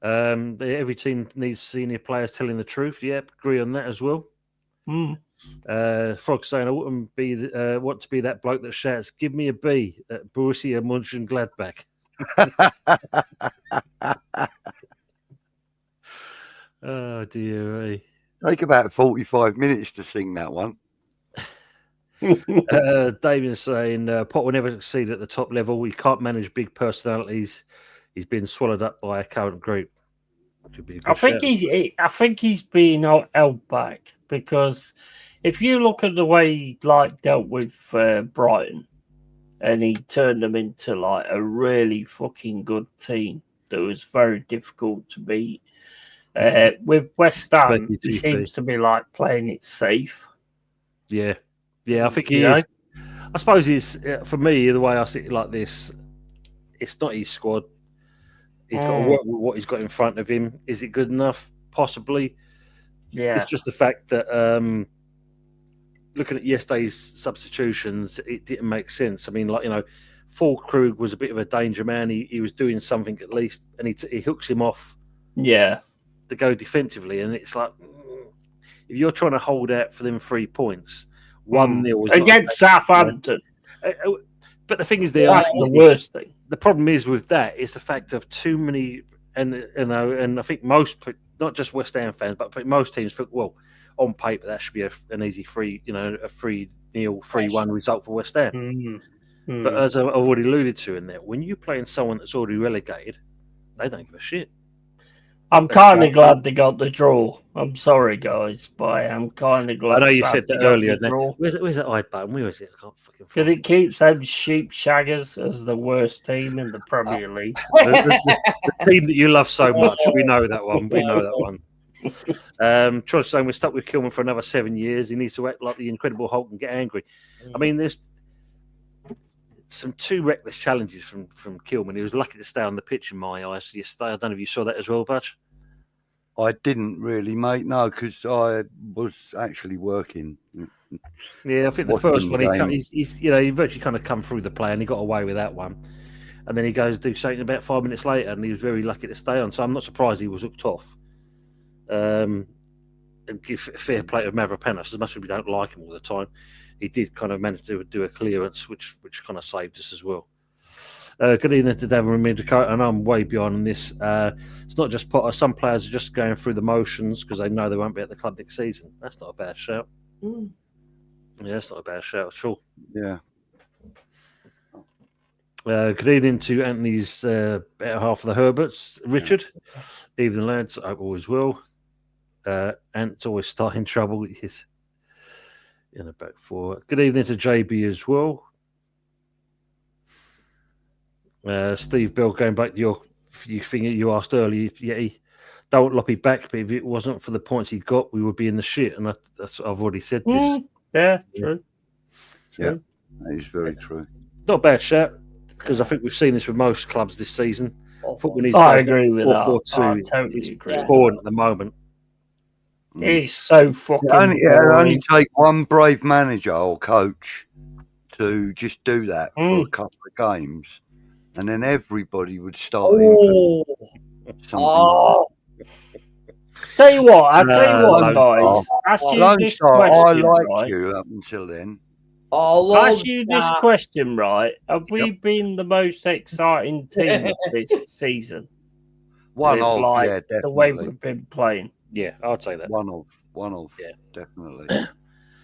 Every team needs senior players telling the truth. Yep, agree on that as well. Frog saying, I wouldn't want to be that bloke that shouts, give me a B at Borussia Mönchengladbach. Oh, dear. Take about 45 minutes to sing that one. David's saying Pot will never succeed at the top level. He can't manage big personalities. He's been swallowed up by a current group. Could be a good I think he's being held back because if you look at the way he dealt with Brighton, and he turned them into a really fucking good team that was very difficult to beat. With West Ham, he seems to be playing it safe. Yeah, I think he is. I suppose he's, for me, the way I see it like this, it's not his squad. He's got to work with what he's got in front of him. Is it good enough? Possibly. Yeah. It's just the fact that looking at yesterday's substitutions, it didn't make sense. I mean, Fulkrug was a bit of a danger man. He was doing something at least, and he hooks him off. Yeah. To go defensively, and it's like if you're trying to hold out for them 3 points, 1-0 against Southampton. But the thing is, that's the worst thing. The problem is with that is the fact of too many, and I think most, not just West Ham fans, but I think most teams think, well, on paper that should be an easy 3-0, 3-1 result for West Ham. But as I've already alluded to in there, when you're playing someone that's already relegated, they don't give a shit. I'm kind of glad they got the draw. I'm sorry, guys, but I'm kind of glad. I know you said that earlier. Where's that I button? Where is it? I can't fucking find it. Because it keeps them sheep shaggers as the worst team in the Premier League. the team that you love so much. We know that one. Trosh saying we're stuck with Kilman for another 7 years. He needs to act like the Incredible Hulk and get angry. I mean, some 2 reckless challenges from Kilman. He was lucky to stay on the pitch in my eyes yesterday. I don't know if you saw that as well, Budge. I didn't really, mate. No, because I was actually working. Yeah, I think the Watching first the one, game. he virtually kind of come through the play and he got away with that one. And then he goes to do something about 5 minutes later, and he was very lucky to stay on. So I'm not surprised he was hooked off. And give fair play to Mavropanos, as much as we don't like him all the time. He did kind of manage to do a clearance, which kind of saved us as well. Good evening to Devon and Dakota, and I'm way behind on this. It's not just Potter. Some players are just going through the motions because they know they won't be at the club next season. That's not a bad shout. Mm. Yeah, that's not a bad shout at all. Yeah. Good evening to Anthony's better half of the Herberts. Richard, evening lads. I hope all is well. Ant's always starting trouble. He's in the back four. Good evening to JB as well. Steve Bell, going back to your thing you asked earlier, he don't Loppy back, but if it wasn't for the points he got, we would be in the shit. And that's I've already said this. Yeah, true. Yeah, that is very true. Not a bad shout, because I think we've seen this with most clubs this season. Football needs I agree with that. 4-4-2. I totally agree. It's boring at the moment. It's so fucking It'll only boring. take one brave manager or coach to just do that for a couple of games, and then everybody would start implementing something. Oh, Tell you what, I'll tell you what, guys. Ask you Lone this Star, I question, liked right? you up until then. oh, Ask Lord, you this Star. question, right? Have we been the most exciting team this season? One With, of, like, yeah, definitely. the way we've been playing. Yeah, I'd say that. One of, Yeah. definitely.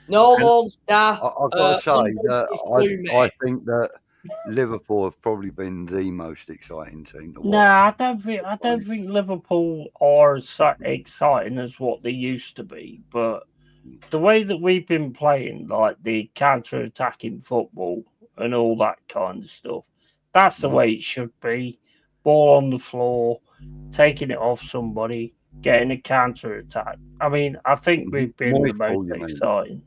No, Lord Star. I've got to say that it's blue, I mate. think that Liverpool have probably been the most exciting team to watch. No, I don't think Liverpool are as exciting as what they used to be. But the way that we've been playing, like the counter-attacking football and all that kind of stuff, that's the way it should be. Ball on the floor, taking it off somebody, getting a counter-attack. I mean, I think we've been the most exciting.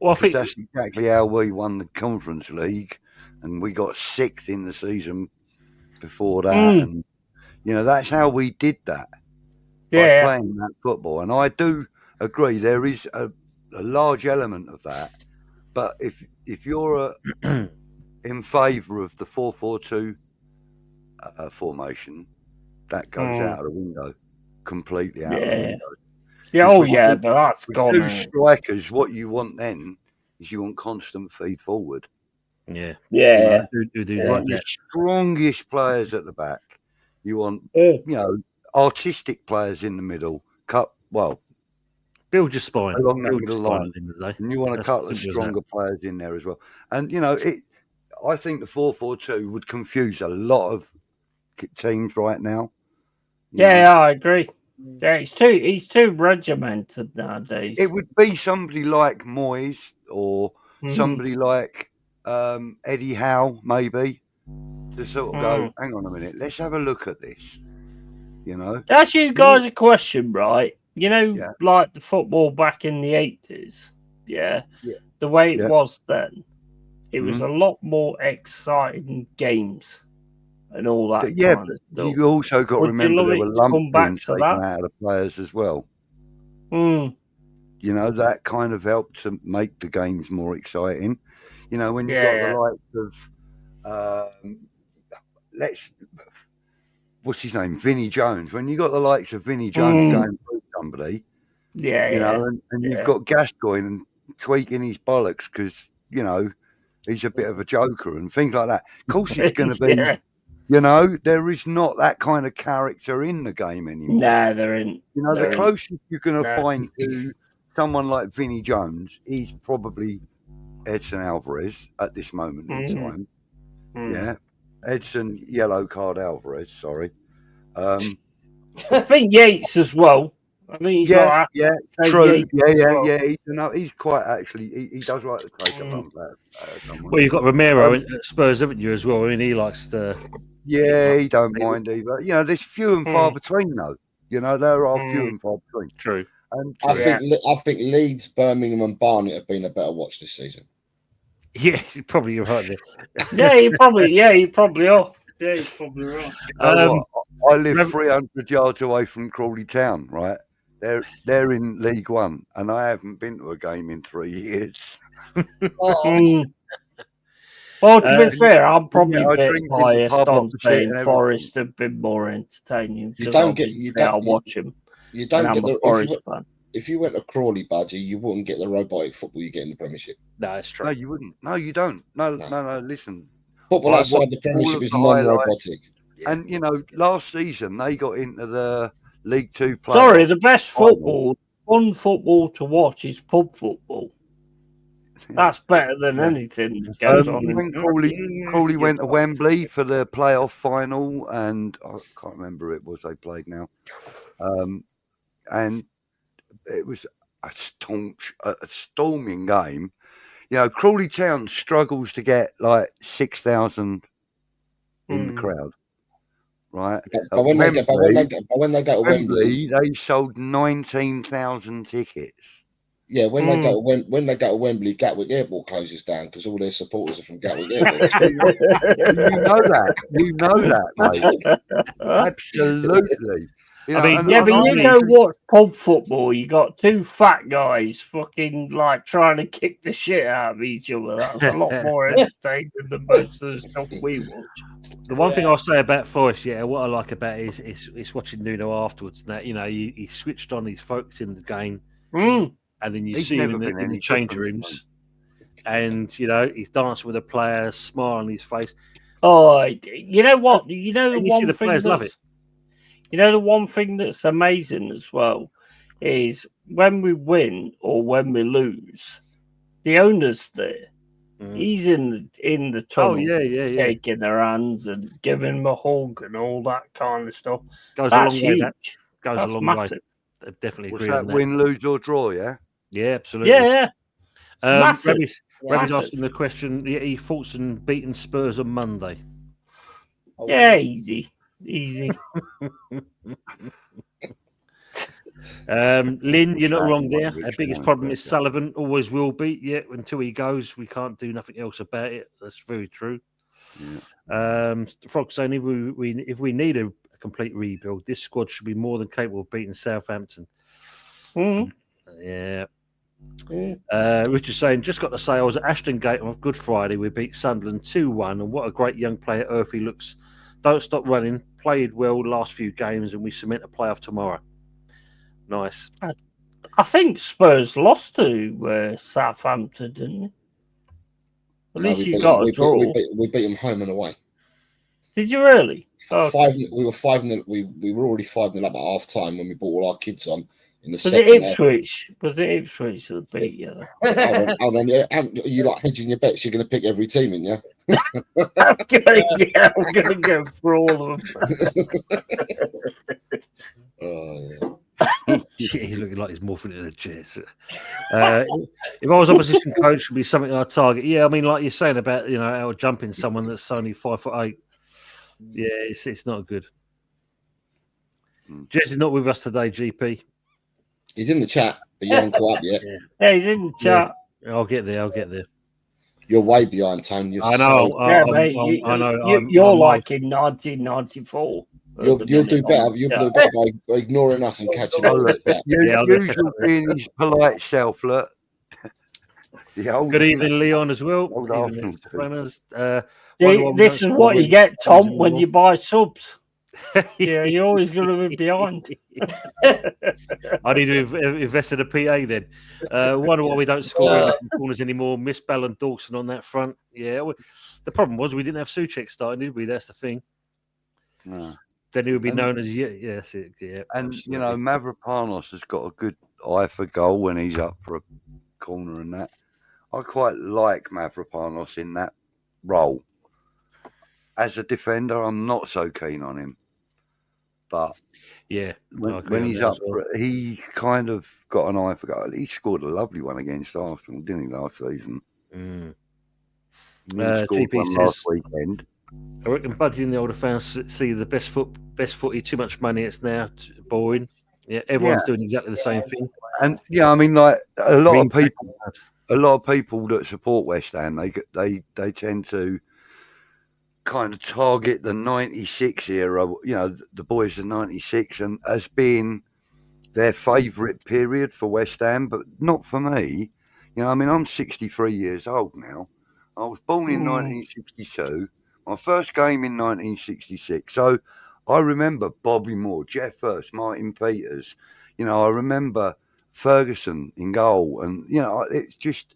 Well, I think that's exactly how we won the Conference League, and we got 6th in the season before that. And that's how we did that, by playing that football. And I do agree there is a large element of that. But if you're in favour of the 4-4-2 formation, that goes out of the window, completely out of the window. Yeah, but that's gone. 2 strikers, what you want then is you want constant feed forward. Yeah. Yeah. You want the strongest players at the back. You want, artistic players in the middle. Build your spine along that Build middle your spine line. at the end of the day. And you want a That's couple of simple as stronger players in there as well. And, I think the 4-4-2 would confuse a lot of teams right now. Yeah, I agree. Yeah, he's too regimented nowadays. It would be somebody like Moyes or somebody like Eddie Howe, maybe, to sort of go, hang on a minute, let's have a look at this. Ask you guys a question, right? Like the football back in the 80s, the way it was then, it was a lot more exciting games and all that kind of stuff. You also got to remember there were lumps being taken out of the players as well. That kind of helped to make the games more exciting. When you got the likes of what's his name, Vinnie Jones. When you got the likes of Vinnie Jones going through somebody, and you've got Gascoigne and tweaking his bollocks because he's a bit of a joker and things like that. Of course, it's going to be. There is not that kind of character in the game anymore. No, there isn't. The closest you're going to find to someone like Vinnie Jones is probably Edson Alvarez at this moment in time. Yeah. Edson, yellow card Alvarez, sorry. I think Yates as well. I mean, true. He's quite actually. He does like to take a bump at well, you've got Romero at Spurs, haven't you, as well? I mean, he likes to. Yeah, he don't mind either. There's few and far between, though. There are few and far between. True. And I think Leeds, Birmingham, and Barnet have been a better watch this season. Yeah, you're right there. Yeah, you probably are. Yeah, you're probably right. You know what? I live Rev- 300 yards away from Crawley Town, right? They're in League One, and I haven't been to a game in 3 years. Oh, Mm. Well, to be fair, I'm probably I a bit drink in the biased pub on opposite saying and everything. Forest have been more entertaining because I watch them. You And don't I'm get a the Forest fan. if you went to Crawley, Badger, you wouldn't get the robotic football you get in the Premiership. No, that's true. No, you wouldn't. No, you don't. No. Listen. Football I outside watched the all Premiership of is the highlights. non-robotic. Yeah. And you know, last season they got into the League Two playoffs. Sorry, the best final. fun football to watch is pub football. That's better than anything that goes on. When Crawley went to Wembley for the playoff final, and I can't remember who it was they played now, and it was a storming game. You know, Crawley Town struggles to get like 6,000 in the crowd, right? But when they go to Wembley, they sold 19,000 tickets. yeah, when they go to Wembley, Gatwick Airport closes down because all their supporters are from Gatwick Airport. You know that, mate. Absolutely. You know, I mean, and Yeah, but you honestly- go watch pub football. You got two fat guys fucking like trying to kick the shit out of each other. That's a lot more entertaining than most of the stuff we watch. The one thing I'll say about Forest, what I like about it is watching Nuno afterwards. That he switched on, he's focusing the game, and then you He's see him never in been the any change different, rooms, and he's dancing with the players, smile on his face. Oh, you know what? You know the And you one see the thing players love it. You know the one thing that's amazing as well is when we win or when we lose, the owner's there. He's in the tunnel, shaking their hands and giving them a hug and all that kind of stuff. Goes That's a long way. huge. That goes That's a long massive. way. I definitely Was agree that on that. win, lose, or draw? Yeah. Yeah, absolutely. Yeah. It's massive. Ravi's asking the question. He thoughts and beaten Spurs on Monday. Yeah, easy. Lynn, you're not wrong there. Which Our biggest one? problem is Sullivan. Always will be. Yeah, until he goes, we can't do nothing else about it. That's very true. Frog saying if we need a complete rebuild, this squad should be more than capable of beating Southampton. Yeah. Richard saying, just got to say, I was at Ashton Gate on Good Friday. We beat Sunderland 2-1, and what a great young player Earthy looks. Don't stop running. Played well last few games, and we cement a playoff tomorrow. Nice. I think Spurs lost to Southampton, didn't they? At least you got a draw. We beat them home and away. Did you really? We were 5-0. We were already 5-0 up at half time when we brought all our kids on in the Was second it Ipswich? Was it Ipswich that beat you? Hold on, yeah. You like hedging your bets? You're going to pick every team in, yeah? I'm gonna go for all of them. Oh, yeah. He's looking like he's morphing in a chair. If I was opposition coach, it would be something I'd target. Yeah, I mean, like you're saying about out jumping someone that's only 5'8". Yeah, it's not good. Jess is not with us today, GP. He's in the chat, but you haven't caught up yet. Yeah, he's in the chat. Yeah. I'll get there. You're way behind, Tony. I know. Mate, I know. You're like in 1994. You'll do better. You'll do better by ignoring us and catching up. Usual being his polite self. Look. Good evening, Leon, as well. This is what you get, Tom, when you buy subs. Yeah, you're always going to be behind. I need to invest in a PA then. Wonder why we don't score in corners anymore. Miss Bell and Dawson on that front. Yeah, the problem was we didn't have Souček starting, did we? That's the thing. No. Then he would be known as yes, yeah. And absolutely. Mavropanos has got a good eye for goal when he's up for a corner and that. I quite like Mavropanos in that role. As a defender, I'm not so keen on him. But yeah, when he's up, he kind of got an eye for goal. He scored a lovely one against Arsenal, didn't he, last season? He scored one last weekend. I reckon budging the older fans see the best footy, too much money. It's now boring. Yeah, everyone's doing exactly the same thing. And I mean, like a lot of people, a lot of people that support West Ham, they tend to kind of target the 96 era, you know, the boys of 96, and as being their favourite period for West Ham, but not for me. You know, I mean, I'm 63 years old now. I was born in 1962. My first game in 1966. So I remember Bobby Moore, Jeff Hurst, Martin Peters. You know, I remember Ferguson in goal, and you know, it's just.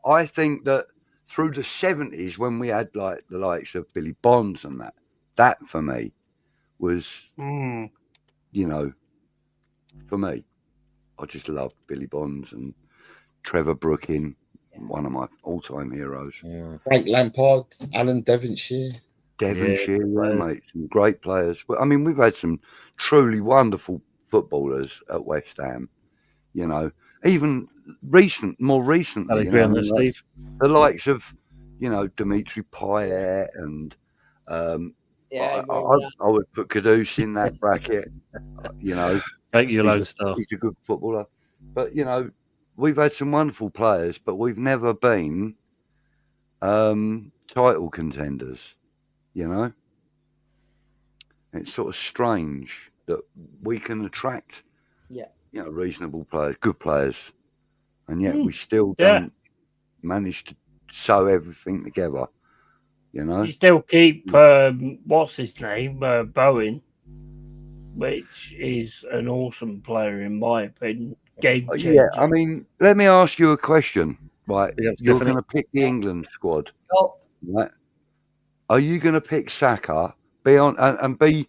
I think that through the 70s, when we had like the likes of Billy Bonds and that for me was, you know, for me, I just loved Billy Bonds and Trevor Brooking, one of my all-time heroes. Yeah. Frank Lampard, Alan Devonshire. Devonshire, yeah, mate, some great players. I mean, we've had some truly wonderful footballers at West Ham. You know, even more recently, I you agree know, on that, Steve. the likes of, you know, Dimitri Payet and Yeah, I would put Kudus in that bracket. You know, Thank you, Lone Star. he's a good footballer, but you know, we've had some wonderful players, but we've never been title contenders. You know, it's sort of strange that we can attract, you know, reasonable players, good players, and yet we still don't manage to sew everything together. You know, You still keep what's his name, Bowen, which is an awesome player in my opinion. Game changer. Yeah, I mean, let me ask you a question. Right, Yeah, you're Stephanie. going to pick the England squad. Oh, Right? Are you going to pick Saka? Be on and be,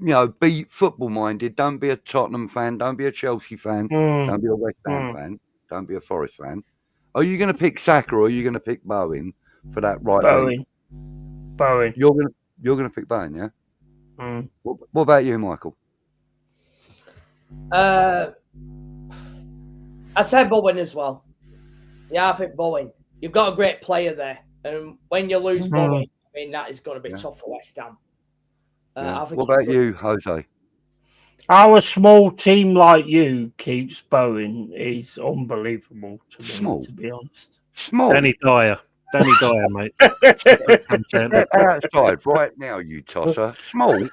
you know, be football minded. Don't be a Tottenham fan. Don't be a Chelsea fan. Don't be a West Ham fan. Don't be a Forest fan. Are you going to pick Saka or are you going to pick Bowen for that right wing? Bowen. You're going to pick Bowen, yeah. What about you, Michael? I'd say Bowen as well. Yeah, I think Bowen. You've got a great player there, and when you lose Bowen, I mean that is going to be tough for West Ham. I think What about you, Jose? Our small team like you keeps Bowen is unbelievable to me, to be honest. Small. Danny Dyer, mate. Step outside right now, you tosser. Small.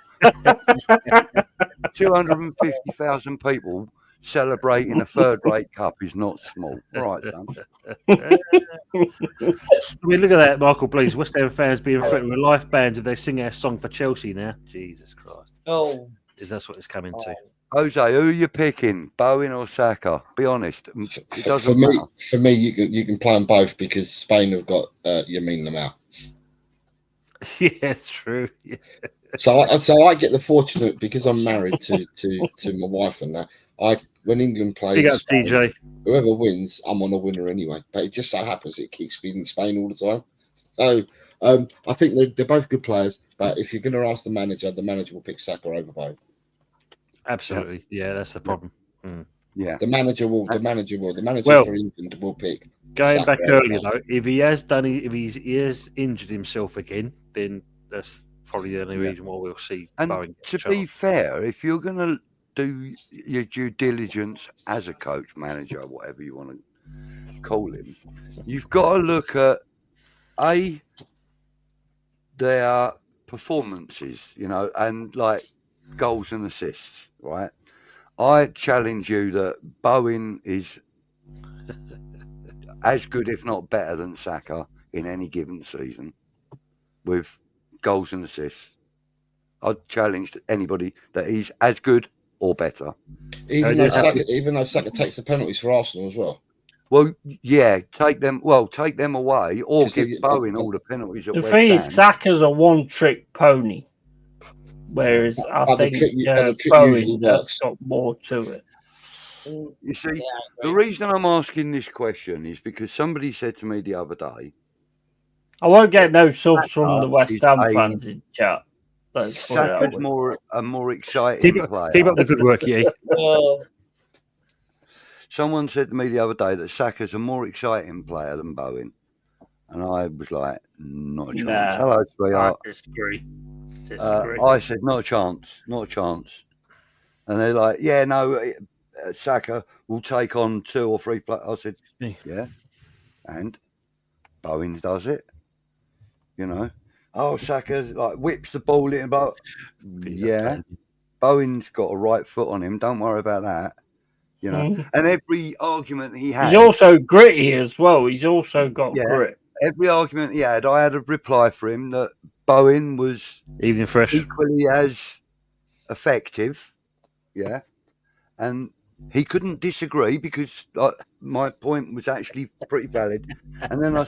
250,000 people celebrating a third-rate cup is not small. Right, son. I mean, look at that, Michael. Please, West Ham fans being threatened with life bans if they sing our song for Chelsea now. Jesus Christ. Oh. Is that what it's coming to? Jose, who are you picking, Bowen or Saka? Be honest. It doesn't matter. For me, you can play them both because Spain have got Yamin them out. Yeah, it's true. Yeah. So I get the fortunate because I'm married to my wife and that. When England plays, Big up, Spain, TJ. Whoever wins, I'm on a winner anyway. But it just so happens it keeps beating Spain all the time. So I think they're both good players. But if you're going to ask the manager will pick Saka over Bowen. Absolutely, yeah, that's the problem. Yeah, the manager for England will pick. Going Saka back over earlier Bowen. though, if he has injured himself again, then that's probably the only reason why we'll see. And Bowen to be fair, if you're going to do your due diligence as a coach, manager, whatever you want to call him, you've got to look at their performances, you know, and like goals and assists, right? I challenge you that Bowen is as good, if not better, than Saka in any given season with goals and assists. I'd challenge anybody that he's as good or better. Even though Saka takes the penalties for Arsenal as well. Well, yeah, take them away or give Bowen all the penalties at the West thing Ham. is, Saka's a one-trick pony, whereas I think Bowen has got more to it. You see, the reason I'm asking this question is because somebody said to me the other day, I won't get no subs from the West Ham fans in chat. Saka's a more exciting player. Keep up the good work, yeah. Someone said to me the other day that Saka's a more exciting player than Bowen. And I was like, not a chance. Nah, Hello, sweetheart. I disagree. I said, not a chance. And they're like, yeah, no, Saka will take on 2 or 3 players. I said, Me. yeah, and Bowens does it. You know, oh, Saka like whips the ball in, but yeah, Bowen's got a right foot on him. Don't worry about that. You know, and every argument he had, he's also gritty as well. He's also got grit. Every argument he had, I had a reply for him that Bowen was Evening fresh. equally as effective. Yeah, and he couldn't disagree because my point was actually pretty valid. And then I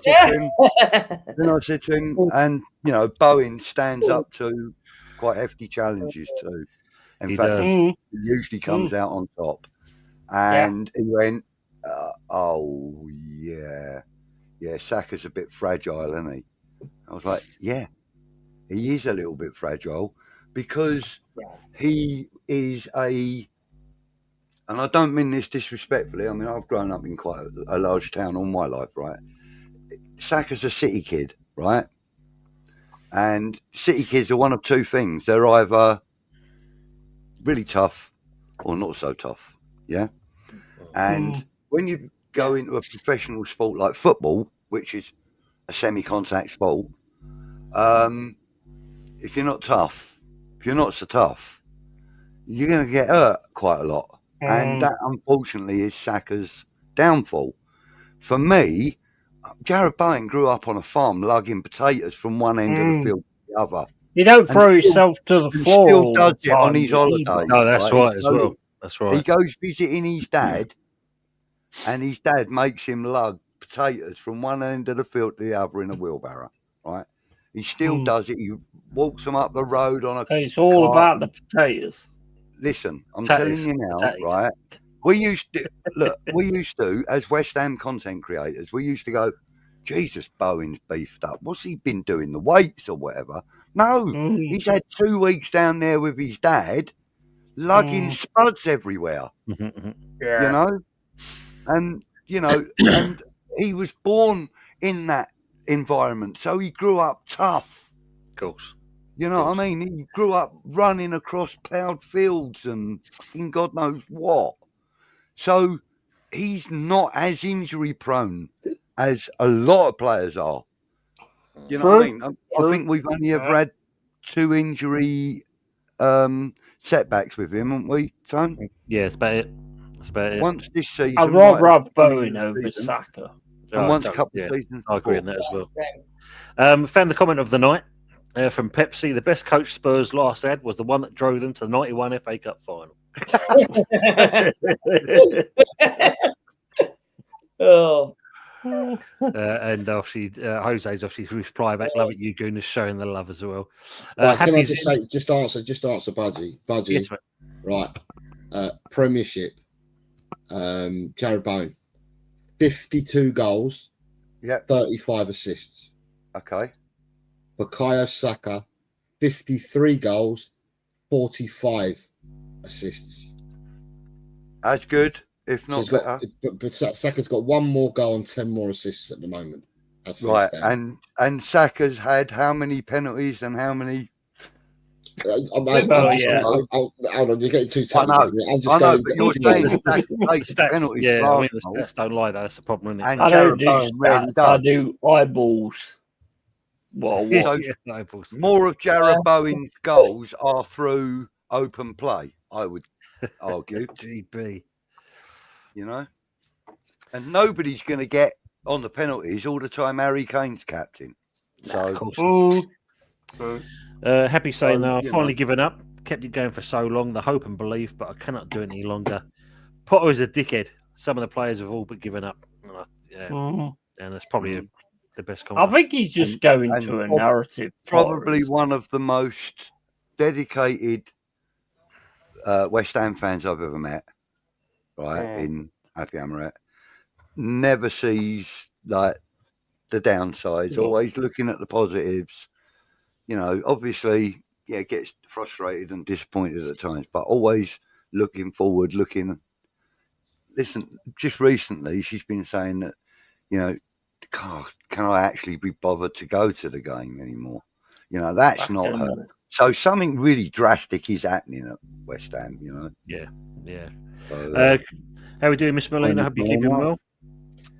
said to him, and you know, Bowen stands up to quite hefty challenges too. In fact, he usually comes out on top. And he went, "Oh yeah, Saka's a bit fragile, isn't he?" I was like, "Yeah, he is a little bit fragile because he is a." And I don't mean this disrespectfully. I mean, I've grown up in quite a large town all my life, right? Saka's a city kid, right? And city kids are one of 2 things. They're either really tough or not so tough, yeah? And when you go into a professional sport like football, which is a semi-contact sport, if you're not tough, if you're not so tough, you're going to get hurt quite a lot. And that, unfortunately, is Saka's downfall. For me, Jared Bowen grew up on a farm lugging potatoes from one end of the field to the other. You don't throw yourself to the floor. Still does it on his holidays. No, that's right as well. That's right. He goes visiting his dad, and his dad makes him lug potatoes from one end of the field to the other in a wheelbarrow. Right? He still does it. He walks them up the road on a. It's all about the potatoes. Listen, I'm telling you now, right? We used to, as West Ham content creators, we used to go, Jesus, Bowen's beefed up. What's he been doing? The weights or whatever? No, he's had 2 weeks down there with his dad, lugging spuds everywhere. You know, and and he was born in that environment, so he grew up tough. Of course. You know what I mean? He grew up running across ploughed fields and fucking God knows what. So he's not as injury prone as a lot of players are. You know what I mean? I think we've only ever had 2 injury setbacks with him, haven't we, Tone? Yeah, that's about it. That's about it. Once this season. I'd rather have Bowen over Saka. And once a couple of seasons. I agree on that as well. Found the comment of the night from Pepsi. The best coach Spurs last had was the one that drove them to the 91 FA Cup final. And obviously, Jose's obviously reply back. Love it, you Goon, is showing the love as well. Right, can I just say, just answer, Budgie. Yes, right? Premiership. Jared Bowen, 52 goals, 35 assists. Okay. Bukayo Saka, 53 goals, 45 assists. That's good, if not better. But Saka's got 1 more goal and 10 more assists at the moment. That's right. And Saka's had how many penalties and how many? Hold on, you're getting too technical. I'm just going. But you're saying stats. Yeah, I mean the stats don't lie. That's the problem, isn't it? I don't do stats. I do eyeballs. So more of Jared Bowen's goals are through open play, I would argue. GB. You know? And nobody's going to get on the penalties all the time Harry Kane's captain. So, happy saying that I've finally given up. Kept it going for so long, the hope and belief, but I cannot do it any longer. Potter is a dickhead. Some of the players have all but given up. And that's probably the best comment. I think he's just going to a narrative. Probably one of the most dedicated West Ham fans I've ever met, right, in Happy Amaret. Never sees like the downsides, always looking at the positives. You know, obviously, gets frustrated and disappointed at times, but always looking forward, Listen, just recently she's been saying that, you know, God, can I actually be bothered to go to the game anymore? You know, that's not her. So something really drastic is happening at West Ham, you know. Yeah. So, How are we doing, Miss Molina? Hope you're keeping well. well.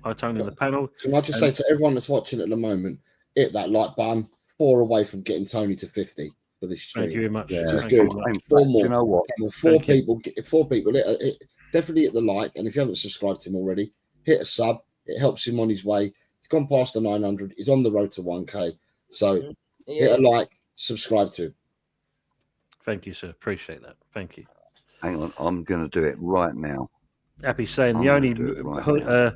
Hi, Tony in the panel. Can I just say to everyone that's watching at the moment, hit that like button. 4 away from getting Tony to 50 for this stream. Thank you very much. Yeah. Which is Thank good. you very much. In fact, 4 more. you know what? Come on, 4 Thank you. people. 4 people. Definitely hit the like, and if you haven't subscribed to him already, hit a sub. It helps him on his way. He's gone past the 900. He's on the road to 1K. So hit a like, subscribe to him. Thank you, sir. Appreciate that. Thank you. Hang on, I'm going to do it right now. Happy saying I'm the gonna only do it right now.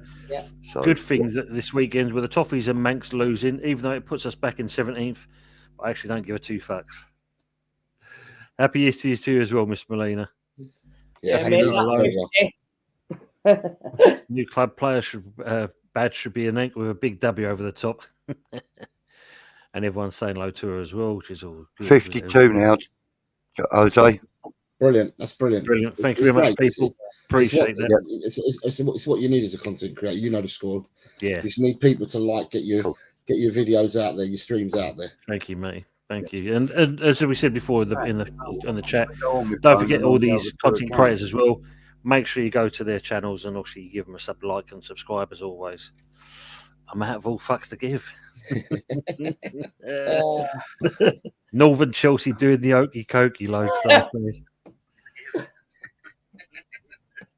So, good things that this weekend were the Toffees and Manx losing, even though it puts us back in 17th. I actually don't give a 2 fucks. Happy Easter to you as well, Miss Molina. Yeah, mate, New club player badge should be an ink with a big W over the top. And everyone's saying hello to her as well, which is all good. 52 now, Jose. Brilliant. That's brilliant. Brilliant. Thank you very much, people. Appreciate that. It's what you need as a content creator. You know the score. Yeah. You just need people to like, get your videos out there, your streams out there. Thank you, mate. Thank you. And as we said before in the chat, don't forget and all all the these other content accounts. creators as well. Make sure you go to their channels and also you give them a sub, like, and subscribe as always. I'm out of all fucks to give. Northern Chelsea doing the okey cokey load stuff.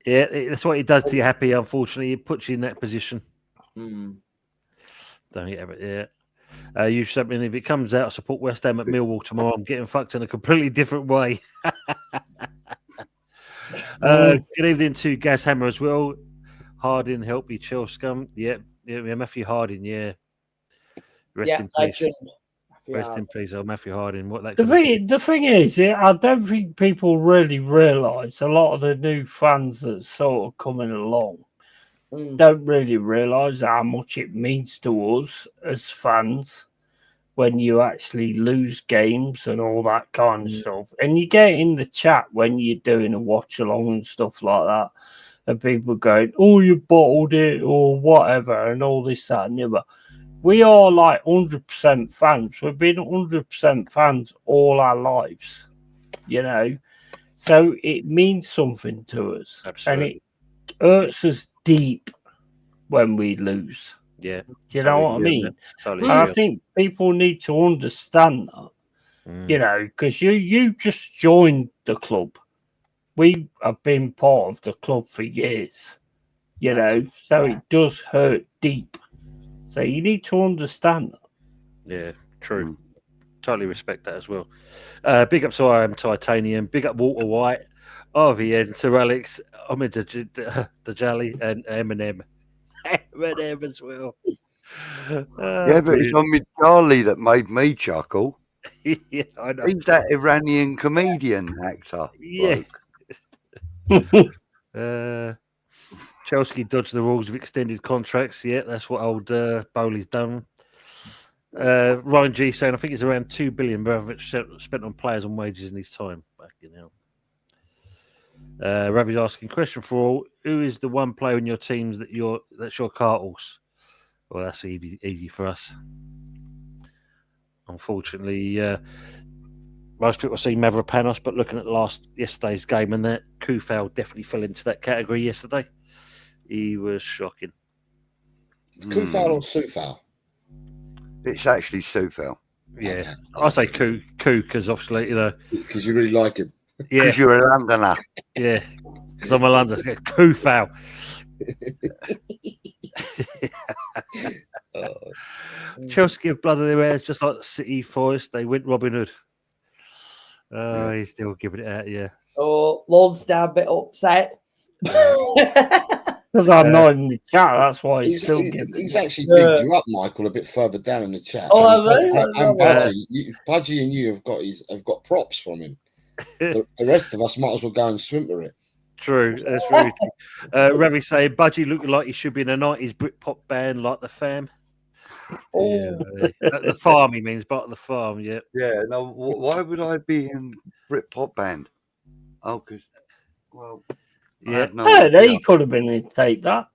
Yeah, that's what it does to you happy. Unfortunately, it puts you in that position. Don't get it. Yeah. You something if it comes out, support West Ham at Millwall tomorrow. I'm getting fucked in a completely different way. Good evening to Gaz Hammer as well. Harding, help you, chill scum. Yeah, Matthew Harding. Yeah. Rest in peace. Rest in peace, Matthew Harding. What that the thing is, I don't think people really realise a lot of the new fans that's sort of coming along don't really realise how much it means to us as fans when you actually lose games and all that kind of stuff. And you get in the chat when you're doing a watch along and stuff like that, and people going, "Oh, you bottled it," or whatever, and all this, that, and the other. We are like 100% fans. We've been 100% fans all our lives, you know. So it means something to us. Absolutely. And it hurts us deep when we lose. Yeah. Do you know what I mean? Totally and I think people need to understand that, you know, because you just joined the club. We have been part of the club for years, you know, so it does hurt deep. So you need to understand that. Yeah, true. Totally respect that as well. Big up to I Am Titanium. Big up Walter White, RVN, Sir Alex, Ahmed Dajali, and Eminem. Eminem as well. Yeah, but it's on me Charlie that made me chuckle. Yeah, I know. He's that Iranian comedian actor. Yeah. Chelsea dodged the rules of extended contracts. Yeah, that's what old Bowley's done. Ryan G saying, I think it's around 2 billion Abramovich spent on players and wages in his time. Fucking hell. Ravi's asking, question for all: who is the one player in your teams that's your cart horse? Well, that's easy for us. Unfortunately, most people see Mavropanos, but looking at yesterday's game, and that Kufal definitely fell into that category yesterday. He was shocking. Kufal or Sufal? It's actually Sufal. Yeah, Okay. I say Ku because obviously, you know, because you really like him. Yeah, because you're a Londoner. Yeah, because I'm a Londoner. Kufal. Chelsea give blood in their hairs just like City Forest. They went Robin Hood. He's still giving it out, yeah. Oh, Lonsdale a bit upset. Because I'm not in the chat, that's why he's still giving He's actually bigged you up, Michael, a bit further down in the chat. And Budgie and you have got props from him. The rest of us might as well go and swimmer it. True, that's very true. Ravi saying Budgie looking like he should be in a 90s Britpop band like the Fam. Yeah, the farm, he means, but the farm, yeah. Yeah, no, why would I be in Britpop band? Oh, because, well, yeah. He could have been in Take That.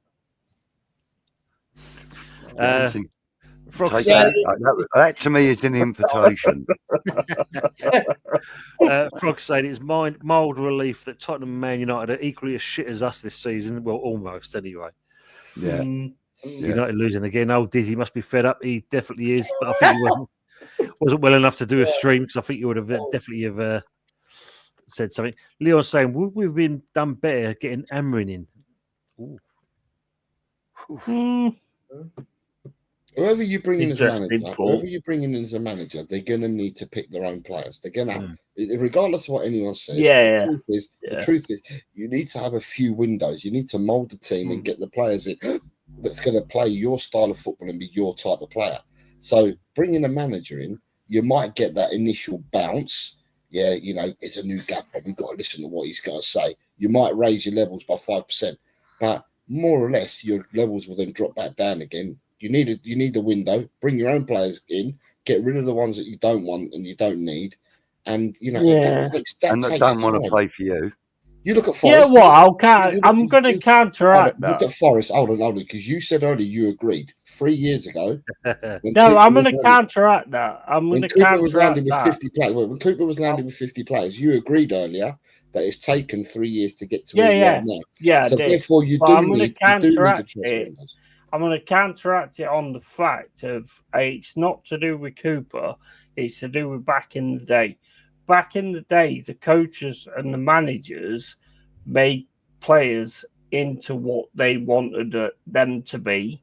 Frog Take say, that to me is an invitation. Frog said it's mild relief that Tottenham and Man United are equally as shit as us this season. Well, almost anyway. Yeah. Mm. Yeah. United losing again. Old Dizzy must be fed up. He definitely is, but I think he wasn't well enough to do a stream because I think you would have definitely have said something. Leon's saying, would we have been done better getting Amrin in? Ooh. Mm. Whoever you bring in as a Interesting manager, thought. they're going to need to pick their own players. They're going to, regardless of what anyone says. Yeah. The truth is, you need to have a few windows. You need to mold the team and get the players in that's going to play your style of football and be your type of player. So bringing a manager in, you might get that initial bounce. Yeah, you know, it's a new gaffer. We've got to listen to what he's got to say. You might raise your levels by 5%, but more or less your levels will then drop back down again. You need a window. Bring your own players in. Get rid of the ones that you don't want and you don't need. And you know that takes and that takes don't want to time. play for you. You look at Yeah, Forest. I'm going to counteract Look that. at Forest. Hold on, because you said earlier you agreed 3 years ago. No, I'm going to counteract that. I'm going When to Cooper was counteract landing with that. 50 players, when Cooper was landing with 50 players, you agreed earlier that it's taken 3 years to get to where you are now. Yeah, So I did. therefore, you But do I'm going need to the counteract transfer it. windows. I'm going to counteract it on the fact of it's not to do with Cooper, it's to do with back in the day. Back in the day, the coaches and the managers made players into what they wanted them to be.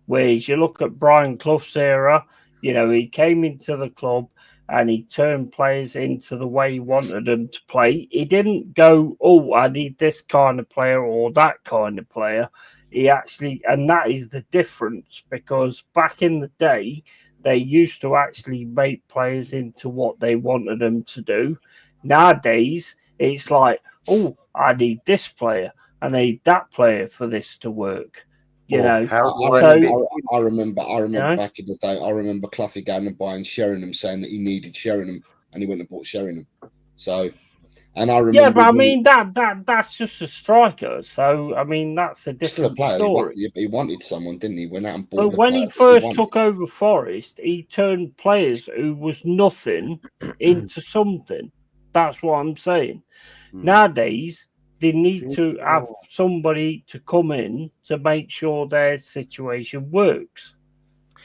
Whereas you look at Brian Clough's era, you know, he came into the club and he turned players into the way he wanted them to play. He didn't go, oh, I need this kind of player or that kind of player. He actually, and that is the difference, because back in the day, they used to actually make players into what they wanted them to do. Nowadays, it's like, oh, I need this player, I need that player for this to work. You know, I remember back in the day. I remember Cloughie going and buying Sheringham, saying that he needed Sheringham, and he went and bought Sheringham. So, and I remember. Yeah, but I mean that's just a striker. So I mean that's a different story. He wanted someone, didn't he? Went out and bought. But when he first took over Forest, he turned players who was nothing into something. That's what I'm saying. Nowadays, they need to have somebody to come in to make sure their situation works.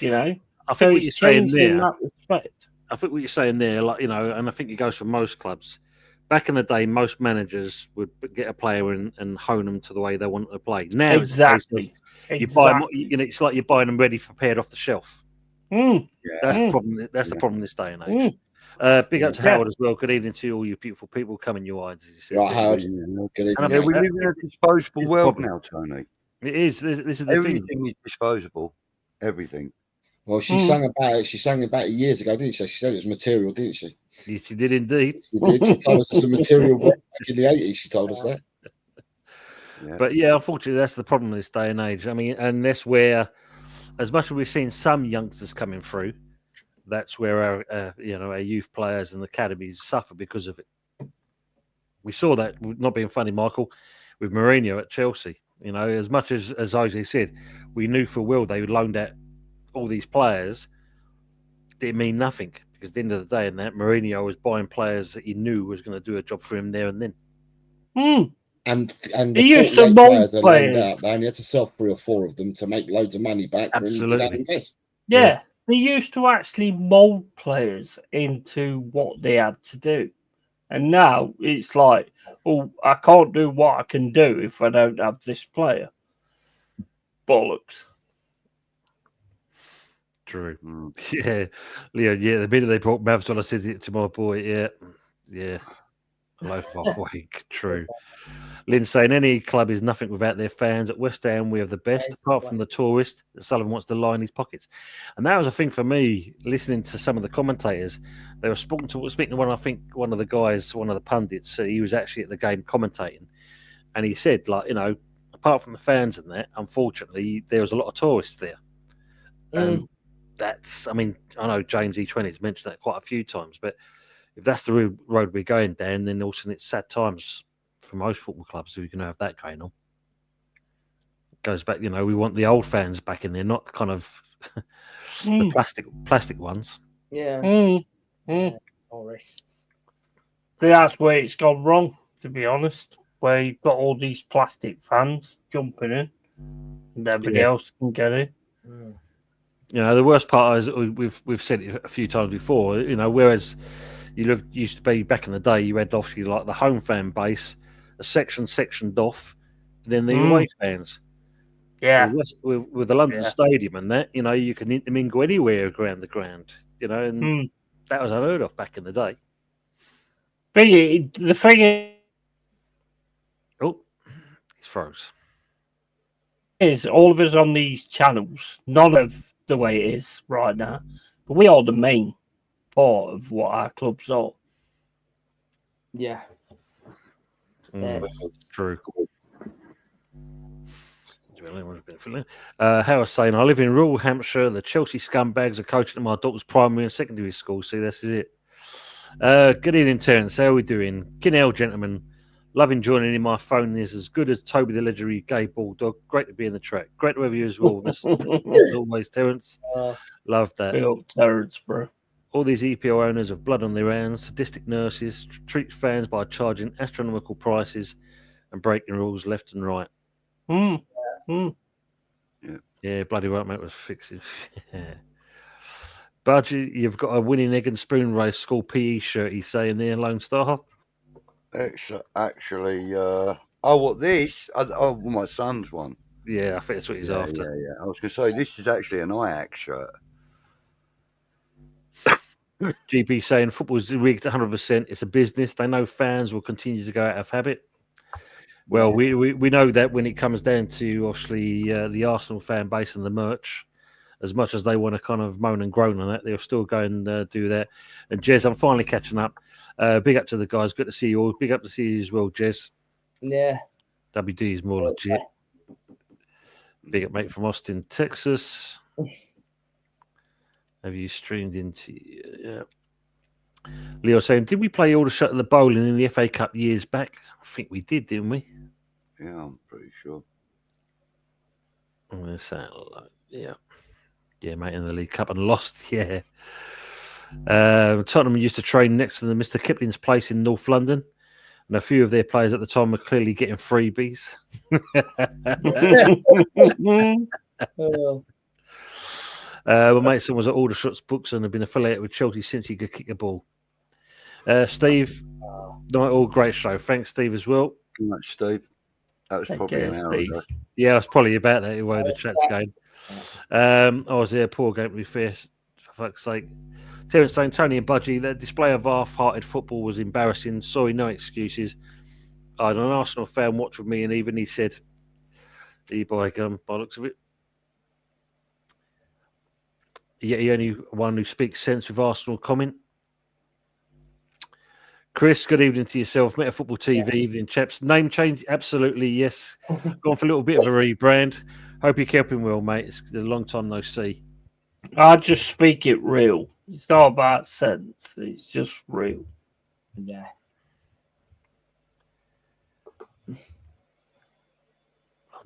You know, I think what you're saying there. In that respect. I think what you're saying there, like, you know, and I think it goes for most clubs. Back in the day, most managers would get a player and hone them to the way they want to play. Now exactly. You buy them, you know, it's like you're buying them ready, prepared off the shelf. That's the problem. That's the problem this day and age. Big up to Howard as well. Good evening to all you beautiful people coming your eyes. Right, Howard. Good evening. Yeah, we live in a disposable world now, Tony. It is. This is the Everything thing. is disposable. Everything. Well, she sang about it. She sang about it years ago, didn't she? She said it was material, didn't she? Yes, she did indeed. She did. She told us it's a material book back in the 80s. She told us that. Yeah. But yeah, unfortunately, that's the problem in this day and age. I mean, and that's where, as much as we've seen some youngsters coming through, that's where our youth players and the academies suffer because of it. We saw that, not being funny, Michael, with Mourinho at Chelsea. You know, as much as Jose said, we knew for well they loaned out all these players. Didn't mean nothing, because at the end of the day, in that Mourinho was buying players that he knew was going to do a job for him there and then. And he used to mold players. They only had to sell 3 or 4 of them to make loads of money back for him to go and invest. Yeah, they used to actually mold players into what they had to do. And now it's like, oh, I can't do what I can do if I don't have this player. Bollocks. True. Yeah. Leo, the minute they brought Mavs on, I said it to my boy. Yeah. Loaf off wake. True. Lynn saying any club is nothing without their fans. At West Ham, we have the best, apart from the tourist that Sullivan wants to line his pockets. And that was a thing for me, listening to some of the commentators. They were speaking to one of the guys, one of the pundits, he was actually at the game commentating. And he said, like, you know, apart from the fans and that, unfortunately, there was a lot of tourists there. And that's, I mean, I know James E20 has mentioned that quite a few times, but if that's the road we're going down, then also it's sad times for most football clubs if you're going to have that going on. goes back. We want the old fans back in there, not kind of the plastic ones. Yeah. Forests. That's where it's gone wrong, to be honest. Where you've got all these plastic fans jumping in, and everybody else can get in. The worst part is we've said it a few times before. Whereas used to be back in the day, you had obviously like the home fan base, a sectioned off, then the away fans. Yeah. With the London Stadium and that, you can intermingle anywhere around the ground. And that was unheard of back in the day. The thing It's froze. is, all of us on these channels, none of the way it is right now, but we are the main part of what our clubs are. Yeah. True. How I was saying, I live in rural Hampshire. The Chelsea scumbags are coaching at my daughter's primary and secondary school. See, this is it. Good evening, Terence. How are we doing? Kinnell, gentlemen. Loving joining in. My phone is as good as Toby the legendary gay bulldog. Great to be in the track. Great to have you as well. As always, Terence. Love that. Terence, bro. All these EPL owners have blood on their hands, sadistic nurses, treat fans by charging astronomical prices and breaking rules left and right. Yeah, bloody right, mate, was fixing. Budgie, you've got a winning egg and spoon race school PE shirt, he's saying there, Lone Star. Actually, what this? My son's one. Yeah, I think that's what he's after. Yeah. I was going to say, this is actually an Ajax shirt. GB saying football's rigged 100%. It's a business. They know fans will continue to go out of habit. Well, we know that when it comes down to obviously the Arsenal fan base and the merch, as much as they want to kind of moan and groan on that, they'll still go and do that. And Jez, I'm finally catching up. Big up to the guys. Good to see you all. Big up to see you as well, Jez. Yeah. WD is more legit. Big up, mate, from Austin, Texas. Have you streamed into... Yeah. Leo saying, did we play all the shot at the bowling in the FA Cup years back? I think we did, didn't we? Yeah, I'm pretty sure. Yeah. Yeah, mate, in the League Cup and lost, yeah. Tottenham used to train next to the Mr. Kipling's place in North London, and a few of their players at the time were clearly getting freebies. My mate son was at Aldershot's Books and had been affiliated with Chelsea since he could kick a ball. Steve, all great show. Thanks, Steve, as well. Too much, Steve. That was probably an hour ago. Yeah, I was probably about that way the chat's going. I was there, poor game to be fair, for fuck's sake. Terence saying, Tony and Budgie, the display of half-hearted football was embarrassing. Sorry, no excuses. I had an Arsenal fan watch with me, and even he said, by looks of it. Yet the only one who speaks sense with Arsenal comment. Chris, good evening to yourself. Meta Football TV, evening, chaps. Name change, absolutely, yes. Gone for a little bit of a rebrand. Hope you're keeping well, mate. It's a long time no see. I just speak it real. It's not about sense. It's just real. Yeah. I'm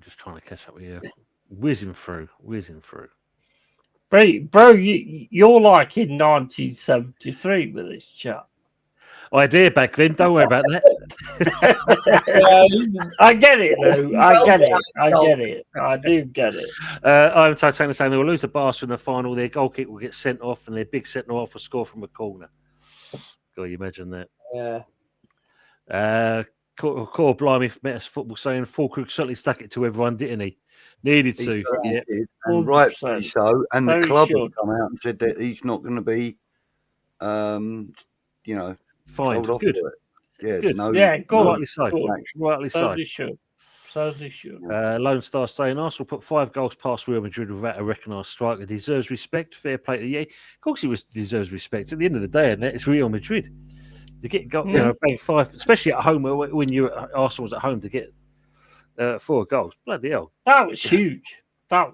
just trying to catch up with you. Whizzing through. Bro, you're like in 1973 with this chat. I did back then. Don't worry about that. I get it, though. I get it. I do get it. I'm totally saying they will lose to Barca in the final. Their goalkeeper will get sent off, and their big sent off will score from a corner. God, you imagine that. Yeah. Core Blimey Meta Football saying Fulkrug certainly stuck it to everyone, didn't he? Needed to. Yeah. And rightly so. And the club should. have come out and said that he's not going to be, Fine. told off Good. for it. Yeah, Good. Rightly so. Rightly so. Certainly should. Lone Star saying Arsenal put 5 goals past Real Madrid without a recognised striker. Deserves respect. Fair play to the Of course, he deserves respect. At the end of the day, and it's Real Madrid to get bang 5, especially at home when Arsenal's at home to get 4 goals. Bloody hell! That was huge. Yeah.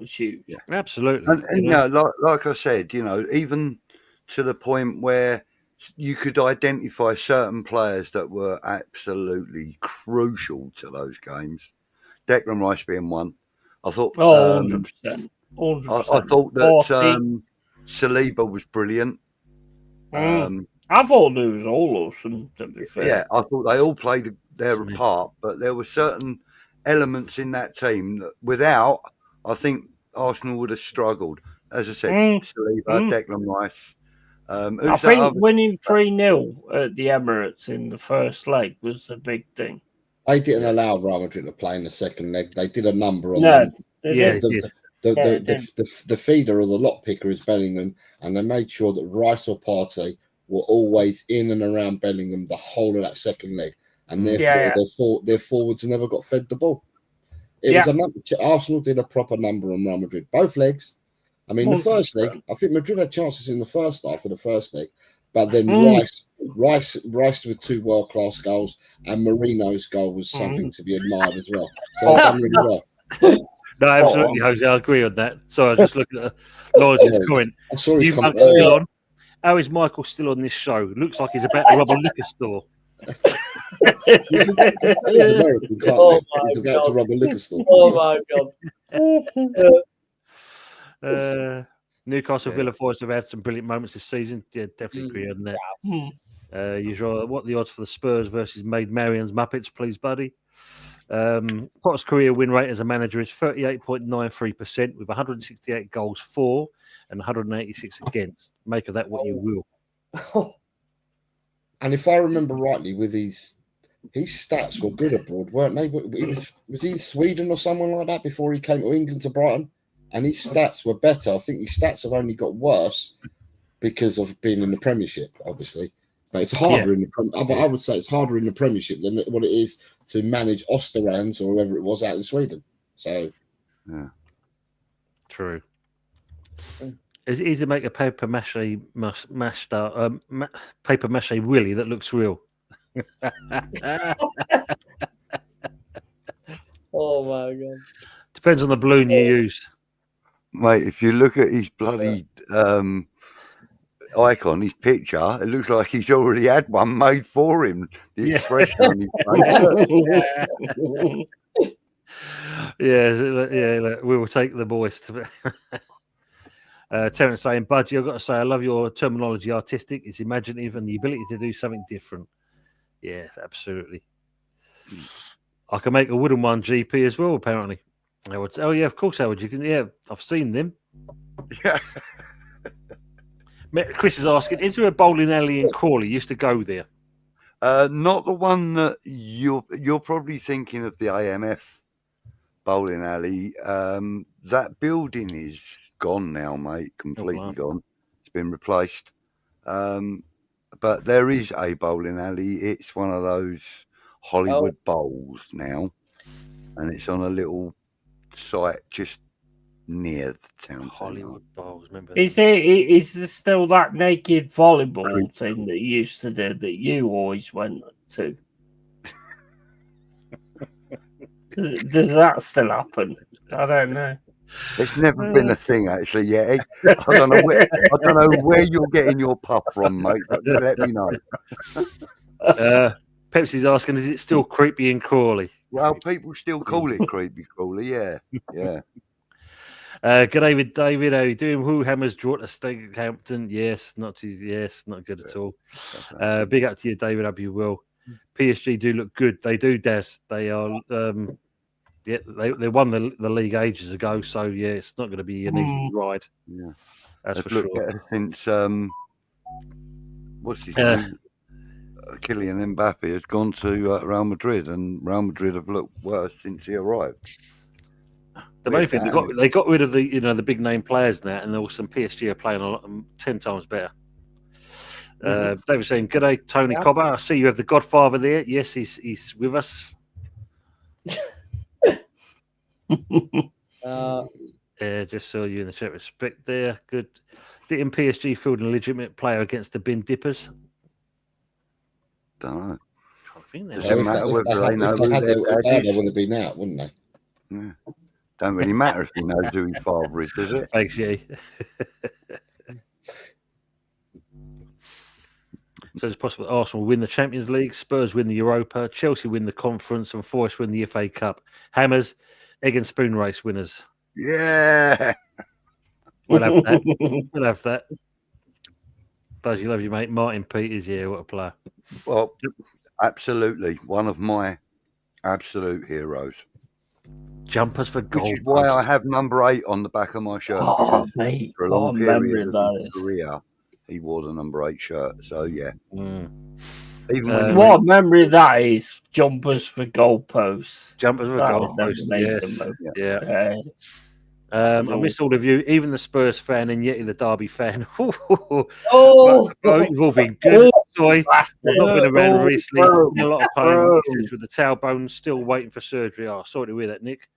Absolutely. And like I said, even to the point where you could identify certain players that were absolutely crucial to those games. Declan Rice being one. I thought. Oh, 100%. 100%. I thought that Saliba was brilliant. I thought there was all of them, to be fair. Yeah, I thought they all played their part, but there were certain elements in that team that without, I think Arsenal would have struggled. As I said, Saliba, Declan Rice. I think winning 3-0 at the Emirates in the first leg was the big thing. They didn't allow Real Madrid to play in the second leg. They did a number on No, them. they The didn't. feeder or the lot picker is Bellingham, and they made sure that Rice or Partey were always in and around Bellingham the whole of that second leg, and therefore their forwards never got fed the ball. It was a number. Arsenal did a proper number on Real Madrid, both legs. I mean, the first leg, I think Madrid had chances in the first half of the first leg, but then Rice with 2 world-class goals, and Marino's goal was something to be admired as well. So they've done really well. No, absolutely, Jose. I agree on that. So I was just looking at Lawrence's comment. I saw his comment still earlier. on. How is Michael still on this show? Looks like he's about to rob a liquor store. He's American, can't he? He's about to rob a liquor store. Oh my god. Newcastle Villa Forest have had some brilliant moments this season. Yeah, definitely agree on that. Usual. What are the odds for the Spurs versus Maid Marian's Muppets, please, buddy? Potter's career win rate as a manager is 38.93% with 168 goals for and 186 against. Make of that what you will. And if I remember rightly, with his stats were good abroad, weren't they? Was he in Sweden or someone like that before he came to England to Brighton? And his stats were better. I think his stats have only got worse because of being in the Premiership, obviously. But it's harder I would say it's harder in the Premiership than what it is to manage Osterrands or whoever it was out in Sweden. So, yeah, true. Is it easy to make a paper mache paper mache willy that looks real? Oh my god! Depends on the balloon you use, mate. If you look at his bloody icon, his picture, it looks like he's already had one made for him. The expression on his face. Yeah, we will take the boys to. Terence saying, Budgie, I've got to say, I love your terminology. Artistic, it's imaginative, and the ability to do something different. Yeah, absolutely. I can make a wooden one GP as well, apparently. I would say, oh, yeah, of course, Howard. You can, yeah, I've seen them. Yeah. Chris is asking, is there a bowling alley in Crawley? Used to go there. Not the one that you're probably thinking of, the AMF bowling alley. That building is gone now, mate. Completely gone. It's been replaced. But there is a bowling alley. It's one of those Hollywood bowls now, and it's on a little site just near the town. Hollywood bowls. Remember? Is there still that naked volleyball thing that you used to do that you always went to? Does that still happen? I don't know. It's never been a thing, actually. Yeah, I don't know where you're getting your puff from, mate. But let me know. Pepsi's asking, is it still creepy in Crawley? Well, people still call it creepy Crawley. Yeah. Good day, David. How are you doing? Who Hammers draw to Stakehampton? Yes, not good at all. Big up to you, David. Hope you will. PSG do look good. They do, Daz. They are. They won the league ages ago, so yeah, it's not going to be an easy ride. Yeah, that's for sure. Since what's his name? Kylian Mbappe has gone to Real Madrid, and Real Madrid have looked worse since he arrived. The main thing they got rid of the big name players now, and there was some PSG are playing 10 times better. David saying, "Good day, Tony Cobber. I see you have the Godfather there. Yes, he's with us." Just saw you in the chat. Respect there. Good. Didn't PSG field a legitimate player against the bin dippers? Don't know. Doesn't matter whether they know who they would have been out, wouldn't they? Yeah. Don't really matter if he knows who his father is, does it? Thanks, yeah. So it's possible that Arsenal win the Champions League, Spurs win the Europa, Chelsea win the Conference, and Forest win the FA Cup. Hammers, Egg and spoon race winners. Yeah. We'll have that. We'll have that. Buzz, you love your mate Martin Peters. Yeah, what a player. Well, absolutely. One of my absolute heroes. Jumpers for goal. Which is why I have number 8 on the back of my shirt. Oh, Because mate. for a What long a period memory of that his is. career, he wore the number 8 shirt. So, yeah. Mm. Even when he What went, a memory that is. Jumpers for goalposts. Jumpers for That goal is an posts. amazing Yes. move. Yeah. Yeah. I miss all of you, even the Spurs fan and Yeti the Derby fan. Oh, You've all been good. Sorry, bastard. I've not been around Oh, recently. bro. Been a lot of pain. Bro. He says with the tailbone, still waiting for surgery. Oh, sorry to hear that, Nick.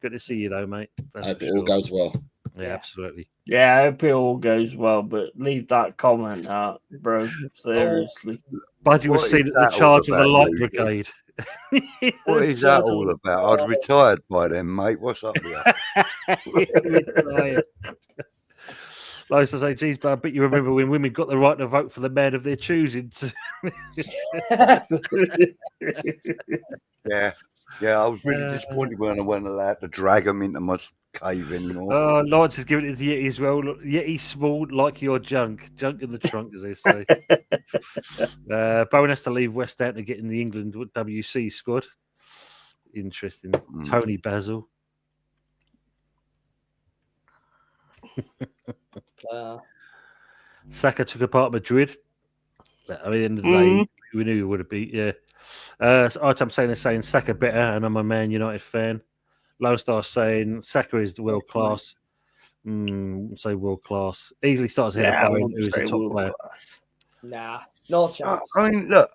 Good to see you though, mate. That's I hope for it all sure. goes well. Yeah, absolutely. Yeah, I hope it all goes well, but leave that comment out, bro. Seriously. Budgie was What seen is at the that all charge of the about, Light Lucy? Brigade. what is that all about? I'd retired by then, mate. What's up with you? Retired. Like I say, geez, but I bet you remember when women got the right to vote for the man of their choosing. Yeah. Yeah, I was really disappointed when I wasn't allowed to drag them into my cave anymore. Oh, Lawrence is giving it to Yeti as well. Look, Yeti small like your junk. Junk in the trunk, as they say. Bowen has to leave West Ham to get in the England WC squad. Interesting. Tony Basil. Saka took apart Madrid. I mean, at the end of the day, we knew he would have beat. Yeah. I'm saying Saka better, and I'm a Man United fan. Lone Star saying Saka is world class. Say world class. Easily starts ahead of Bowen, who is a top player. Nah, no chance. I mean, look,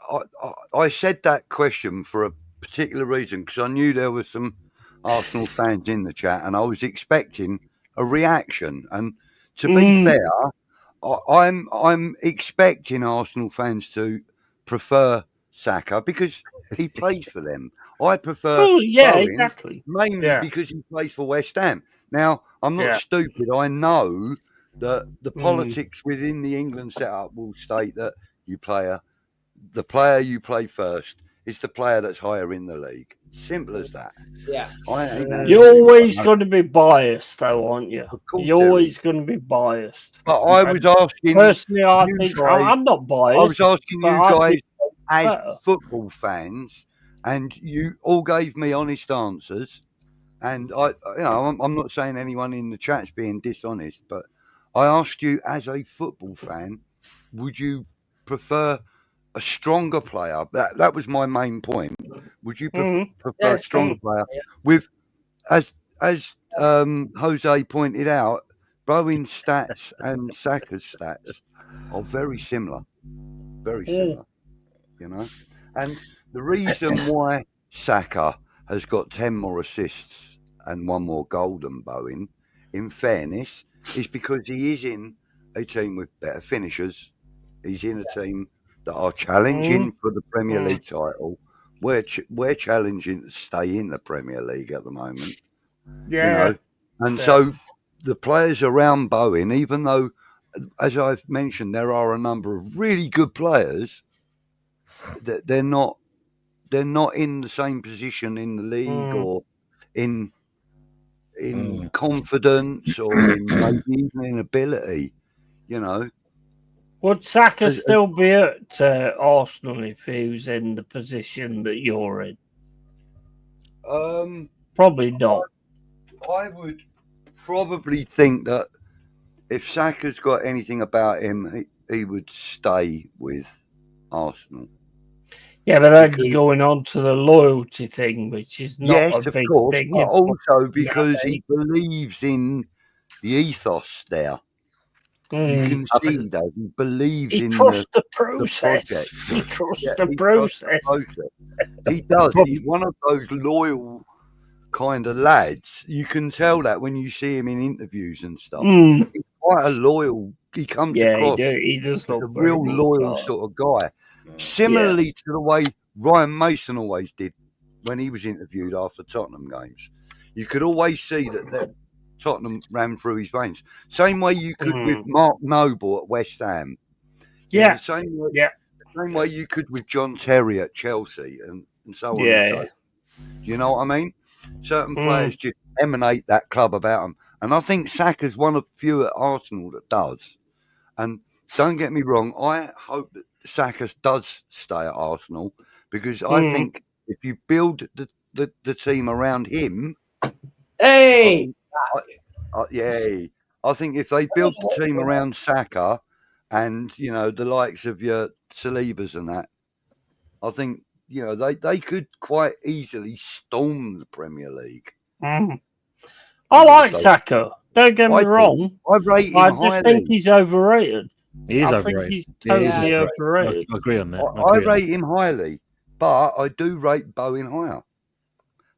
I said that question for a particular reason because I knew there were some Arsenal fans in the chat, and I was expecting a reaction. And to be fair, I'm expecting Arsenal fans to prefer Saka because he plays for them. I prefer Bowen exactly. mainly because he plays for West Ham. Now, I'm not stupid. I know that the politics within the England setup will state that the player you play first is the player that's higher in the league. Simple as that. Yeah. You're always going to be biased, though, aren't you? Of course You're always going to be biased. But I was asking. Personally, I you think guys, I'm not biased. I was asking but you I guys think as better. football fans, and you all gave me honest answers. And I'm not saying anyone in the chat's being dishonest, but I asked you as a football fan, would you prefer a stronger player? That was my main point. Would you prefer a stronger player with, as Jose pointed out, Bowen's stats and Saka's stats are very similar, you know. And the reason why Saka has got 10 more assists and 1 more goal than Bowen, in fairness, is because he is in a team with better finishers. He's in a team that are challenging for the Premier League title. We're challenging to stay in the Premier League at the moment. You know, and so the players around Bowen, even though, as I've mentioned, there are a number of really good players, they're not in the same position in the league or in confidence or in maybe even in ability, you know. Would Saka still be at Arsenal if he was in the position that you're in? Probably not. I would probably think that if Saka's got anything about him, he would stay with Arsenal. Yeah, but then you're going on to the loyalty thing, which is not a big thing. But also because he believes in the ethos there. You can see that he believes in the process. project. He trusts Yeah, the he trusts process. the process. He does. He's one of those loyal kind of lads. You can tell that when you see him in interviews and stuff. He's quite a loyal. He comes across. He does look a real loyal sort of guy. Similarly to the way Ryan Mason always did when he was interviewed after Tottenham games. You could always see that Tottenham ran through his veins. Same way you could with Mark Noble at West Ham. The same way you could with John Terry at Chelsea and so on and so. You know what I mean? certain players just emanate that club about them. And I think Saka's one of few at Arsenal that does. And don't get me wrong, I hope that Saka does stay at Arsenal because I think if you build the team around him, Hey, I think if they build the team around Saka and the likes of your Salibas and that, I think they could quite easily storm the Premier League. I like Saka. Don't get me wrong. I rate him I just highly. think he's overrated. He is I overrated. think he's Yeah, he is totally overrated. overrated. I agree on that. I rate him highly, but I do rate Bowen higher.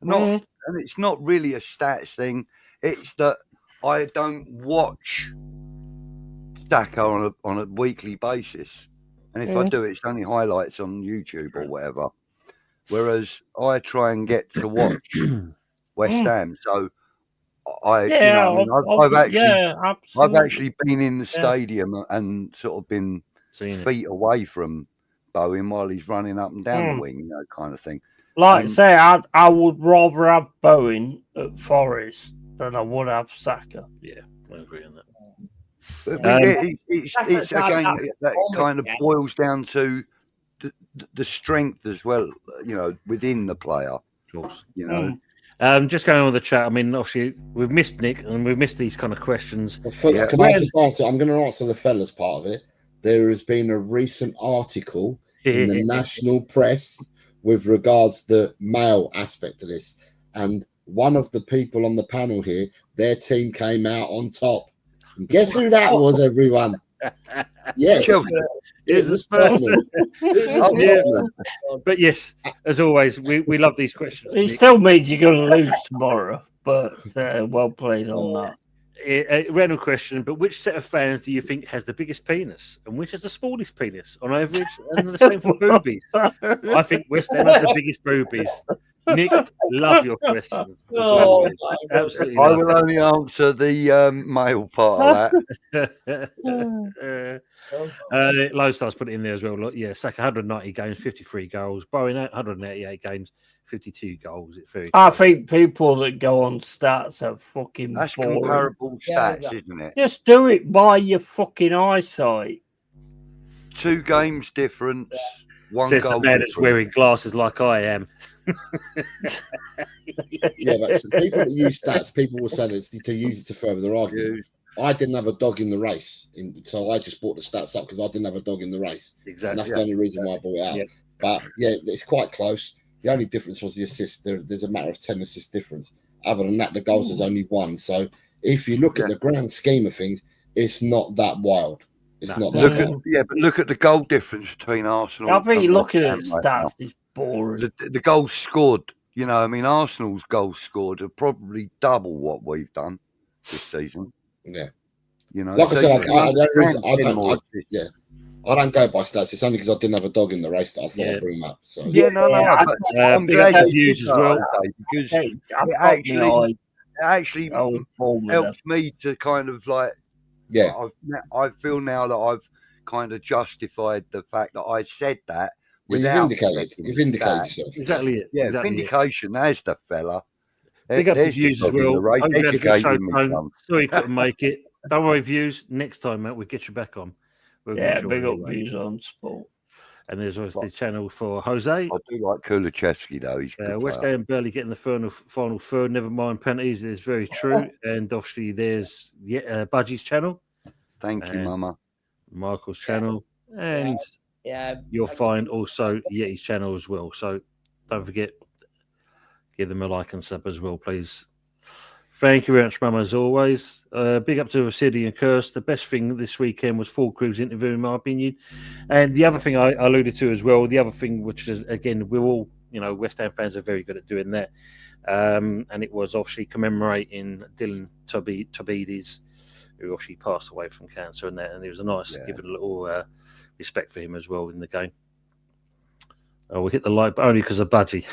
And it's not really a stats thing. It's that I don't watch Saka on a weekly basis, and if I do, it's only highlights on YouTube or whatever. Whereas I try and get to watch West Ham, so I've actually been in the stadium and sort of been feet away from Bowen while he's running up and down the wing, kind of thing. Like I say, I would rather have Bowen at Forest than I would have Saka. Yeah, I agree on that. It's again that kind of boils down to the strength as well, within the player. Of course, just going on with the chat. I mean, obviously, we've missed Nick and we've missed these kind of questions. Can I just answer? I'm going to answer the fellas part of it. There has been a recent article in the national press with regards to the male aspect of this, and one of the people on the panel here, their team came out on top. And guess who that was, everyone? Yes. It was Tottenham. But yes, as always, we love these questions. It still means you're going to lose tomorrow, but well played on that. A random question, but which set of fans do you think has the biggest penis and which has the smallest penis on average? And the same for boobies. I think West Ham has the biggest boobies. Nick, love your questions. Absolutely. I will only answer the male part of that. Low Stars put it in there as well. Look, yeah, Saka 190 games, 53 goals. Bowen 188 games, 52 goals. It's very. I think people that go on stats are fucking. That's boring. comparable stats, isn't it? Just do it by your fucking eyesight. 2 games difference. One Says goal the man that's wearing glasses like I am. Yeah, but people that use stats, people will say that to use it to further their argument. I didn't have a dog in the race, so I just brought the stats up because I didn't have a dog in the race. Exactly. And that's the only reason why I brought it out. Yeah. But yeah, it's quite close. The only difference was the assist. There's a matter of 10 assist difference. Other than that, the goals is only 1. So if you look at the grand scheme of things, it's not that wild. It's not that wild. But look at the goal difference between Arsenal. I think looking at stats is boring. The goals scored, Arsenal's goals scored are probably double what we've done this season. Yeah. Like I said, I don't go by stats. It's only because I didn't have a dog in the race that I thought I'd bring up. So I'm glad you did as well, because it actually helped me to kind of like. Yeah, I feel now that I've kind of justified the fact that I said that. You've vindicated yourself. Exactly it. Yeah, exactly vindication. There's the fella. Big up to Views as well. Sorry, couldn't make it. Don't worry, Views. Next time, mate, we'll get you back on. Big up Views on sport. And there's also the channel for Jose. I do like Kulichevsky, though. He's West Ham barely getting the final third. Never mind penalties. It's very true. And obviously, there's Budgie's channel. Thank you, Mama. Michael's channel. And you'll find also Yeti's channel as well. So don't forget, give them a like and sub as well, please. Thank you very much, Mama, as always. Big up to City and Curse. The best thing this weekend was Full Crew's interview, in my opinion. And the other thing I alluded to as well, the other thing, which is, again, we're all, West Ham fans are very good at doing that. And it was obviously commemorating Dylan Tobides, who obviously passed away from cancer and that. And it was a nice, giving a little respect for him as well in the game. Oh, we hit the like, but only because of Budgie.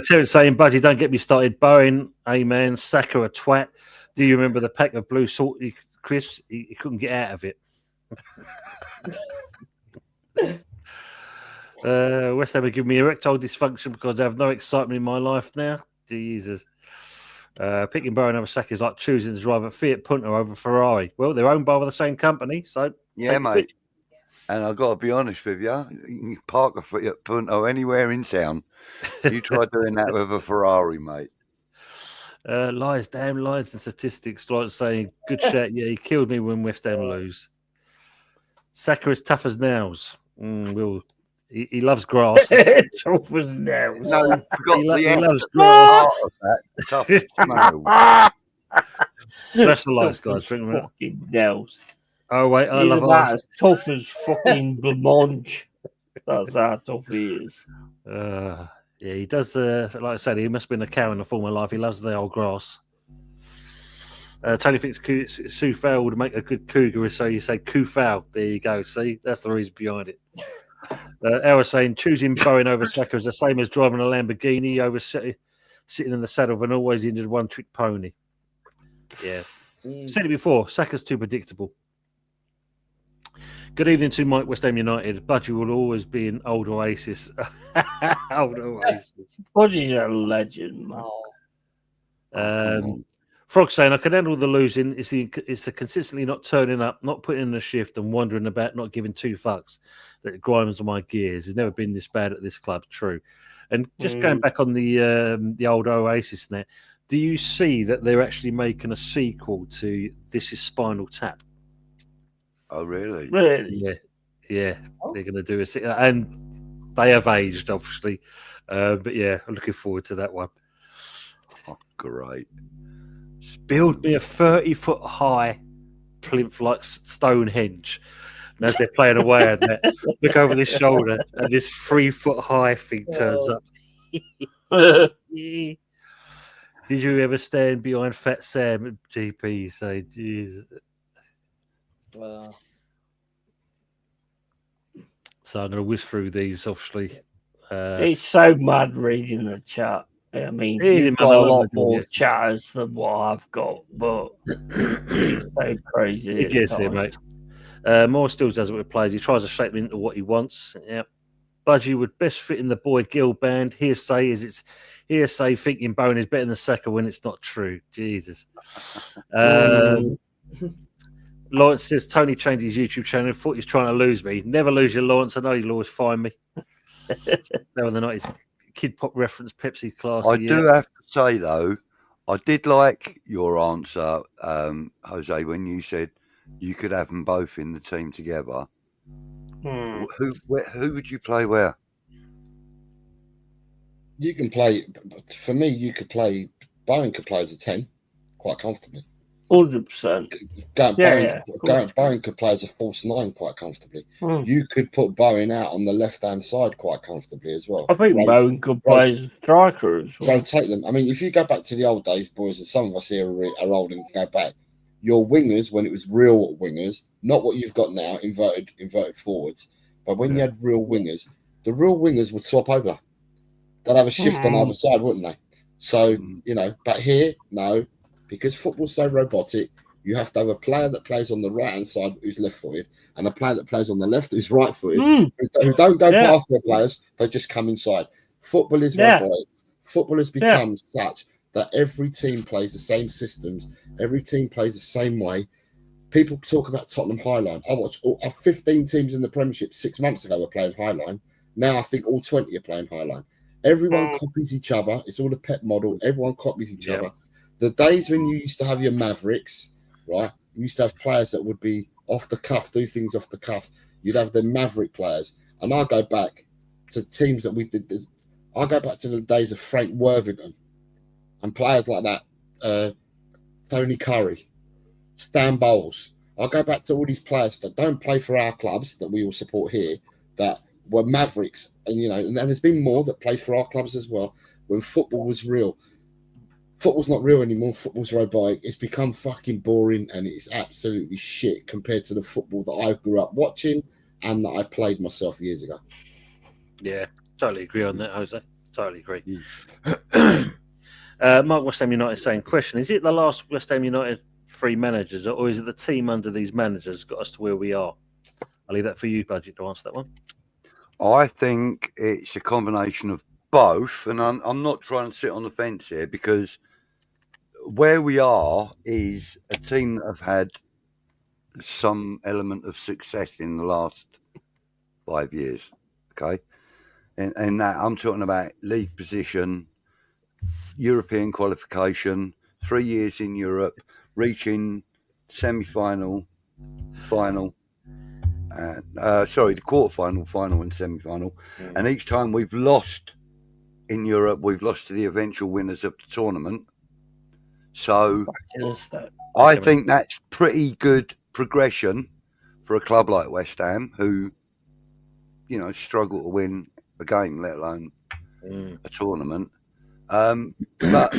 Terence saying, Budgie, don't get me started. Bowen, amen. Saka a twat. Do you remember the pack of blue salty crisps? He couldn't get out of it. West Ham have given me erectile dysfunction because I have no excitement in my life now. Jesus. Picking Bowen over Saka is like choosing to drive a Fiat Punto over Ferrari. Well, they're owned by the same company, so Yeah, take your mate. pick. And I've got to be honest with you, you can park a Fiat Punto anywhere in town. You try doing that with a Ferrari, mate. Lies, damn lies and statistics, like saying, good shot, yeah, he killed me when West Ham lose. Saka is tough as nails. He loves grass. Tough as nails. No, you forgot He the loves part grass. of that. Tough as nails. Smash the lights, Tough guys. as Drink them out. fucking nails. Oh, wait, I He's love about Arsenal. as tough as fucking Blancmange. That's how tough he is. Yeah, he does. Like I said, he must have been a cow in the former life. He loves the old grass. Tony thinks Soufal would make a good cougar, so you say Koufal. There you go. See, that's the reason behind it. El was saying choosing Bowen over Saka is the same as driving a Lamborghini over sitting in the saddle of an always injured one-trick pony. Yeah, said it before. Saka's too predictable. Good evening to Mike, West Ham United. Budgie will always be an old Oasis. Old Oasis. Budgie's a legend, man. Frog saying, I can handle the losing. It's the consistently not turning up, not putting in a shift and wondering about not giving two fucks that grinds my gears. He's never been this bad at this club. True. And just going back on the old Oasis net, do you see that they're actually making a sequel to This Is Spinal Tap? Oh, really? Really? Yeah. They're going to do it. And they have aged, obviously. But yeah, I'm looking forward to that one. Oh, great. Build me a 30-foot high plinth like Stonehenge. And as they're playing away at that, look over this shoulder and this 3-foot high thing turns up. Did you ever stand behind Fat Sam at GP? Say, Jesus. So I'm going to whiz through these, obviously. It's so mad reading the chat. I mean, you've got a lot more chatters than what I've got, but it's so crazy. It gets there, mate. Moore still does it with players. He tries to shape them into what he wants. Yeah. Budgie would best fit in the Boy Gill band. Hearsay is it's hearsay thinking Bowen is better than Saka when it's not true. Jesus. Lawrence says Tony changed his YouTube channel. Thought he's trying to lose me. Never lose you, Lawrence. I know you'll always find me. No, they're not his Kid Pop reference, Pepsi class. I do have to say though, I did like your answer, Jose, when you said you could have them both in the team together. Who would you play where? You can play. For me, you could play. Bowen could play as a 10 quite comfortably. 100%. Bowen could play as a false 9 quite comfortably. You could put Bowen out on the left-hand side quite comfortably as well. I think Bowen could play as a striker as well. Rotate them. I mean, if you go back to the old days, boys, and some of us here are old and go back, your wingers, when it was real wingers, not what you've got now, inverted forwards, but when you had real wingers, the real wingers would swap over. They'd have a shift on either side, wouldn't they? So, but here, no. Because football's so robotic, you have to have a player that plays on the right-hand side who's left-footed and a player that plays on the left who's right-footed, who don't go past the players, they just come inside. Football is robotic. Football has become such that every team plays the same systems, every team plays the same way. People talk about Tottenham Highline. I watched 15 teams in the Premiership 6 months ago were playing Highline. Now I think all 20 are playing Highline. Everyone copies each other. It's all a pet model. Everyone copies each other. The days when you used to have your mavericks, right? You used to have players that would be off the cuff, do things off the cuff. You'd have the maverick players. And I go back to teams that we did. I go back to the days of Frank Worthington and players like that. Tony Curry, Stan Bowles. I go back to all these players that don't play for our clubs that we all support here, that were mavericks. And, and there's been more that play for our clubs as well when football was real. Football's not real anymore. Football's robotic. It's become fucking boring and it's absolutely shit compared to the football that I grew up watching and that I played myself years ago. Yeah, totally agree on that, Jose. Totally agree. Mark, West Ham United saying, question, is it the last West Ham United 3 managers or is it the team under these managers got us to where we are? I'll leave that for you, Budget, to answer that one. I think it's a combination of both, and I'm not trying to sit on the fence here because where we are is a team that have had some element of success in the last 5 years. Okay, and that I'm talking about league position, European qualification, 3 years in Europe, reaching semi-final, final. The quarter-final, final, and semi-final. And each time we've lost in Europe, we've lost to the eventual winners of the tournament. So I think that's pretty good progression for a club like West Ham, who, you know, struggle to win a game, let alone a tournament. But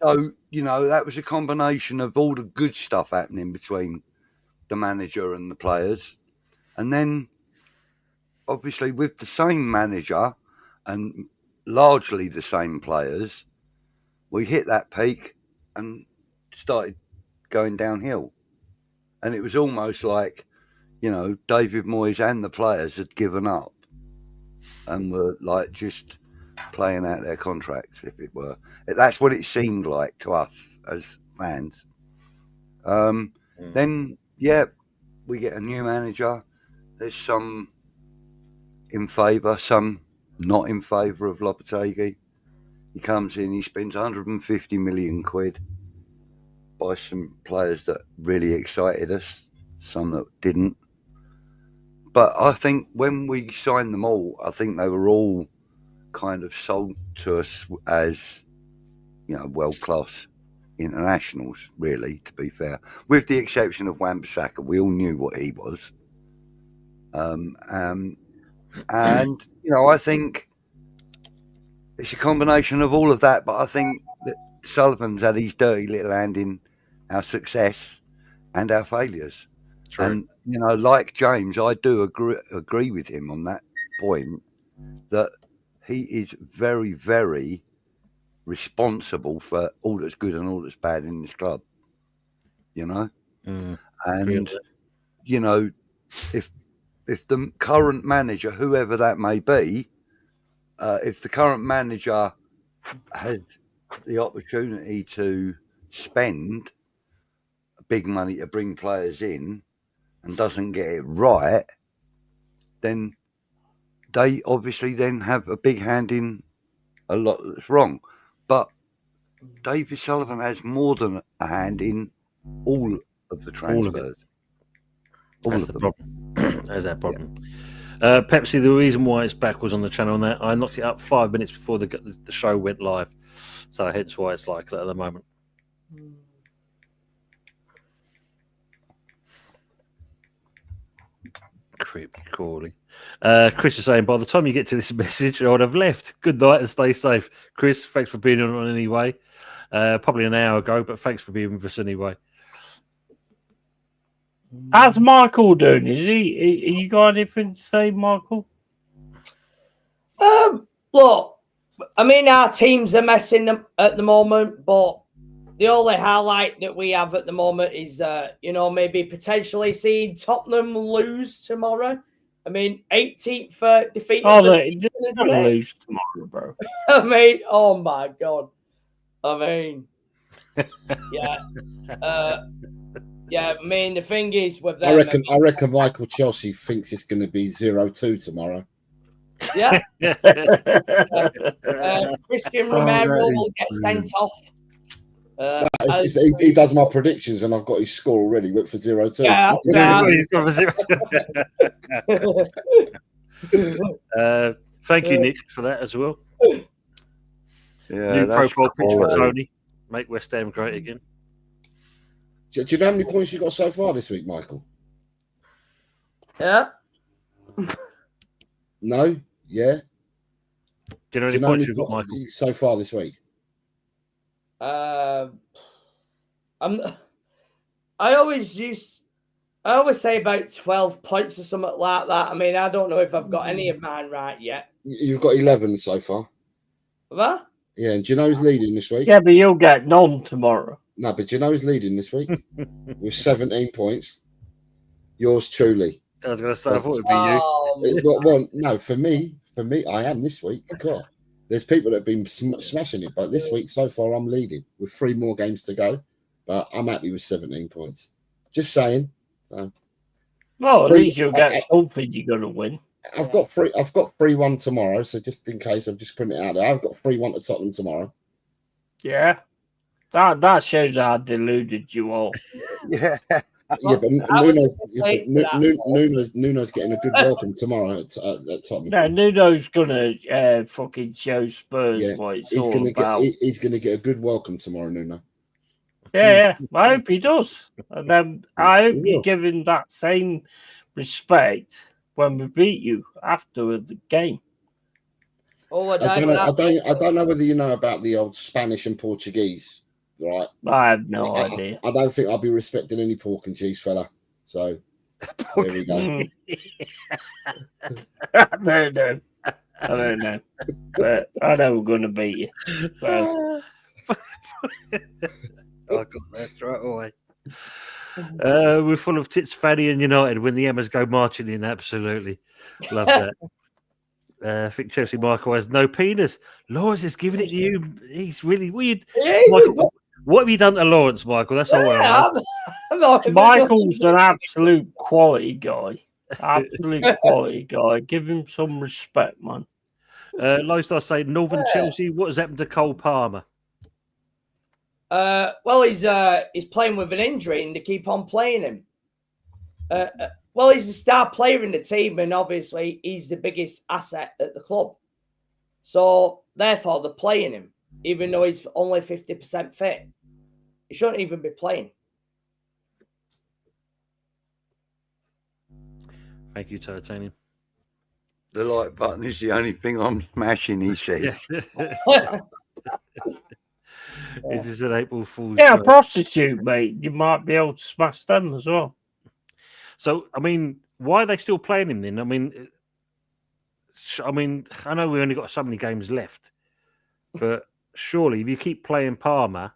so, you know, that was a combination of all the good stuff happening between the manager and the players. And then, obviously, with the same manager and largely the same players, we hit that peak and started going downhill. And it was almost like, you know, David Moyes and the players had given up and were like just playing out their contracts, if it were. That's what it seemed like to us as fans. Then, yeah, we get a new manager. There's some in favour, some not in favour of Lopetegui. He comes in, he spends 150 million quid, buys some players that really excited us, some that didn't. But I think when we signed them all, I think they were all kind of sold to us as, you know, world-class internationals, really, to be fair. With the exception of Wan-Bissaka, we all knew what he was. And, you know, I think it's a combination of all of that, but I think that Sullivan's had his dirty little hand in our success and our failures. True. And, you know, like James, I do agree with him on that point, that he is very, very responsible for all that's good and all that's bad in this club, you know? And, you know, if the current manager, whoever that may be, if the current manager has the opportunity to spend big money to bring players in and doesn't get it right, then they obviously then have a big hand in a lot that's wrong. But David Sullivan has more than a hand in all of the transfers. That's the problem. That's our problem. Yeah. Pepsi, the reason why it's back was on the channel on that. I knocked it up 5 minutes before the show went live. So hence why it's like that at the moment. Creepy crawly. Chris is saying, by the time you get to this message, I would have left. Good night and stay safe. Chris, thanks for being on anyway. Probably an hour ago, but thanks for being with us anyway. How's Michael doing? Is he? You got anything to say, Michael? Look, I mean, our teams are messing up at the moment, but the only highlight that we have at the moment is, you know, maybe potentially seeing Tottenham lose tomorrow. I mean, 18th defeat. Oh, they're going to lose tomorrow, bro. I mean, oh my God. I mean, yeah. Yeah, I mean, the thing is with them... I reckon Michael Chelsea thinks it's going to be 0-2 tomorrow. Yeah. Christian Romero will get sent off. He does my predictions, and I've got his score already. Went for 0-2. Yeah. Thank you, Nick, for that as well. Yeah, new profile picture for Tony. Make West Ham great again. Do you know how many points you got so far this week, Michael? Yeah. No? Yeah? Do you know how many points you've got, Michael? So far this week? I always say about 12 points or something like that. I mean, I don't know if I've got any of mine right yet. You've got 11 so far. What? Yeah, and do you know who's leading this week? Yeah, but you'll get none tomorrow. No, but do you know who's leading this week? With 17 points. Yours truly. I was going to say, I thought it'd be you. Well, no, for me, I am this week. God, there's people that have been smashing it, but this week so far I'm leading with 3 more games to go. But I'm happy with 17 points. Just saying. Well, at least you'll get something you're going to win. I've got 3-1 tomorrow, so just in case, I'm just putting it out there. I've got 3-1 to Tottenham tomorrow. Yeah, that shows how deluded you are. Yeah. Yeah, but Nuno's getting a good welcome tomorrow at Tottenham. No, Nuno's gonna fucking show Spurs what it's all about. He's gonna get a good welcome tomorrow, Nuno. Yeah, I hope he does. And then I hope you give him that same respect when we beat you after the game. I don't know whether you know about the old Spanish and Portuguese, right? I have no idea. I don't think I'll be respecting any pork and cheese fella. So there we go. I don't know. But I know we're gonna beat you. So. I got that right away. We're full of tits, Fanny, and United when the Emmas go marching in. Absolutely. Love that. I think Chelsea Michael has no penis. Lawrence is giving it to you. He's really weird. Michael, what have you done to Lawrence, Michael? That's all I know. Michael's an absolute quality guy. Absolute quality guy. Give him some respect, man. Lifestyle say Northern Chelsea. What has happened to Cole Palmer? Well, he's playing with an injury, and they keep on playing him. Well, he's a star player in the team, and obviously he's the biggest asset at the club. So therefore, they're playing him, even though he's only 50% fit. He shouldn't even be playing. Thank you, Titanium. The like button is the only thing I'm smashing, he said. Is this an April Fool's joke? A prostitute, mate. You might be able to smash them as well. So, I mean, why are they still playing him then? I mean, I know we only got so many games left, but surely if you keep playing Palmer,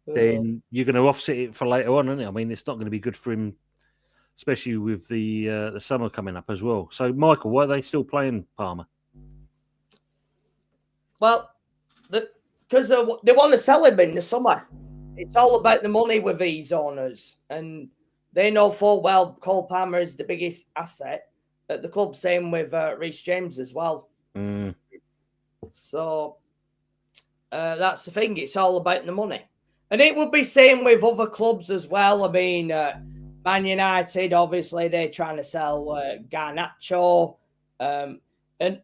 then you're going to offset it for later on, isn't it? I mean, it's not going to be good for him, especially with the summer coming up as well. So, Michael, why are they still playing Palmer? Well, because they want to sell him in the summer. It's all about the money with these owners, and they know full well Cole Palmer is the biggest asset at the club. Same with Reece James as well. So that's the thing. It's all about the money. And it would be same with other clubs as well. I mean, Man United, obviously, they're trying to sell Garnacho. And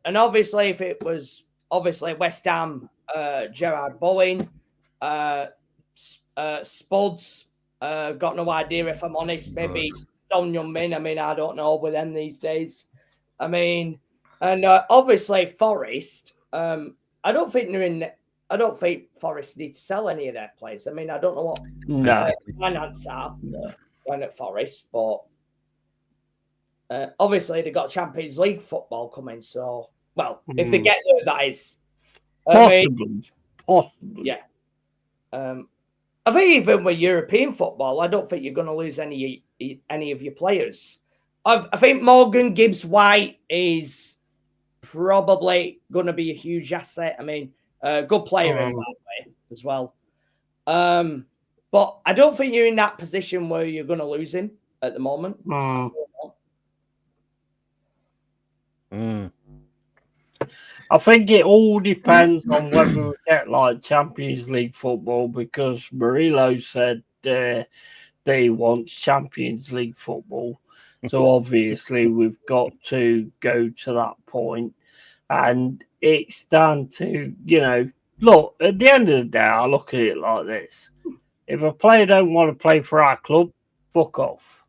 obviously, if it was, obviously, West Ham, Gerard Bowen, Spuds, got no idea if I'm honest. Maybe Son Heung-min. I mean, I don't know with them these days. I mean, and obviously Forest. I don't think Forest need to sell any of their players. I mean, I don't know what finance are going at Forest, but obviously they got Champions League football coming. So, well, if they get there, that is possibly. Yeah. I think even with European football, I don't think you're going to lose any of your players. I think Morgan Gibbs-White is probably going to be a huge asset. I mean, good player in that way as well. But I don't think you're in that position where you're going to lose him at the moment. I think it all depends on whether we get like Champions League football, because Murillo said they want Champions League football. So obviously we've got to go to that point. And it's down to, look, at the end of the day, I look at it like this. If a player don't want to play for our club, fuck off.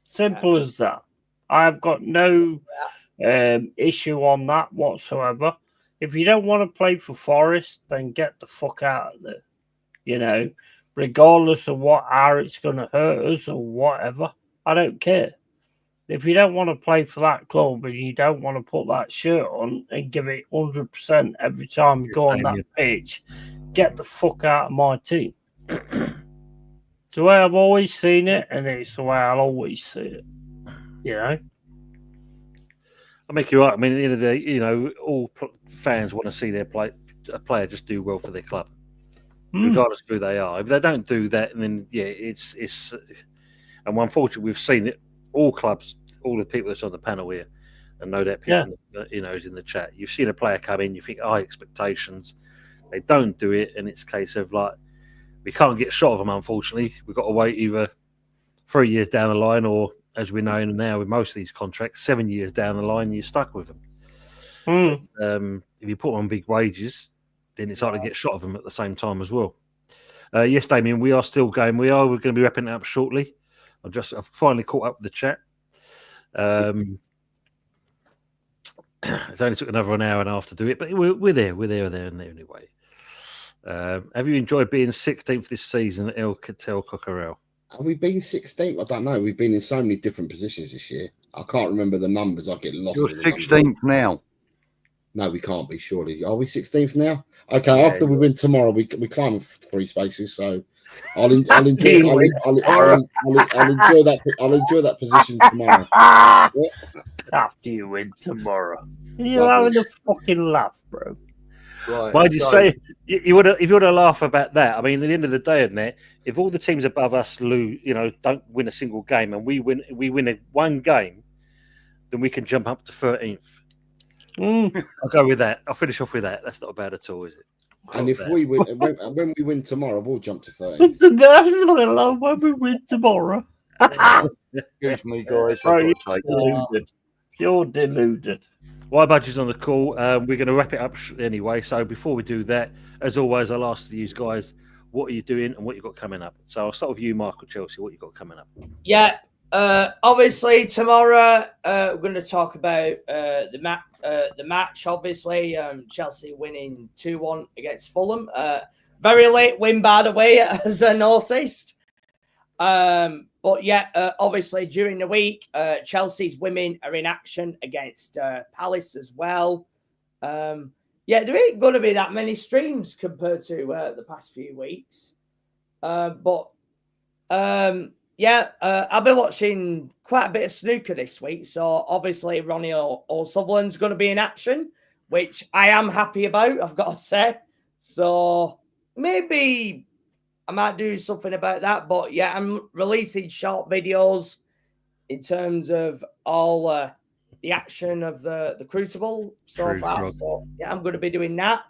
Simple as that. I've got no issue on that whatsoever. If you don't want to play for Forest, then get the fuck out of there. Regardless of how it's going to hurt us or whatever. I don't care. If you don't want to play for that club and you don't want to put that shirt on and give it 100% every time you go on that pitch, get the fuck out of my team. It's the way I've always seen it, and it's the way I'll always see it. I make you right. I mean, at the end of the day, you know, all fans want to see a player just do well for their club, regardless of who they are. If they don't do that, then yeah, it's. And unfortunately, we've seen it. All clubs, all the people that's on the panel here, and no doubt people, is in the chat. You've seen a player come in, you think high expectations, they don't do it, and it's a case of like we can't get a shot of them. Unfortunately, we've got to wait either 3 years down the line, or as we know now with most of these contracts, 7 years down the line, you're stuck with them. If you put them on big wages, then it's hard to get shot of them at the same time as well. Yes, Damien, we are still going. We're going to be wrapping it up shortly. I've finally caught up with the chat. It's only took another an hour and a half to do it, but we're there anyway. Have you enjoyed being 16th this season at El Catel Coquerel? Have we been 16th? I don't know. We've been in so many different positions this year. I can't remember the numbers. I get lost. You're in the 16th now. No, we can't be, surely. Are we 16th now? Okay, after we win tomorrow, we climb 3 spaces. So I'll enjoy that position tomorrow. After you win tomorrow, you're having a fucking laugh, bro. Right. Why'd you say if you want to laugh about that? I mean, at the end of the day, isn't it? If all the teams above us lose, don't win a single game, and we win one game, then we can jump up to 13th. I'll go with that. I'll finish off with that. That's not bad at all, is it? And if we win, when we win tomorrow, we'll jump to 30. When we win tomorrow. Excuse me, guys. You're deluded. Why Budgies on the call. We're going to wrap it up anyway. So before we do that, as always, I'll ask you guys, what are you doing and what you got coming up? So I'll start with you, Michael Chelsea. What you got coming up? Yeah. Obviously tomorrow we're going to talk about the match. Obviously, Chelsea winning 2-1 against Fulham. Very late win, by the way, as I noticed. But yeah, obviously during the week, Chelsea's women are in action against Palace as well. Yeah, there ain't going to be that many streams compared to the past few weeks. Yeah, I've been watching quite a bit of snooker this week. So obviously Ronnie O'Sullivan's going to be in action, which I am happy about, I've got to say. So maybe I might do something about that. But yeah, I'm releasing short videos in terms of all the action of the Crucible so far. So yeah, I'm going to be doing that.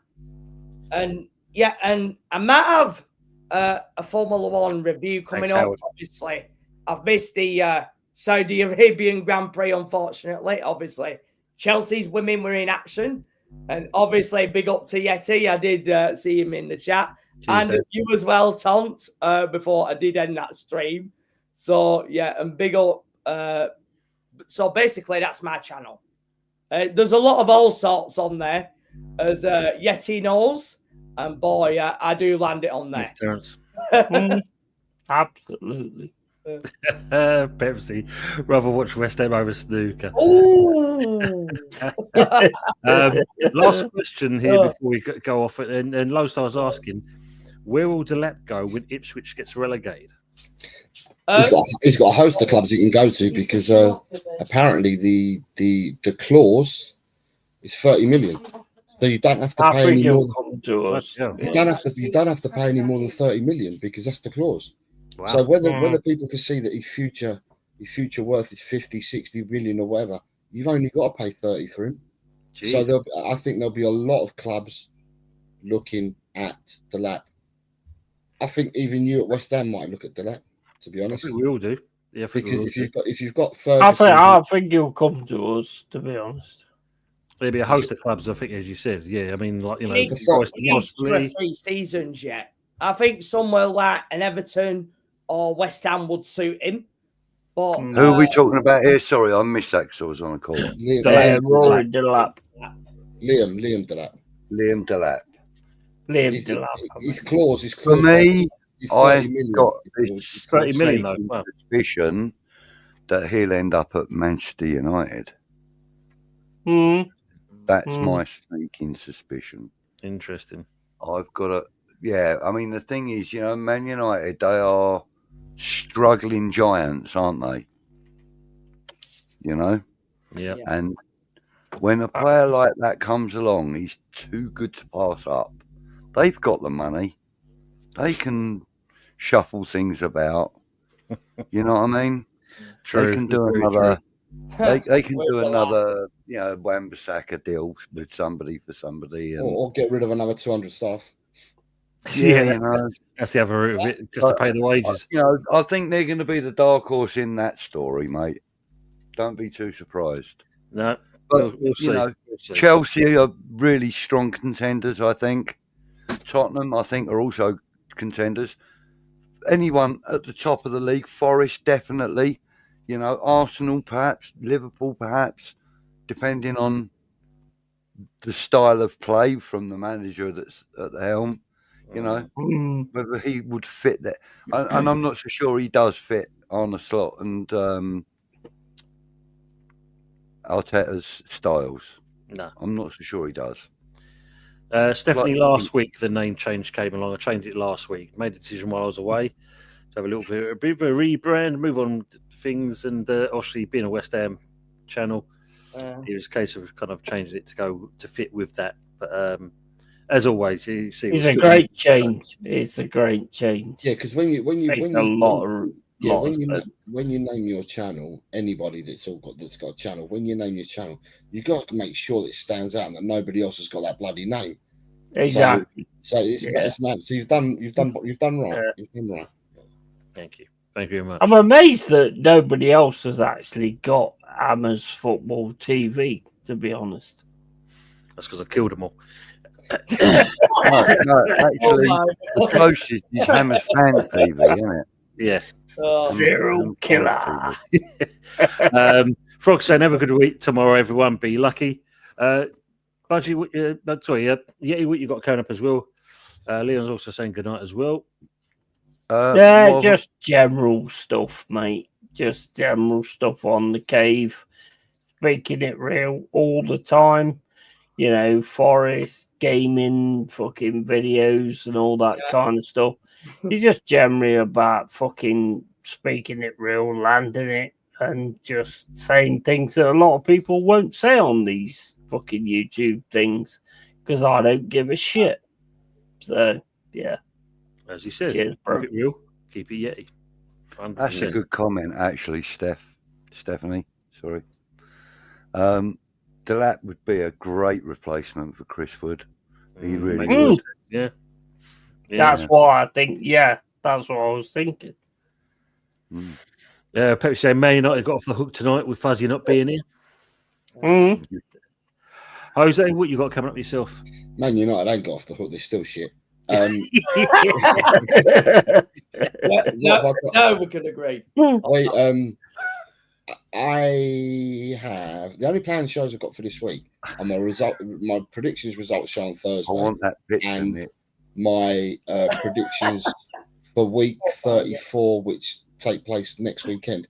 And yeah, and I might have a Formula One review coming up. Obviously, I've missed the Saudi Arabian Grand Prix, unfortunately. Obviously, Chelsea's women were in action. And obviously, big up to Yeti. I did see him in the chat. And you as well, Taunt, before I did end that stream. So, yeah, and big up. So, basically, that's my channel. There's a lot of all sorts on there, as Yeti knows. And boy, I do land it on there. Terence. Absolutely. Pepsi, rather watch West Ham over snooker. Last question here before we go off. And Lowstar's asking, where will Delap go when Ipswich gets relegated? He's got a host of clubs he can go to because apparently the clause is 30 million. So you don't have to pay any more. You don't have to pay any more than 30 million because that's the clause. Wow. So whether people can see that his future worth is 50, 60 million or whatever, you've only got to pay 30 for him. Jeez. So I think there'll be a lot of clubs looking at Delap. I think even you at West Ham might look at Delap, to be honest. I think we all do. Yeah, because if you've got Ferguson, I think he'll come to us, to be honest. There'll be a host of clubs, I think, as you said. Yeah, I mean, like, you know, he needs 2 or 3 seasons yet. I think somewhere like an Everton or West Ham would suit him. But who are we talking about here? Sorry, I missed that because I was on a call. Liam Delap. Liam Delap. His clause. For me, I've got this 30 million though. Suspicion that he'll end up at Manchester United. That's my sneaking suspicion. Interesting. I've got a I mean, the thing is, you know, Man United, they are struggling giants, aren't they? You know? Yeah. And When a player like that comes along, he's too good to pass up. They've got the money. They can shuffle things about. You know what I mean? True. They can do very another. true. They can Where's do the another, Wan-Bissaka deal with somebody for somebody, and Or get rid of another 200 staff. yeah, Yeah, that's the other route of it, just to pay the wages. I think they're going to be the dark horse in that story, mate. Don't be too surprised. No, But we'll see. We'll see. Chelsea are really strong contenders. I think Tottenham, I think, are also contenders. Anyone at the top of the league, Forest definitely. Arsenal perhaps, Liverpool perhaps, depending on the style of play from the manager that's at the helm. Whether he would fit that, and I'm not so sure he does fit on the slot and Arteta's styles. No. I'm not so sure he does. Stephanie, last week the name change came along. I changed it last week. Made a decision while I was away to have a bit of a rebrand, move on to things, and obviously being a West Ham channel, it was a case of kind of changing it to go to fit with that. But as always, you see, it's a great change. It's a great change. Yeah, because when you name your channel, anybody that's got a channel, when you name your channel, you got to make sure that it stands out and that nobody else has got that bloody name. Exactly. So it's mad. So you've done right. You've done right. Thank you very much. I'm amazed that nobody else has actually got Hammers Football TV. To be honest, that's because I killed them all. No, actually, the closest is Hammers Fan TV, isn't it? Yeah. Serial killer. Frog saying, have a good week tomorrow, everyone. Be lucky. Budgie, Yeti, what you got coming up as well? Leon's also saying good night as well. Just general stuff, mate. Just general stuff on the cave. Making it real all the time. Forest, gaming, fucking videos and all that kind of stuff. He's just generally about fucking speaking it real, landing it, and just saying things that a lot of people won't say on these fucking YouTube things because I don't give a shit. So, yeah. As he says, cheers, bro. Keep it real, keep it Yeti. 100%. That's a good comment, actually, Stephanie. Sorry. Delap would be a great replacement for Chris Wood. He really would. Yeah. That's why I think, that's what I was thinking. Pepsi saying Man United got off the hook tonight with Fuzzy not being here. Jose, what you got coming up yourself? Man United ain't got off the hook. They're still shit. No, we can agree. I have the only planned shows I've got for this week and my predictions results show on Thursday. I want that picture, and my predictions for week 34, which take place next weekend.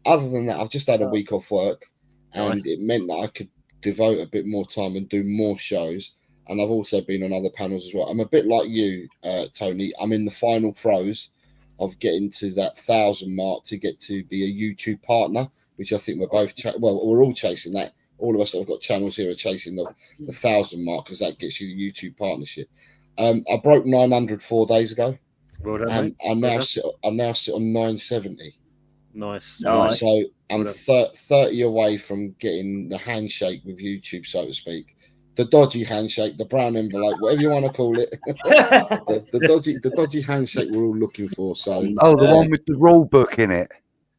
Other than that, I've just had a week off work, and it meant that I could devote a bit more time and do more shows. And I've also been on other panels as well. I'm a bit like you, Tony. I'm in the final throes of getting to that 1,000 mark to get to be a YouTube partner, which I think we're both, we're all chasing that. All of us that have got channels here are chasing the 1,000 mark because that gets you the YouTube partnership. I broke 900 4 days ago. Well done, and I now sit on 970. Nice. So I'm 30 away from getting the handshake with YouTube, so to speak. The dodgy handshake, the brown envelope, whatever you want to call it. the dodgy handshake we're all looking for. So the one with the rule book in it.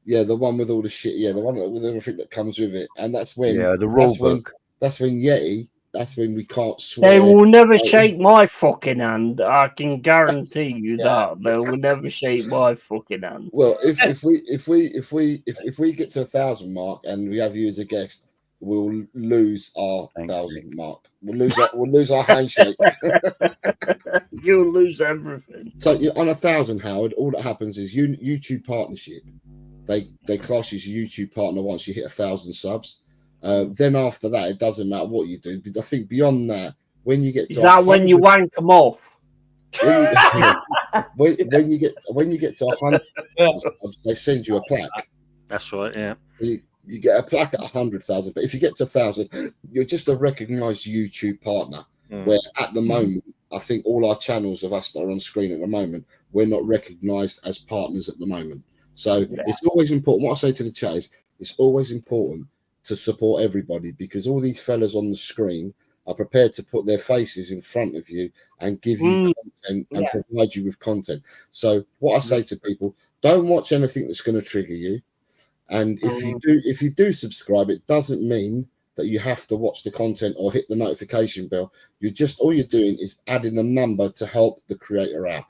Yeah, the one with all the shit. Yeah, the one with everything that comes with it. And that's when the rule book. That's when Yeti. That's when we can't swear. They will never shake my fucking hand. I can guarantee you that they will never shake my fucking hand. Well, if we get to 1,000 mark and we have you as a guest, we'll lose our 1,000 mark. We'll lose our handshake. You'll lose everything. So on 1,000, Howard, all that happens is YouTube partnership. They class you as a YouTube partner once you hit 1,000 subs. Then after that, it doesn't matter what you do. But I think beyond that, when you get to when you wank them off? When you get to 100, they send you a plaque. That's right. Yeah. you get a plaque at 100,000. But if you get to 1,000, you're just a recognised YouTube partner. Where at the moment, I think all our channels of us that are on screen at the moment, we're not recognised as partners at the moment. So it's always important. What I say to the chat is, it's always important to support everybody, because all these fellas on the screen are prepared to put their faces in front of you and give you content and provide you with content. So what I say to people, don't watch anything that's going to trigger you. And if you do subscribe, it doesn't mean that you have to watch the content or hit the notification bell. All you're doing is adding a number to help the creator out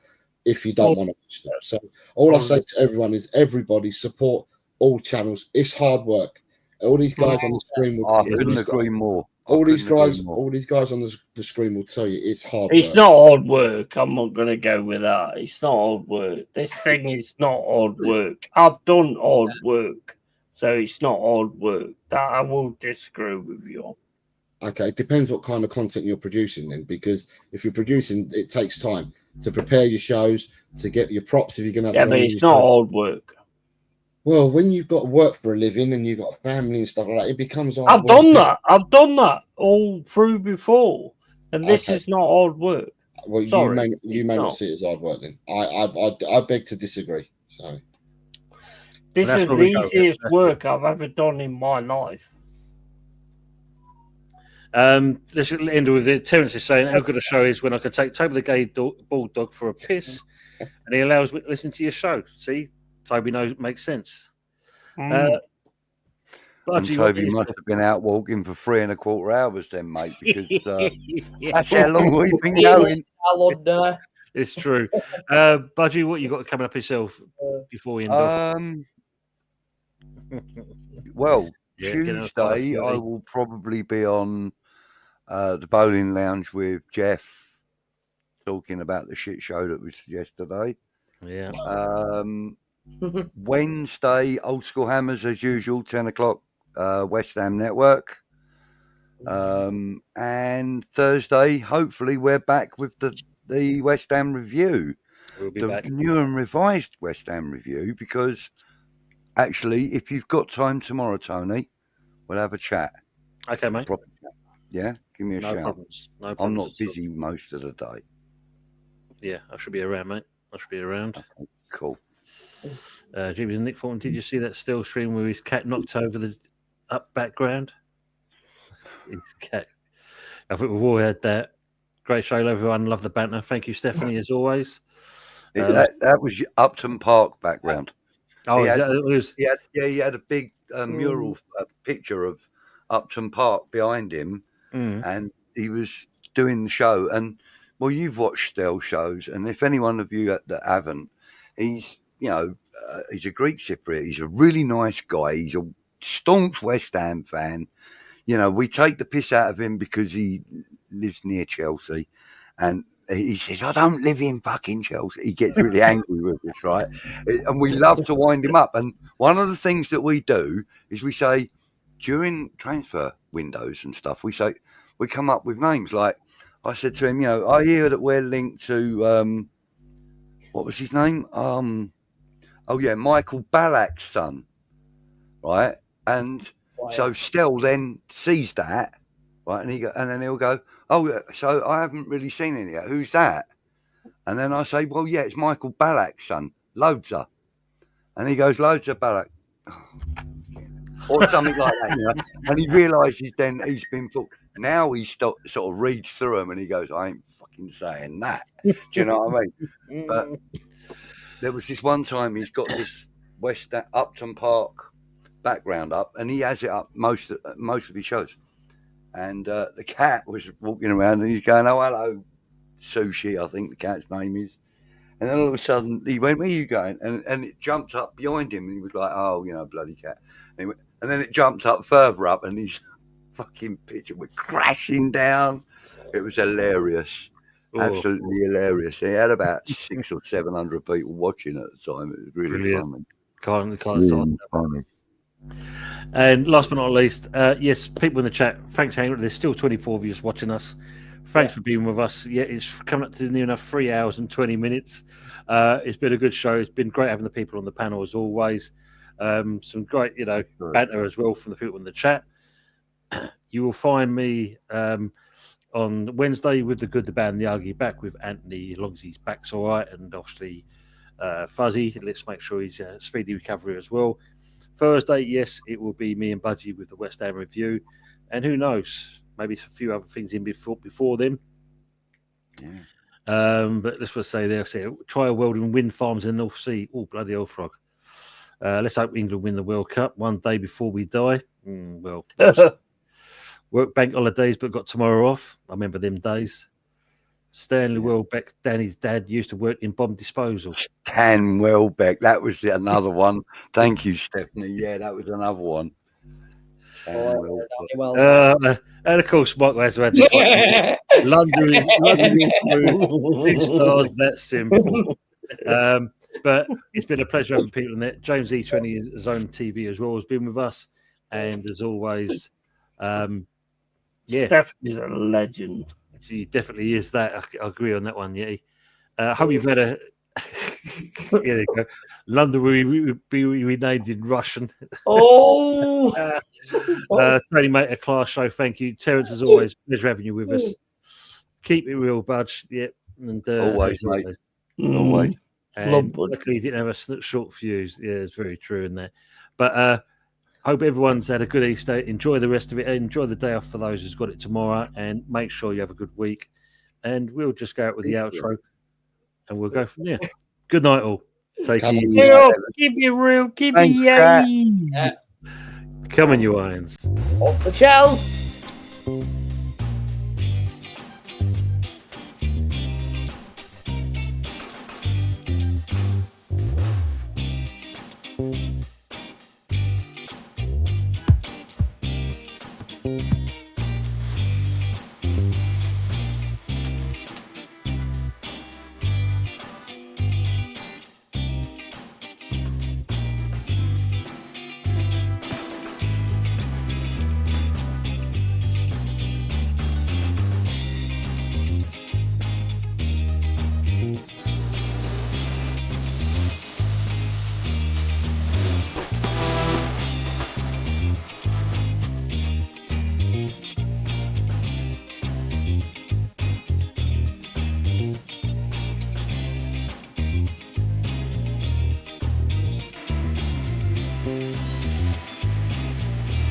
if you don't want to watch them. So all I say to everyone is, everybody support all channels. It's hard work. All these guys on the screen will I couldn't agree more. All these guys on the screen will tell you it's hard It's work. not hard work. I'm not going to go with that. It's not hard work. This thing is not hard work. I've done hard work, so it's not hard work. That I will disagree with you. Okay, it depends what kind of content you're producing then, because if you're producing, it takes time to prepare your shows, to get your props if you're going to have but it's not hard work. Well, when you've got to work for a living and you've got a family and stuff like that, it becomes hard I've work. done that. I've done that all through before, and this is not hard work. Well, Sorry, you may not see it as hard work then. I beg to disagree. So this is the easiest work I've ever done in my life. Let's end with it. Terence is saying, how good a show is when I can take Toby the gay bulldog for a piss and he allows me to listen to your show. See, Toby makes sense. And Toby must have been out walking for 3.25 hours then, mate, because that's how long we've been going. It's true. Budgie, what you got coming up yourself before we end off? Well, Tuesday I will probably be on the bowling lounge with Jeff, talking about the shit show that was yesterday. Yeah. Wednesday, Old School Hammers as usual, 10 o'clock, West Ham Network. And Thursday, hopefully, we're back with the West Ham review, the new and revised West Ham review, because actually, if you've got time tomorrow, Tony, we'll have a chat. Okay, mate. Yeah, give me a shout. Problems. No problems. I'm not busy most of the day. Yeah, I should be around, mate. I should be around. Okay, cool. Jimmy Nick Thornton, did you see that still stream where his cat knocked over the up background? His cat. I think we've all had that. Great show, everyone. Love the banter. Thank you, Stephanie, as always. That was your Upton Park background. Oh, he had a big mural picture of Upton Park behind him, and he was doing the show. And well, you've watched Stell shows, and if any one of you that haven't, he's he's a Greek Cypriot. He's a really nice guy. He's a staunch West Ham fan. You know, we take the piss out of him because he lives near Chelsea, and he says, I don't live in fucking Chelsea. He gets really angry with us, right? And we love to wind him up. And one of the things that we do is we say, during transfer windows and stuff, we come up with names. Like I said to him, I hear that we're linked to, what was his name? Michael Ballack's son, right? And so Stell then sees that, right? And then he'll go, oh, so I haven't really seen it yet. Who's that? And then I say, well, yeah, it's Michael Ballack's son, Loader. And he goes, Loader Ballack. Or something like that, And he realises then he's been fooled. Now he sort of reads through them and he goes, I ain't fucking saying that. Do you know what I mean? But there was this one time he's got this Upton Park background up, and he has it up most of his shows. And the cat was walking around, and he's going, "Oh, hello, Sushi," I think the cat's name is. And then all of a sudden, he went, "Where are you going?" And it jumped up behind him, and he was like, "Oh, bloody cat." And then it jumped up further up, and his fucking picture went crashing down. It was hilarious. Absolutely hilarious. He had about 600 or 700 people watching at the time. It was really funny. Can't funny. And last but not least, yes, people in the chat, thanks, Hank. There's still 24 viewers watching us. Thanks for being with us. Yeah, it's coming up to near enough 3 hours and 20 minutes. It's been a good show. It's been great having the people on the panel as always. Some great, banter as well from the people in the chat. You will find me on Wednesday with the good, the bad, and the ugly, back with Anthony, as long as his back's all right, and obviously Fuzzy. Let's make sure he's a speedy recovery as well. Thursday, yes, it will be me and Budgie with the West Ham review, and who knows, maybe a few other things in before then. Yeah. But let's just say there, try a world and wind farms in the North Sea. Oh, bloody hell, frog. Let's hope England win the World Cup one day before we die. Well, work bank holidays, but got tomorrow off. I remember them days. Stanley Welbeck, Danny's dad, used to work in bomb disposal. Stan Welbeck, that was another one. Thank you, Stephanie. Yeah, that was another one. And of course, Michael has had this one. London is through 2 stars. That's simple. But it's been a pleasure having people in there. James E20 Zone TV as well has been with us, and as always, Steph is a legend. She definitely is that. I agree on that one. Yeah. Hope you've had a. Here they go. London will be renamed in Russian. Oh. Tony, mate, a class show. Thank you, Terence. As always, pleasure having you with us. Keep it real, Budge. Yep, and always, mate. Always. And luckily, he didn't have a short fuse. Yeah, it's very true in there. But hope everyone's had a good Easter. Enjoy the rest of it. Enjoy the day off for those who's got it tomorrow, and make sure you have a good week. And we'll just go out with the outro, and we'll go from there. Good night, all. Take it easy. Keep it real. Keep it yay. Come on, you irons. Up the Chelsea.